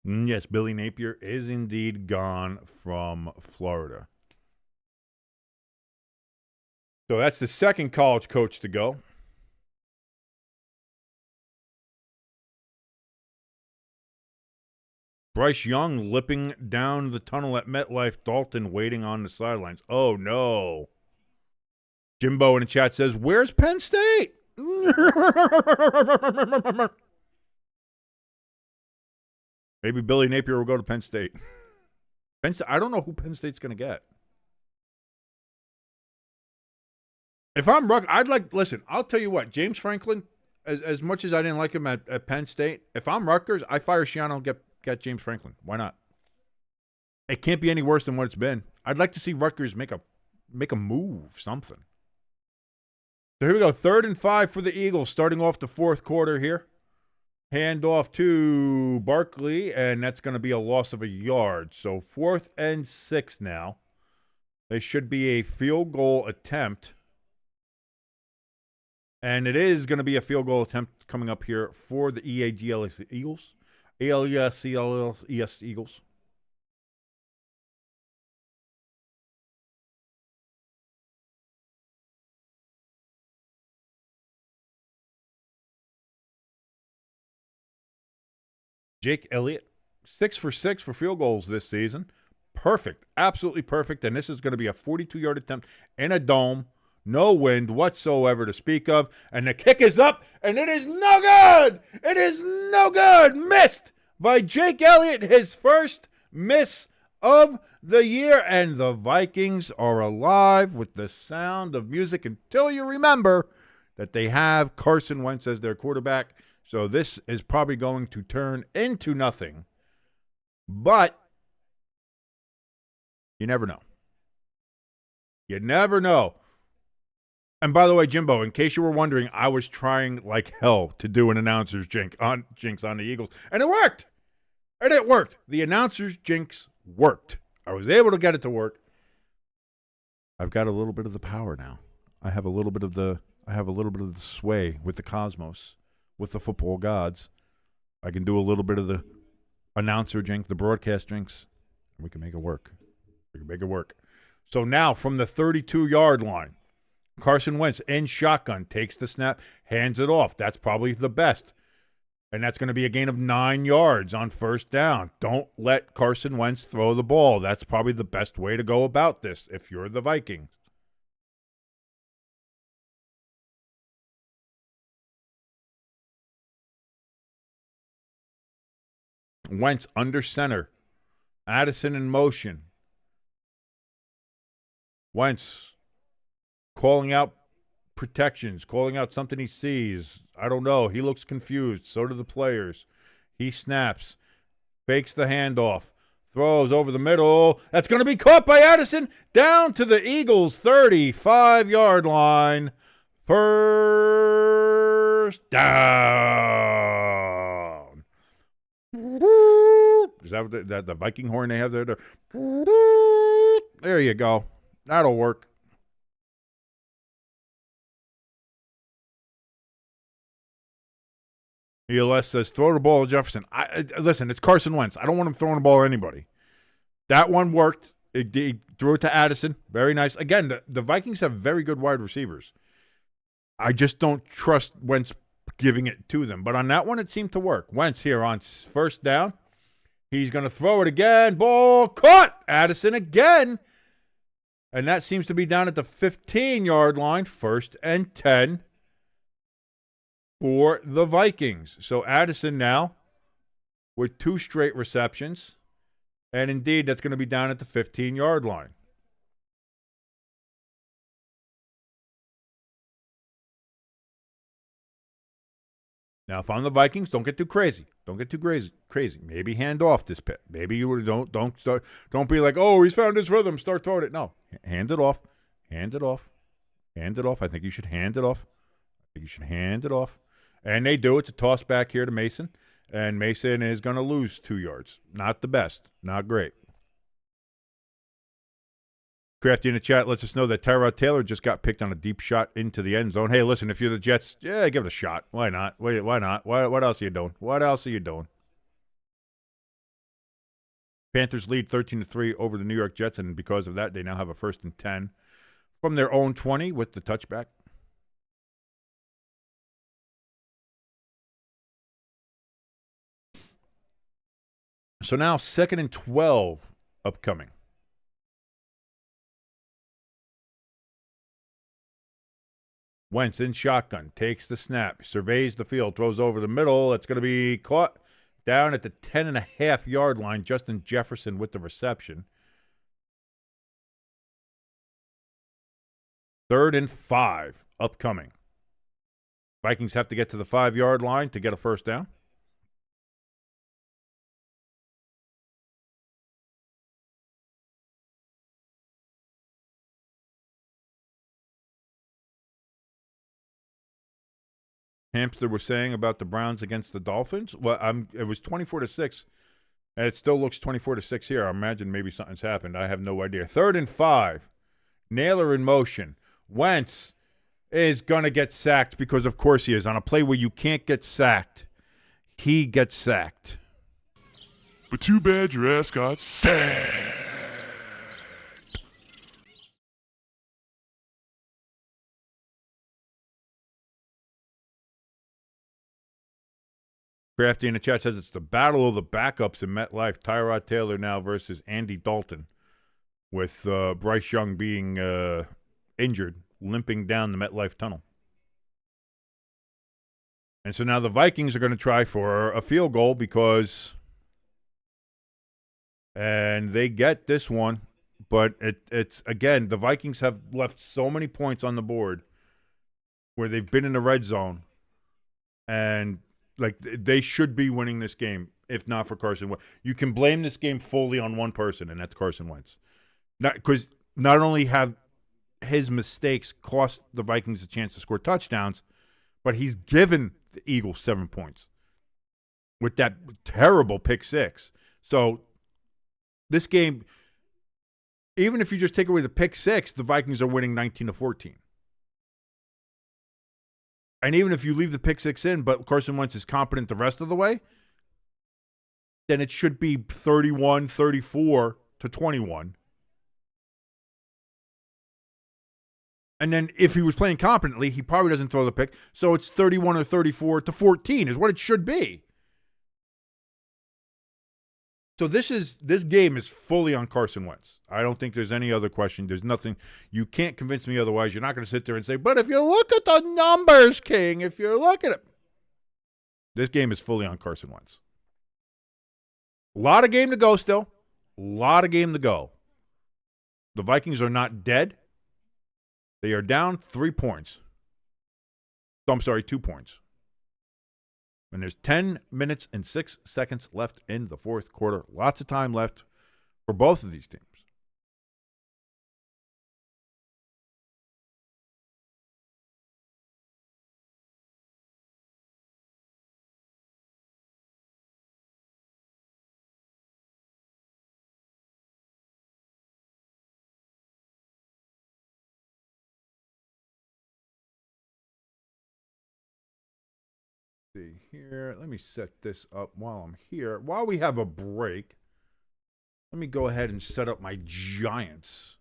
Yes, Billy Napier is indeed gone from Florida. So that's the second college coach to go. Bryce Young limping down the tunnel at MetLife. Dalton waiting on the sidelines. Oh, no. Jimbo in the chat says, where's Penn State? Maybe Billy Napier will go to Penn State. I don't know who Penn State's going to get. If I'm listen, I'll tell you what, James Franklin, as much as I didn't like him at Penn State, if I'm Rutgers, I fire Shiano and get James Franklin. Why not? It can't be any worse than what it's been. I'd like to see Rutgers make a move, something. So here we go, 3rd and 5 for the Eagles, starting off the 4th quarter here. Hand off to Barkley, and that's going to be a loss of a yard. So 4th and 6 now. They should be a field goal attempt. And it is going to be a field goal attempt coming up here for the EAGLS Eagles. ALES Eagles. Jake Elliott, 6 for 6 for field goals this season. Perfect. Absolutely perfect. And this is going to be a 42-yard attempt in a dome. No wind whatsoever to speak of. And the kick is up, and it is no good. It is no good. Missed by Jake Elliott, his first miss of the year. And the Vikings are alive with the sound of music until you remember that they have Carson Wentz as their quarterback. So this is probably going to turn into nothing. But you never know. You never know. And by the way, Jimbo, in case you were wondering, I was trying like hell to do an announcer's jinx on the Eagles. And it worked. And it worked. The announcer's jinx worked. I was able to get it to work. I've got a little bit of the power now. I have a little bit of the sway with the cosmos, with the football gods. I can do a little bit of the announcer jinx, the broadcast jinx, and we can make it work. We can make it work. So now from the 32-yard line, Carson Wentz in shotgun takes the snap, hands it off. That's probably the best. And that's going to be a gain of 9 yards on 1st down. Don't let Carson Wentz throw the ball. That's probably the best way to go about this if you're the Vikings. Wentz under center. Addison in motion. Wentz calling out protections, calling out something he sees. I don't know. He looks confused. So do the players. He snaps, fakes the handoff, throws over the middle. That's going to be caught by Addison down to the Eagles' 35-yard line. First down. Is that what the Viking horn they have there? There you go. That'll work. ELS says, throw the ball to Jefferson. Listen, it's Carson Wentz. I don't want him throwing the ball at anybody. That one worked. He threw it to Addison. Very nice. Again, the Vikings have very good wide receivers. I just don't trust Wentz giving it to them. But on that one, it seemed to work. Wentz here on first down. He's going to throw it again. Ball caught. Addison again. And that seems to be down at the 15-yard line. 1st and 10 for the Vikings. So Addison now with 2 straight receptions. And indeed, that's going to be down at the 15-yard line. Now, if I'm the Vikings, don't get too crazy. Don't get too crazy. Maybe hand off this pit. Maybe you don't be like, oh, he's found his rhythm. Start throwing it. No, hand it off. Hand it off. Hand it off. I think you should hand it off. And they do. It's a toss back here to Mason. And Mason is going to lose 2 yards. Not the best. Not great. Crafty in the chat lets us know that Tyrod Taylor just got picked on a deep shot into the end zone. Hey, listen, if you're the Jets, yeah, give it a shot. Why not? Why not? What else are you doing? Panthers lead 13-3 over the New York Jets, and because of that, they now have a 1st and 10 from their own 20 with the touchback. So now 2nd and 12 upcoming. Wentz in shotgun, takes the snap, surveys the field, throws over the middle. It's going to be caught down at the 10.5-yard line. Justin Jefferson with the reception. 3rd and 5 upcoming. Vikings have to get to the 5-yard line to get a first down. Hamster was saying about the Browns against the Dolphins. Well, it was 24-6, and it still looks 24-6 here. I imagine maybe something's happened. I have no idea. 3rd and 5. Naylor in motion. Wentz is going to get sacked because, of course, he is. On a play where you can't get sacked, he gets sacked. But too bad your ass got sacked. Crafty in the chat says it's the battle of the backups in MetLife. Tyrod Taylor now versus Andy Dalton, with Bryce Young being injured, limping down the MetLife tunnel. And so now the Vikings are going to try for a field goal and they get this one, but it's again, the Vikings have left so many points on the board where they've been in the red zone, and like, they should be winning this game, if not for Carson Wentz. You can blame this game fully on one person, and that's Carson Wentz. Because not only have his mistakes cost the Vikings a chance to score touchdowns, but he's given the Eagles 7 points with that terrible pick 6. So this game, even if you just take away the pick 6, the Vikings are winning 19-14. And even if you leave the pick 6 in, but Carson Wentz is competent the rest of the way, then it should be 31-34-21. And then if he was playing competently, he probably doesn't throw the pick. So it's 31 or 34-14 is what it should be. So this game is fully on Carson Wentz. I don't think there's any other question. There's nothing. You can't convince me otherwise. You're not going to sit there and say, but if you look at the numbers, King, if you look at it. This game is fully on Carson Wentz. A lot of game to go still. A lot of game to go. The Vikings are not dead. They are down 3 points. I'm sorry, 2 points. And there's 10 minutes and 6 seconds left in the fourth quarter. Lots of time left for both of these teams. See here. Let me set this up while I'm here. While we have a break, let me go ahead and set up my Giants.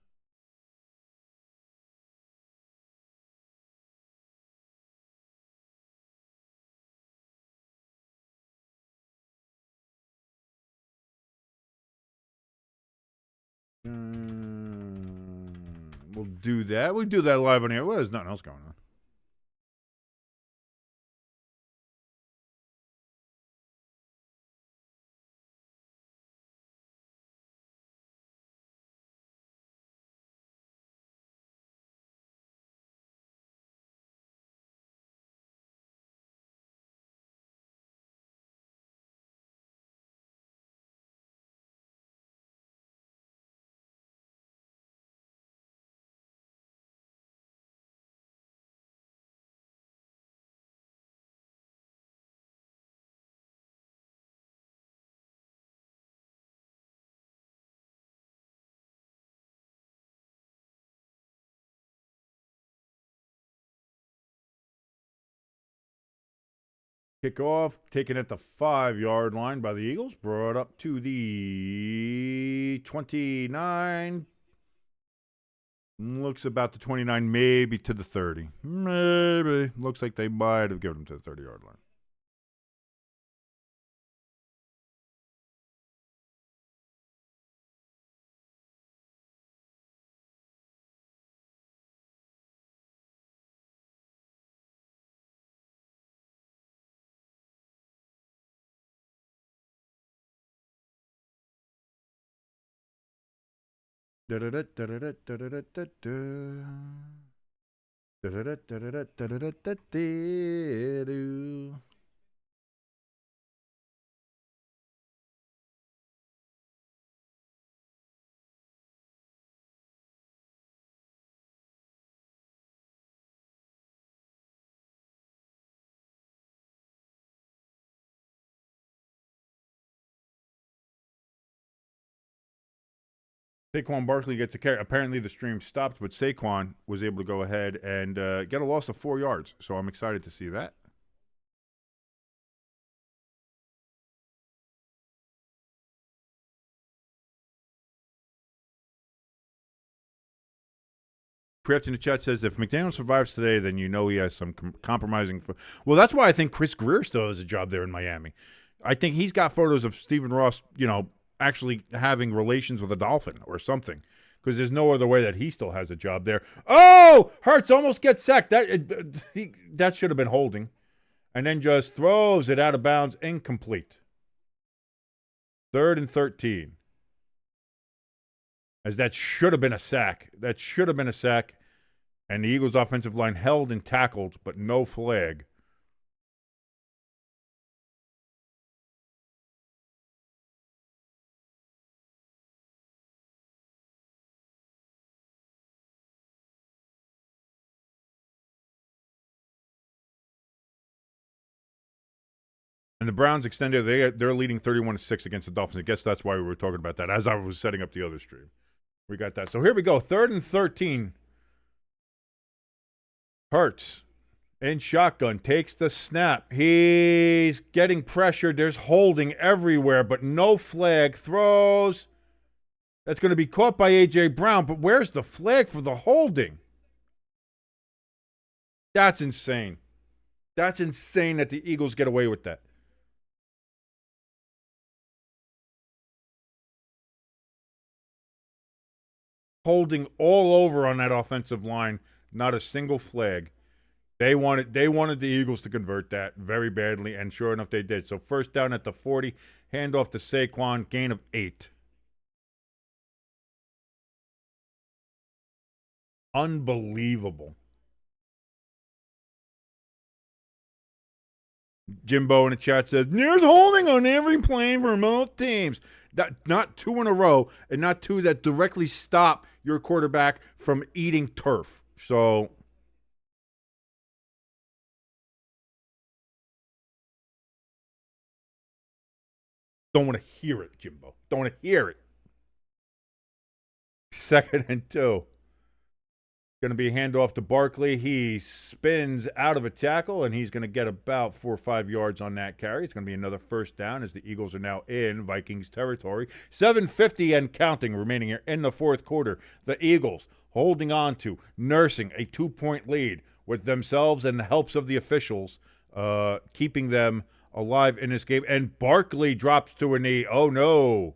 We'll do that. We'll do that live on here. Well, there's nothing else going on. Kickoff taken at the 5-yard line by the Eagles. Brought up to the 29. Looks about the 29, maybe to the 30. Maybe. Looks like they might have given him to the 30-yard line. Saquon Barkley gets a carry. Apparently, the stream stopped, but Saquon was able to go ahead and get a loss of 4 yards. So I'm excited to see that. Kretz in the chat says, if McDaniel survives today, then you know he has some compromising. Well, that's why I think Chris Greer still has a job there in Miami. I think he's got photos of Stephen Ross, actually having relations with a dolphin or something, because there's no other way that he still has a job there. Oh, Hurts almost gets sacked. That should have been holding, and then just throws it out of bounds, incomplete. 3rd and 13. As that should have been a sack. That should have been a sack. And the Eagles' offensive line held and tackled, but no flag. And the Browns extended. They're leading 31-6 against the Dolphins. I guess that's why we were talking about that as I was setting up the other stream. We got that. So here we go. 3rd and 13. Hurts in shotgun, takes the snap. He's getting pressured. There's holding everywhere, but no flag. Throws. That's going to be caught by A.J. Brown, but where's the flag for the holding? That's insane. That's insane that the Eagles get away with that. Holding all over on that offensive line. Not a single flag. They wanted the Eagles to convert that very badly, and sure enough, they did. So 1st down at the 40, handoff to Saquon, gain of 8. Unbelievable. Jimbo in the chat says, there's holding on every play for both teams. Not two in a row, and not two that directly stop your quarterback from eating turf. So, don't want to hear it, Jimbo. Don't want to hear it. 2nd and 2. Going to be a handoff to Barkley. He spins out of a tackle, and he's going to get about 4 or 5 yards on that carry. It's going to be another first down as the Eagles are now in Vikings territory. 7:50 and counting remaining here in the fourth quarter. The Eagles holding on to, nursing a 2-point lead with themselves and the helps of the officials, keeping them alive in this game. And Barkley drops to a knee. Oh, no.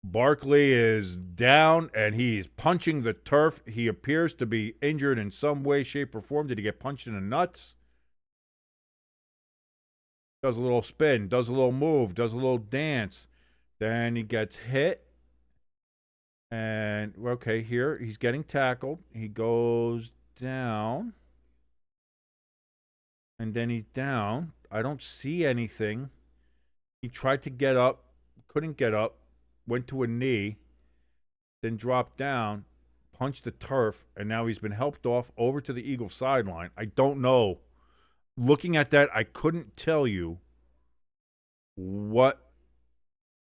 Barkley is down, and he's punching the turf. He appears to be injured in some way, shape, or form. Did he get punched in the nuts? Does a little spin, does a little move, does a little dance. Then he gets hit. And, okay, here, he's getting tackled. He goes down. And then he's down. I don't see anything. He tried to get up, couldn't get up. Went to a knee, then dropped down, punched the turf, and now he's been helped off over to the Eagles sideline. I don't know. Looking at that, I couldn't tell you what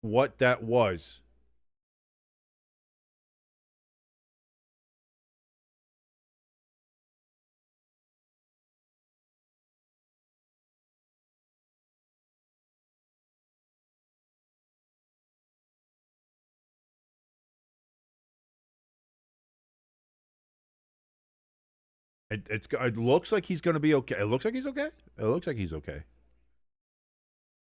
that was. It looks like he's going to be okay. It looks like he's okay. It looks like he's okay.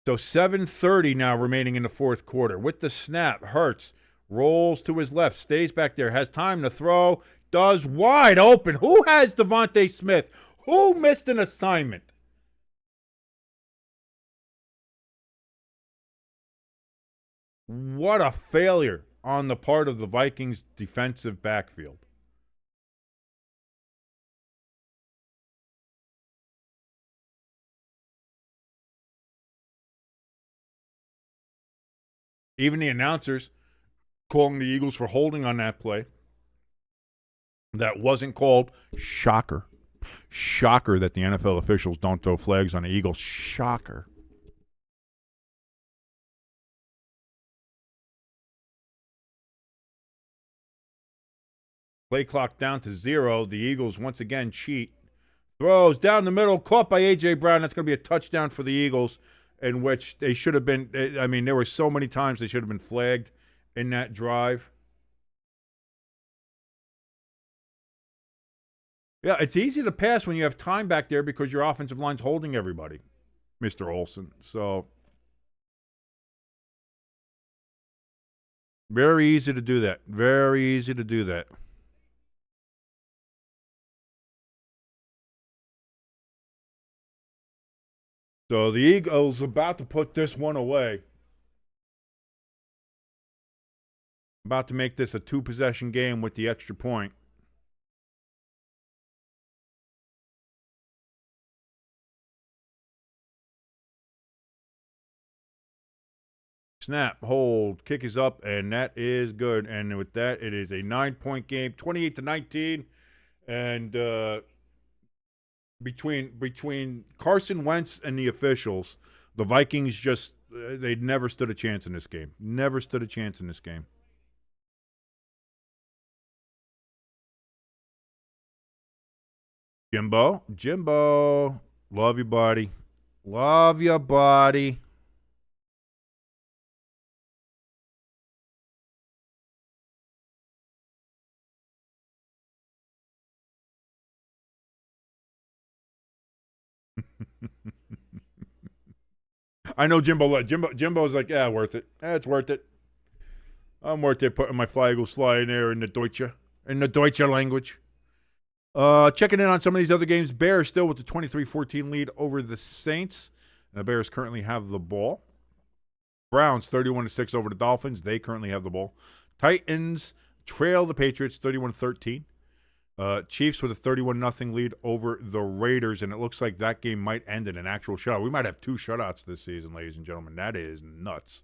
So 7:30 now remaining in the fourth quarter. With the snap, Hurts rolls to his left, stays back there, has time to throw, does wide open. Who has Devontae Smith? Who missed an assignment? What a failure on the part of the Vikings defensive backfield. Even the announcers calling the Eagles for holding on that play. That wasn't called. Shocker. Shocker that the NFL officials don't throw flags on the Eagles. Shocker. Play clock down to 0. The Eagles once again cheat. Throws down the middle, caught by A.J. Brown. That's going to be a touchdown for the Eagles, in which they should have been. I mean, there were so many times they should have been flagged in that drive. Yeah, it's easy to pass when you have time back there because your offensive line's holding everybody, Mr. Olsen. So, very easy to do that. Very easy to do that. So the Eagles about to put this one away. About to make this a 2-possession game with the extra point. Snap, hold, kick is up, and that is good. And with that, it is a 9-point game, 28-19. And between Carson Wentz and the officials, the Vikings just they never stood a chance in this game. Never stood a chance in this game. Jimbo, love you, buddy. Love you, buddy. I know Jimbo's like, yeah, worth it. It's worth it. I'm worth it putting my Fly slide in there in the Deutsche language. Checking in on some of these other games. Bears still with the 23-14 lead over the Saints. The Bears currently have the ball. Browns 31-6 over the Dolphins. They currently have the ball. Titans trail the Patriots 31-13. Chiefs with a 31-0 lead over the Raiders, and it looks like that game might end in an actual shutout. We might have 2 shutouts this season, ladies and gentlemen. That is nuts.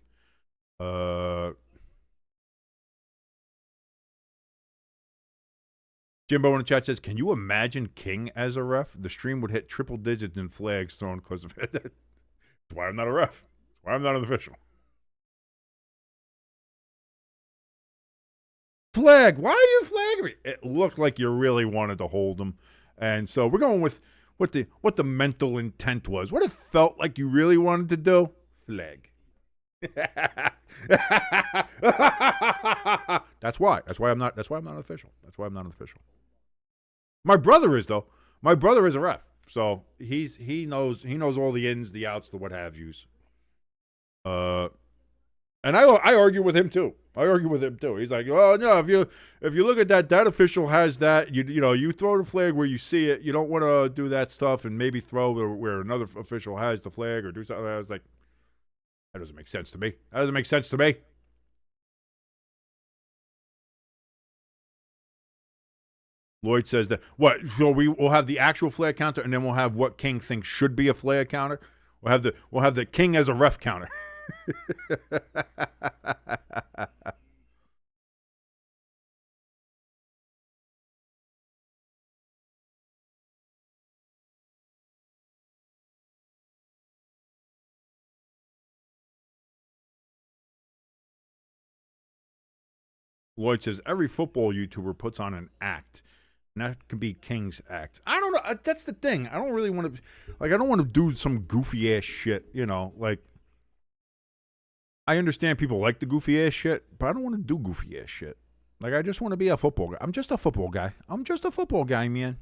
Jimbo in the chat says, can you imagine King as a ref? The stream would hit triple digits in flags thrown because of it. That's why I'm not a ref. That's why I'm not an official. Flag. Why are you flagging me? It looked like you really wanted to hold him. And so we're going with what the mental intent was. What it felt like you really wanted to do. Flag. That's why. That's why I'm not an official. That's why I'm not an official. My brother is, though. My brother is a ref. So he knows all the ins, the outs, the what have yous. And I argue with him too. He's like, well, no, if you look at that official has that, you throw the flag where you see it. You don't want to do that stuff and maybe throw where another official has the flag or do something. I was like, that doesn't make sense to me. Lloyd says that what? So we'll have the actual flag counter, and then we'll have what King thinks should be a flag counter. We'll have the King as a ref counter. Lloyd says every football YouTuber puts on an act, and that could be King's act. I don't know. That's the thing. I don't really want to, I don't want to do some goofy ass shit. I understand people like the goofy ass shit, but I don't want to do goofy ass shit. I just want to be a football guy. I'm just a football guy. Man.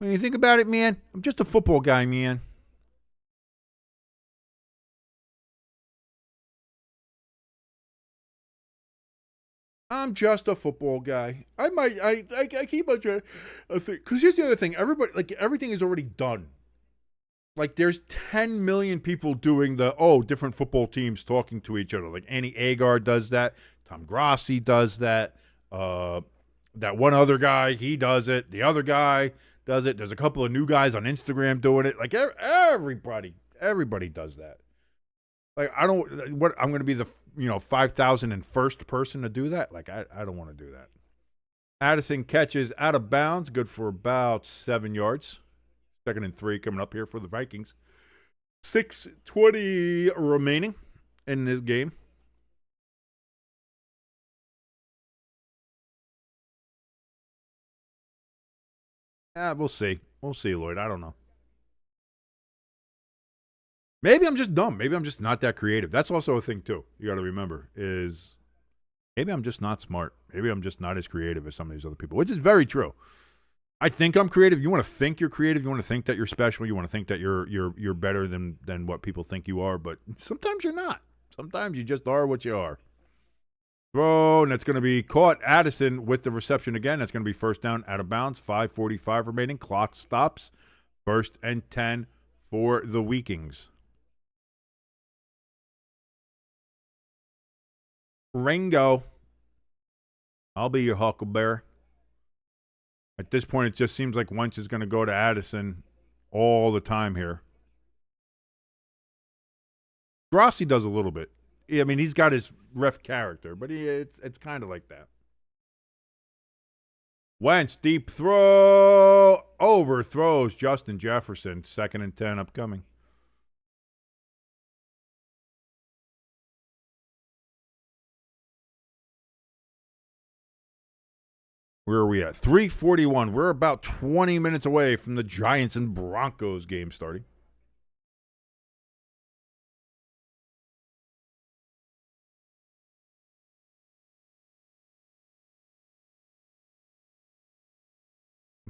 When you think about it, man, I'm just a football guy, man. I'm just a football guy. I keep on trying to think. Because here's the other thing. Everybody, everything is already done. There's 10 million people doing different football teams talking to each other. Annie Agar does that. Tom Grassi does that. That one other guy, he does it. The other guy does it. There's a couple of new guys on Instagram doing it. Everybody does that. I'm going to be the 5,001st person to do that? I don't want to do that. Addison catches out of bounds, good for about 7 yards. 2nd and 3 coming up here for the Vikings. 6:20 remaining in this game. We'll see. We'll see, Lloyd. I don't know. Maybe I'm just dumb. Maybe I'm just not that creative. That's also a thing, too. You got to remember is maybe I'm just not smart. Maybe I'm just not as creative as some of these other people, which is very true. I think I'm creative. You want to think you're creative. You want to think that you're special. You want to think that you're better than what people think you are. But sometimes you're not. Sometimes you just are what you are. Throw, and that's going to be caught. Addison with the reception again. That's going to be first down out of bounds. 5:45 remaining. Clock stops. 1st and 10 for the Vikings. Ringo. I'll be your huckleberry. At this point, it just seems like Wentz is going to go to Addison all the time here. Grassi does a little bit. I mean, he's got his ref character, but it's kind of like that. Wentz, deep throw. Overthrows Justin Jefferson. 2nd and 10 upcoming. Where are we at? 3:41. We're about 20 minutes away from the Giants and Broncos game starting.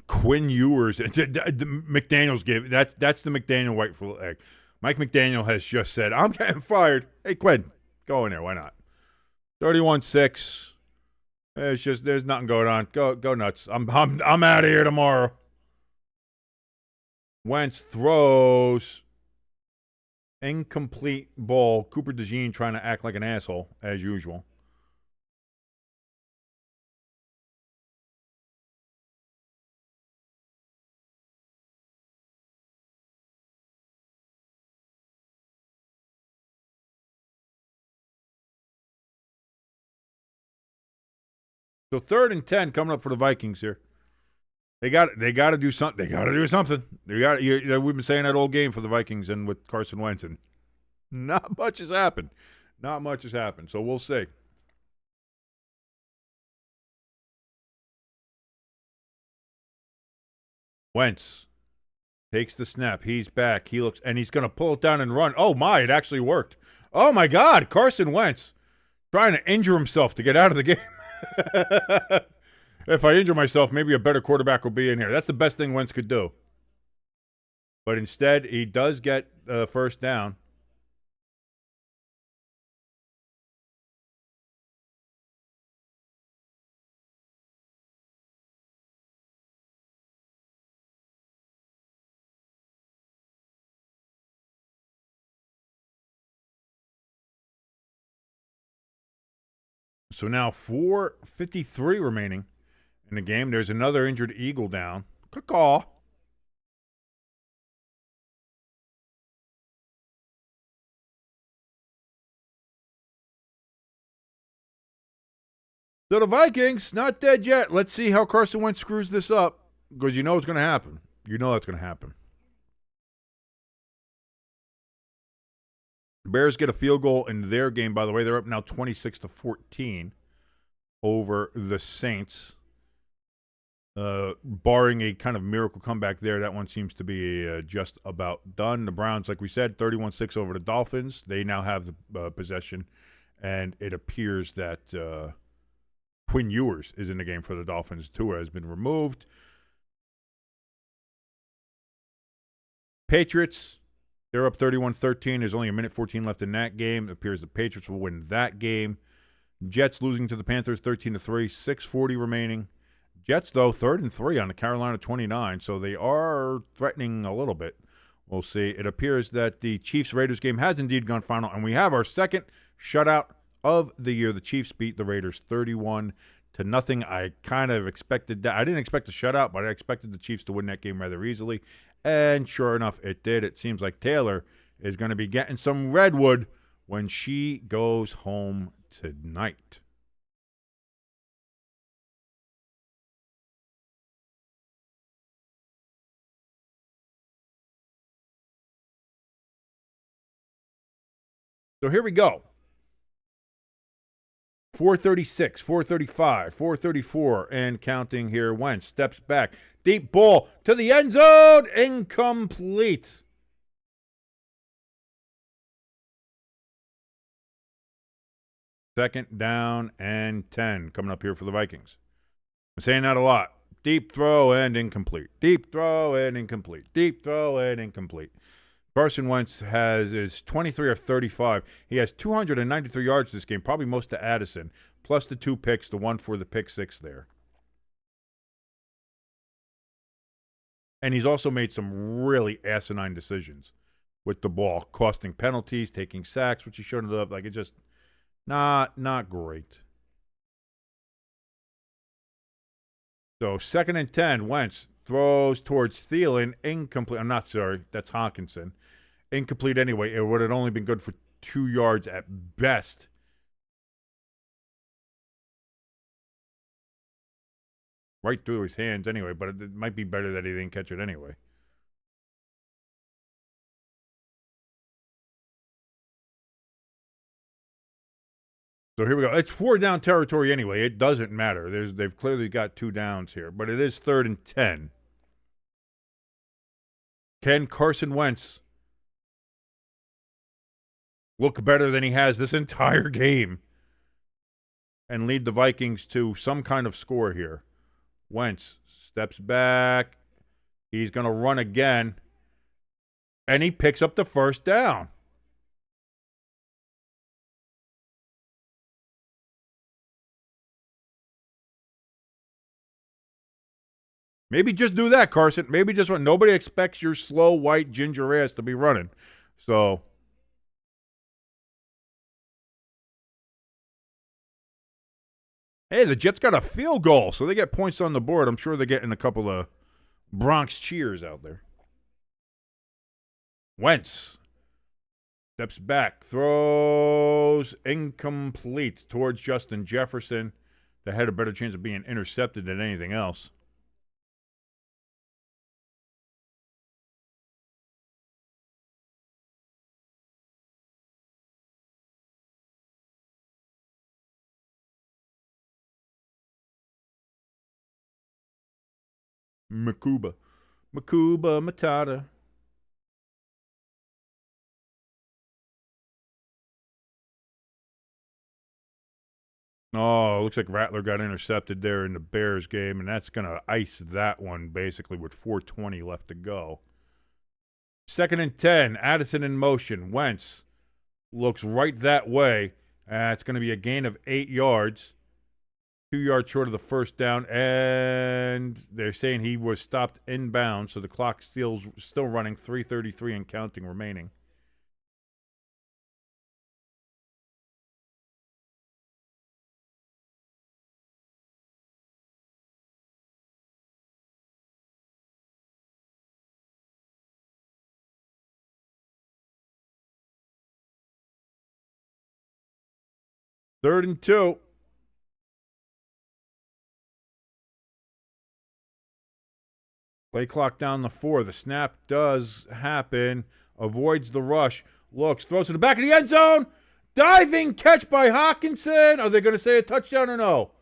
Quinn Ewers. McDaniel's game. That's the McDaniel white egg. Mike McDaniel has just said, I'm getting fired. Hey, Quinn, go in there. Why not? 31-6. It's just there's nothing going on. Go nuts. I'm out of here tomorrow. Wentz throws incomplete ball. Cooper DeJean trying to act like an asshole as usual. So 3rd and 10 coming up for the Vikings here. They got to do something. They got to do something. We've been saying that all game for the Vikings and with Carson Wentz, and not much has happened. Not much has happened. So we'll see. Wentz takes the snap. He's back. He looks, and he's going to pull it down and run. Oh, my, it actually worked. Oh, my God, Carson Wentz trying to injure himself to get out of the game. If I injure myself, maybe a better quarterback will be in here. That's the best thing Wentz could do. But instead, he does get the first down. So now 4:53 remaining in the game. There's another injured Eagle down. Caw. So the Vikings, not dead yet. Let's see how Carson Wentz screws this up, because you know it's going to happen. You know that's going to happen. Bears get a field goal in their game, by the way. They're up now 26-14 over the Saints. Barring a kind of miracle comeback there, that one seems to be just about done. The Browns, like we said, 31-6 over the Dolphins. They now have the possession, and it appears that Quinn Ewers is in the game for the Dolphins. Tua has been removed. Patriots, they're up 31-13. There's only a minute 14 left in that game. It appears the Patriots will win that game. Jets losing to the Panthers 13-3, 6:40 remaining. Jets, though, 3rd and 3 on the Carolina 29, so they are threatening a little bit. We'll see. It appears that the Chiefs-Raiders game has indeed gone final, and we have our second shutout of the year. The Chiefs beat the Raiders 31-0. I kind of expected that. I didn't expect a shutout, but I expected the Chiefs to win that game rather easily, and sure enough, it did. It seems like Taylor is going to be getting some redwood when she goes home tonight. So here we go. 4:36, 4:35, 4:34, and counting here. Wentz steps back. Deep ball to the end zone. Incomplete. Second down and 10 coming up here for the Vikings. I'm saying that a lot. Deep throw and incomplete. Deep throw and incomplete. Deep throw and incomplete. Carson Wentz is 23 of 35. He has 293 yards this game, probably most to Addison, plus the 2 picks, the one for the pick 6 there. And he's also made some really asinine decisions with the ball, costing penalties, taking sacks, which he shouldn't have. Like, it's just not great. So 2nd and 10, Wentz throws towards Thielen, incomplete. I'm not sorry, that's Hawkinson. Incomplete anyway. It would have only been good for 2 yards at best. Right through his hands anyway, but it might be better that he didn't catch it anyway. So here we go. It's 4 down territory anyway. It doesn't matter. They've clearly got 2 downs here, but it is 3rd and 10. Can Carson Wentz look better than he has this entire game and lead the Vikings to some kind of score here? Wentz steps back. He's going to run again, and he picks up the first down. Maybe just do that, Carson. Maybe just run. Nobody expects your slow, white, ginger ass to be running. So, hey, the Jets got a field goal, so they get points on the board. I'm sure they're getting a couple of Bronx cheers out there. Wentz steps back, throws incomplete towards Justin Jefferson. that had a better chance of being intercepted than anything else. Makuba Matata. Oh, looks like Rattler got intercepted there in the Bears game, and that's going to ice that one basically with 4:20 left to go. 2nd and 10, Addison in motion. Wentz looks right that way. It's going to be a gain of 8 yards, 2 yards short of the first down, and they're saying he was stopped inbound, so the clock still running, 3:33 and counting remaining. Third and 2. Play clock down to 4. The snap does happen. Avoids the rush. Looks. Throws to the back of the end zone. Diving catch by Hawkinson. Are they going to say a touchdown or no?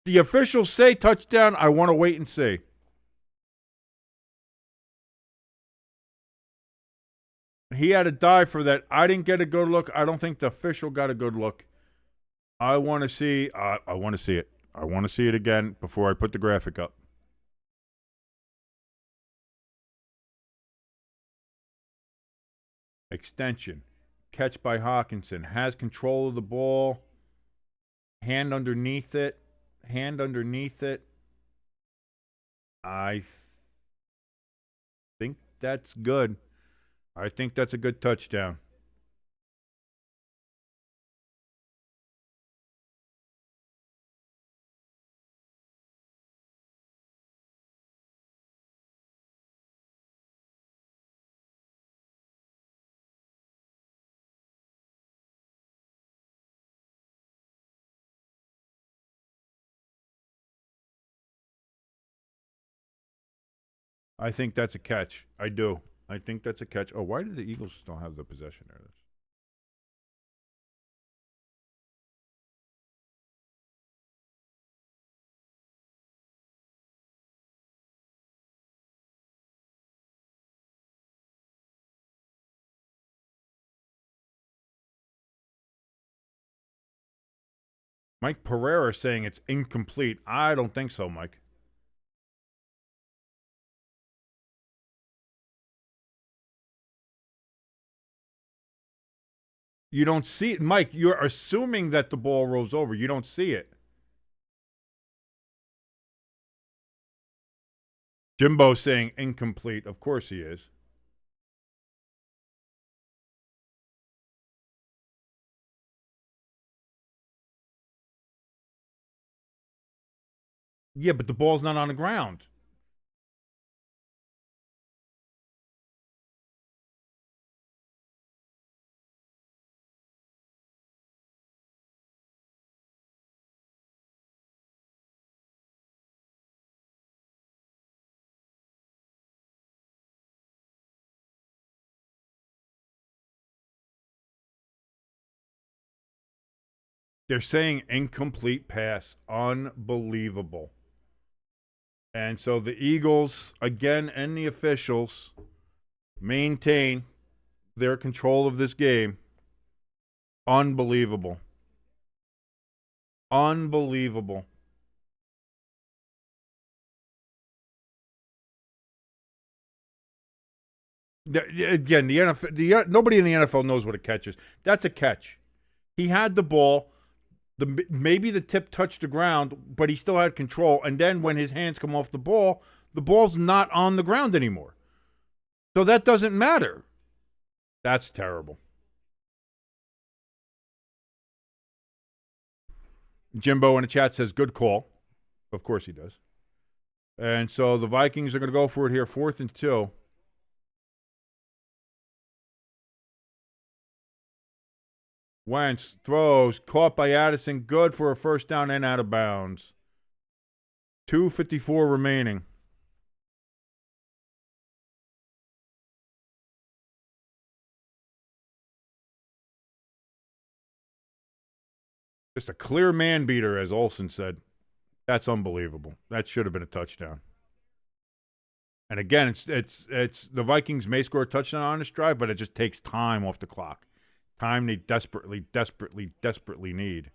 The officials say touchdown. I want to wait and see. He had a dive for that. I didn't get a good look. I don't think the official got a good look. I want to see. I want to see it. I want to see it again before I put the graphic up. Extension. Catch by Hawkinson. Has control of the ball. Hand underneath it. Hand underneath it. I think that's good. I think that's a good touchdown. I think that's a catch. I do. I think that's a catch. Oh, why did the Eagles still have the possession there? Mike Pereira saying it's incomplete. I don't think so, Mike. You don't see it. Mike, you're assuming that the ball rolls over. You don't see it. Jimbo saying incomplete. Of course he is. Yeah, but the ball's not on the ground. They're saying incomplete pass. Unbelievable. And so the Eagles, again, and the officials maintain their control of this game. Unbelievable. Unbelievable. Again, the NFL, nobody in the NFL knows what a catch is. That's a catch. He had the ball. Maybe the tip touched the ground, but he still had control. And then when his hands come off the ball's not on the ground anymore. So that doesn't matter. That's terrible. Jimbo in the chat says, good call. Of course he does. And so the Vikings are going to go for it here, 4th and 2. Wentz throws, caught by Addison, good for a first down and out of bounds. 2:54 remaining. Just a clear man beater, as Olsen said. That's unbelievable. That should have been a touchdown. And again, it's the Vikings may score a touchdown on this drive, but it just takes time off the clock. Time they desperately need.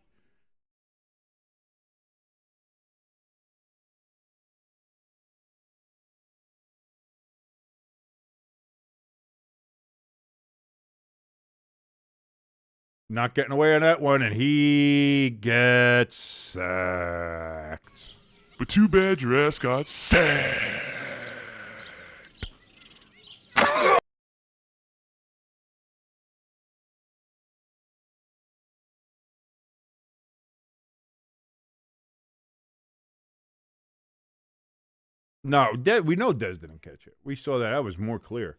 Not getting away on that one, and he gets sacked. But too bad your ass got sacked. No, we know Dez didn't catch it. We saw that. That was more clear.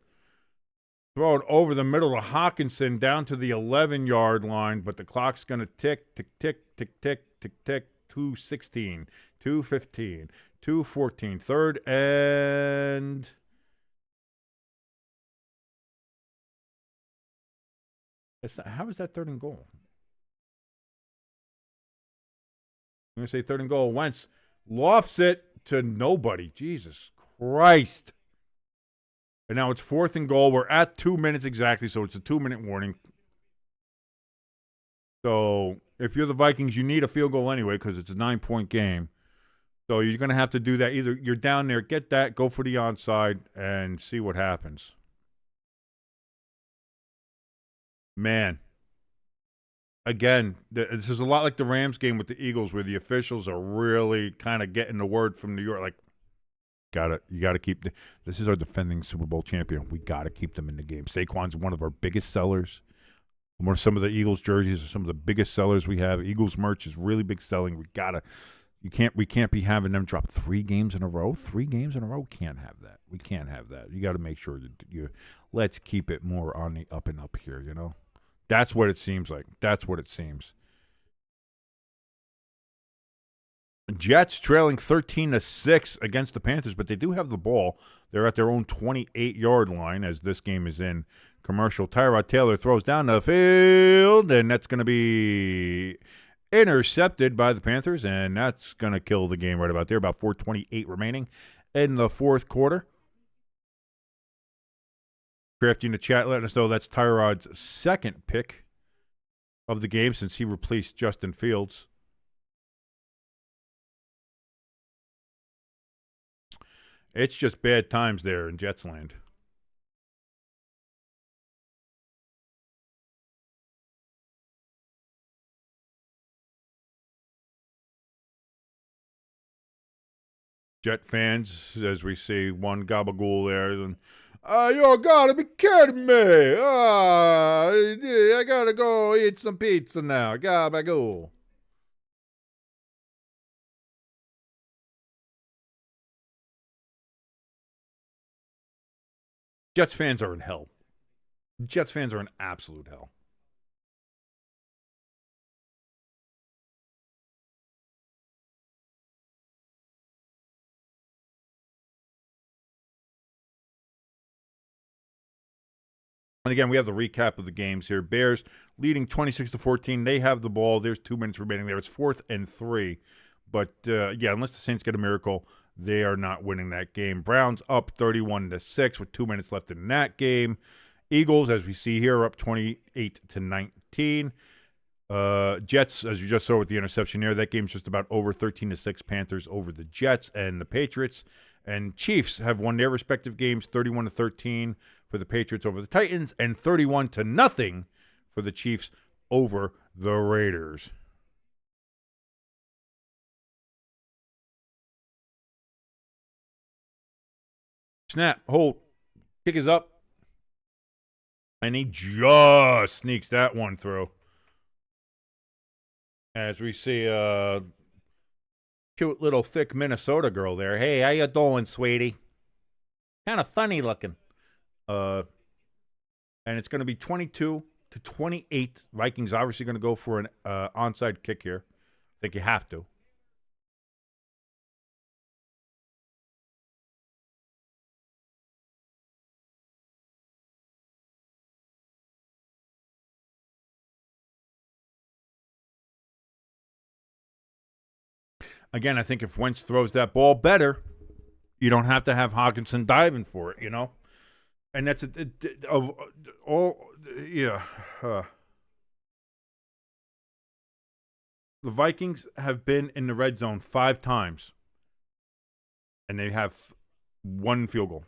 Throw it over the middle to Hawkinson down to the 11-yard line, but the clock's going to tick, tick, tick, tick, tick, tick, tick. 2:16, 2:15, 2:14. Third and... how is that third and goal? I'm going to say third and goal. Wentz lofts it to nobody. Jesus Christ. And now it's fourth and goal. We're at 2 minutes exactly, so it's a 2-minute warning. So if you're the Vikings, you need a field goal anyway because it's a 9-point game. So you're going to have to do that. Either you're down there, get that, go for the onside, and see what happens. Man. Again, this is a lot like the Rams game with the Eagles where the officials are really kind of getting the word from New York, like, you gotta keep this is our defending Super Bowl champion. We gotta keep them in the game. Saquon's one of our biggest sellers. Some of the Eagles jerseys are some of the biggest sellers we have. Eagles merch is really big selling. We can't be having them drop 3 games in a row. 3 games in a row. Can't have that. We can't have that. You got to make sure that let's keep it more on the up and up here, you know? That's what it seems like. That's what it seems. Jets trailing 13-6 against the Panthers, but they do have the ball. They're at their own 28-yard line as this game is in commercial. Tyrod Taylor throws down the field, and that's going to be intercepted by the Panthers, and that's going to kill the game right about there. About 4:28 remaining in the fourth quarter. Crafty in the chat letting us know that's Tyrod's second pick of the game since he replaced Justin Fields. It's just bad times there in Jets land. Jet fans, as we see one gabagool there, and you gotta be kidding me! I gotta go eat some pizza now. Gabagool. Jets fans are in hell. Jets fans are in absolute hell. And again, we have the recap of the games here. Bears leading 26-14. They have the ball. There's 2 minutes remaining there. It's 4th and 3. But, unless the Saints get a miracle, they are not winning that game. Browns up 31-6 with 2 minutes left in that game. Eagles, as we see here, are up 28-19. Jets, as you just saw with the interception there, that game's just about over. 13-6 Panthers over the Jets and the Patriots. And Chiefs have won their respective games 31-13 for the Patriots over the Titans and 31-0 for the Chiefs over the Raiders. Snap, hold, kick is up, and he just sneaks that one through. As we see cute little thick Minnesota girl there. Hey, how you doing, sweetie? Kind of funny looking. And it's going to be 22 to 28. Vikings obviously going to go for an onside kick here. I think you have to. Again, I think if Wentz throws that ball better, you don't have to have Hawkinson diving for it, you know? And that's yeah. The Vikings have been in the red zone 5 times, and they have 1 field goal.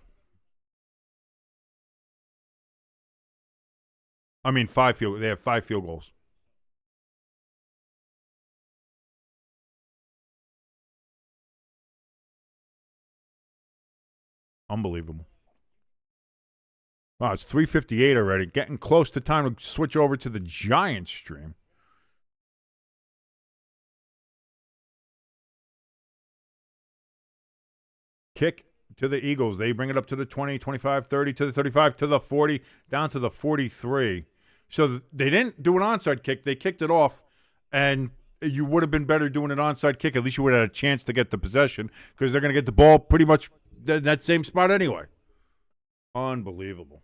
I mean, 5 field. They have 5 field goals. Unbelievable. Wow, it's 3:58 already. Getting close to time to switch over to the Giants stream. Kick to the Eagles. They bring it up to the 20, 25, 30, to the 35, to the 40, down to the 43. So they didn't do an onside kick. They kicked it off, and you would have been better doing an onside kick. At least you would have had a chance to get the possession because they're going to get the ball pretty much in that same spot anyway. Unbelievable.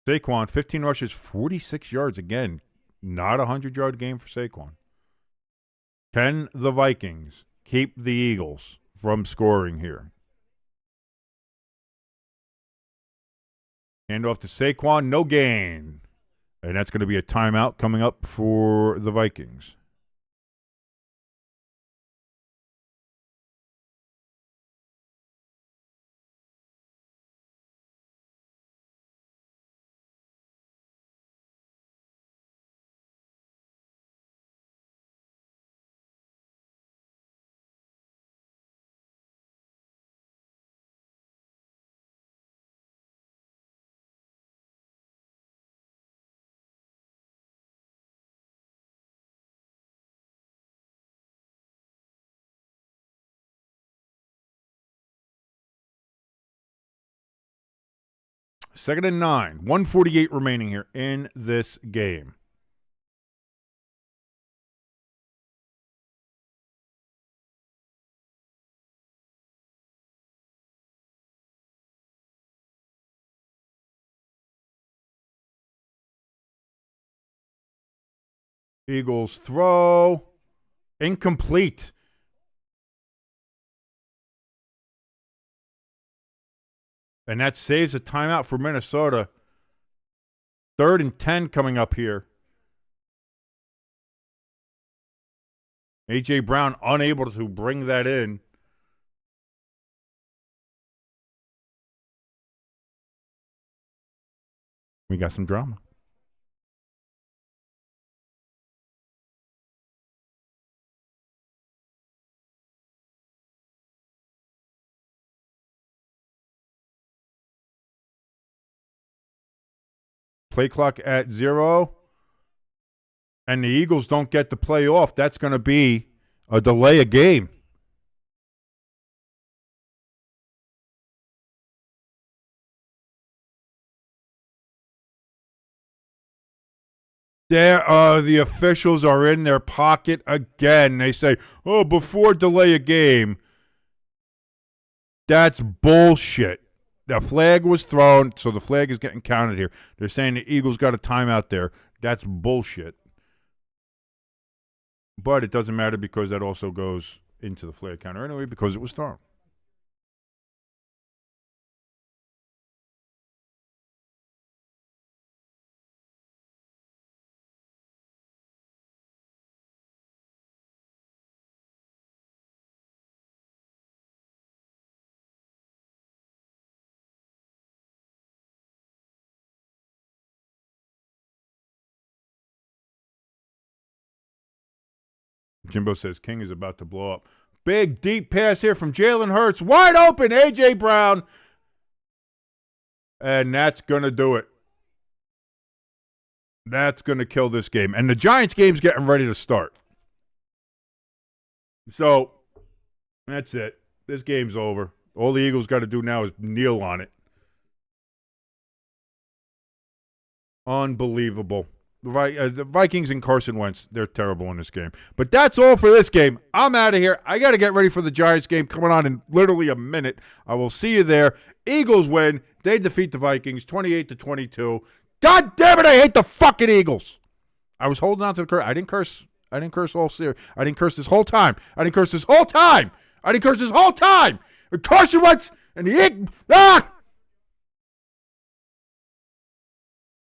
Saquon, 15 rushes, 46 yards. Again, not a 100-yard game for Saquon. Can the Vikings keep the Eagles from scoring here? Hand off to Saquon, no gain. And that's going to be a timeout coming up for the Vikings. Second and 9. 1:48 remaining here in this game. Eagles throw. Incomplete. And that saves a timeout for Minnesota. 3rd and 10 coming up here. A.J. Brown unable to bring that in. We got some drama. Play clock at 0. And the Eagles don't get the play off. That's going to be a delay of game. There, the officials are in their pocket again. They say, oh, before delay a game. That's bullshit. The flag was thrown, so the flag is getting counted here. They're saying the Eagles got a timeout there. That's bullshit. But it doesn't matter because that also goes into the flag counter anyway because it was thrown. Jimbo says King is about to blow up. Big, deep pass here from Jalen Hurts. Wide open, A.J. Brown. And that's going to do it. That's going to kill this game. And the Giants game's getting ready to start. So, that's it. This game's over. All the Eagles got to do now is kneel on it. Unbelievable. The Vikings and Carson Wentz, they're terrible in this game. But that's all for this game. I'm out of here. I got to get ready for the Giants game coming on in literally a minute. I will see you there. Eagles win. They defeat the Vikings 28-22. God damn it, I hate the fucking Eagles. I was holding on to the curse. I didn't curse all series. I didn't curse this whole time. And Carson Wentz and the Eagles.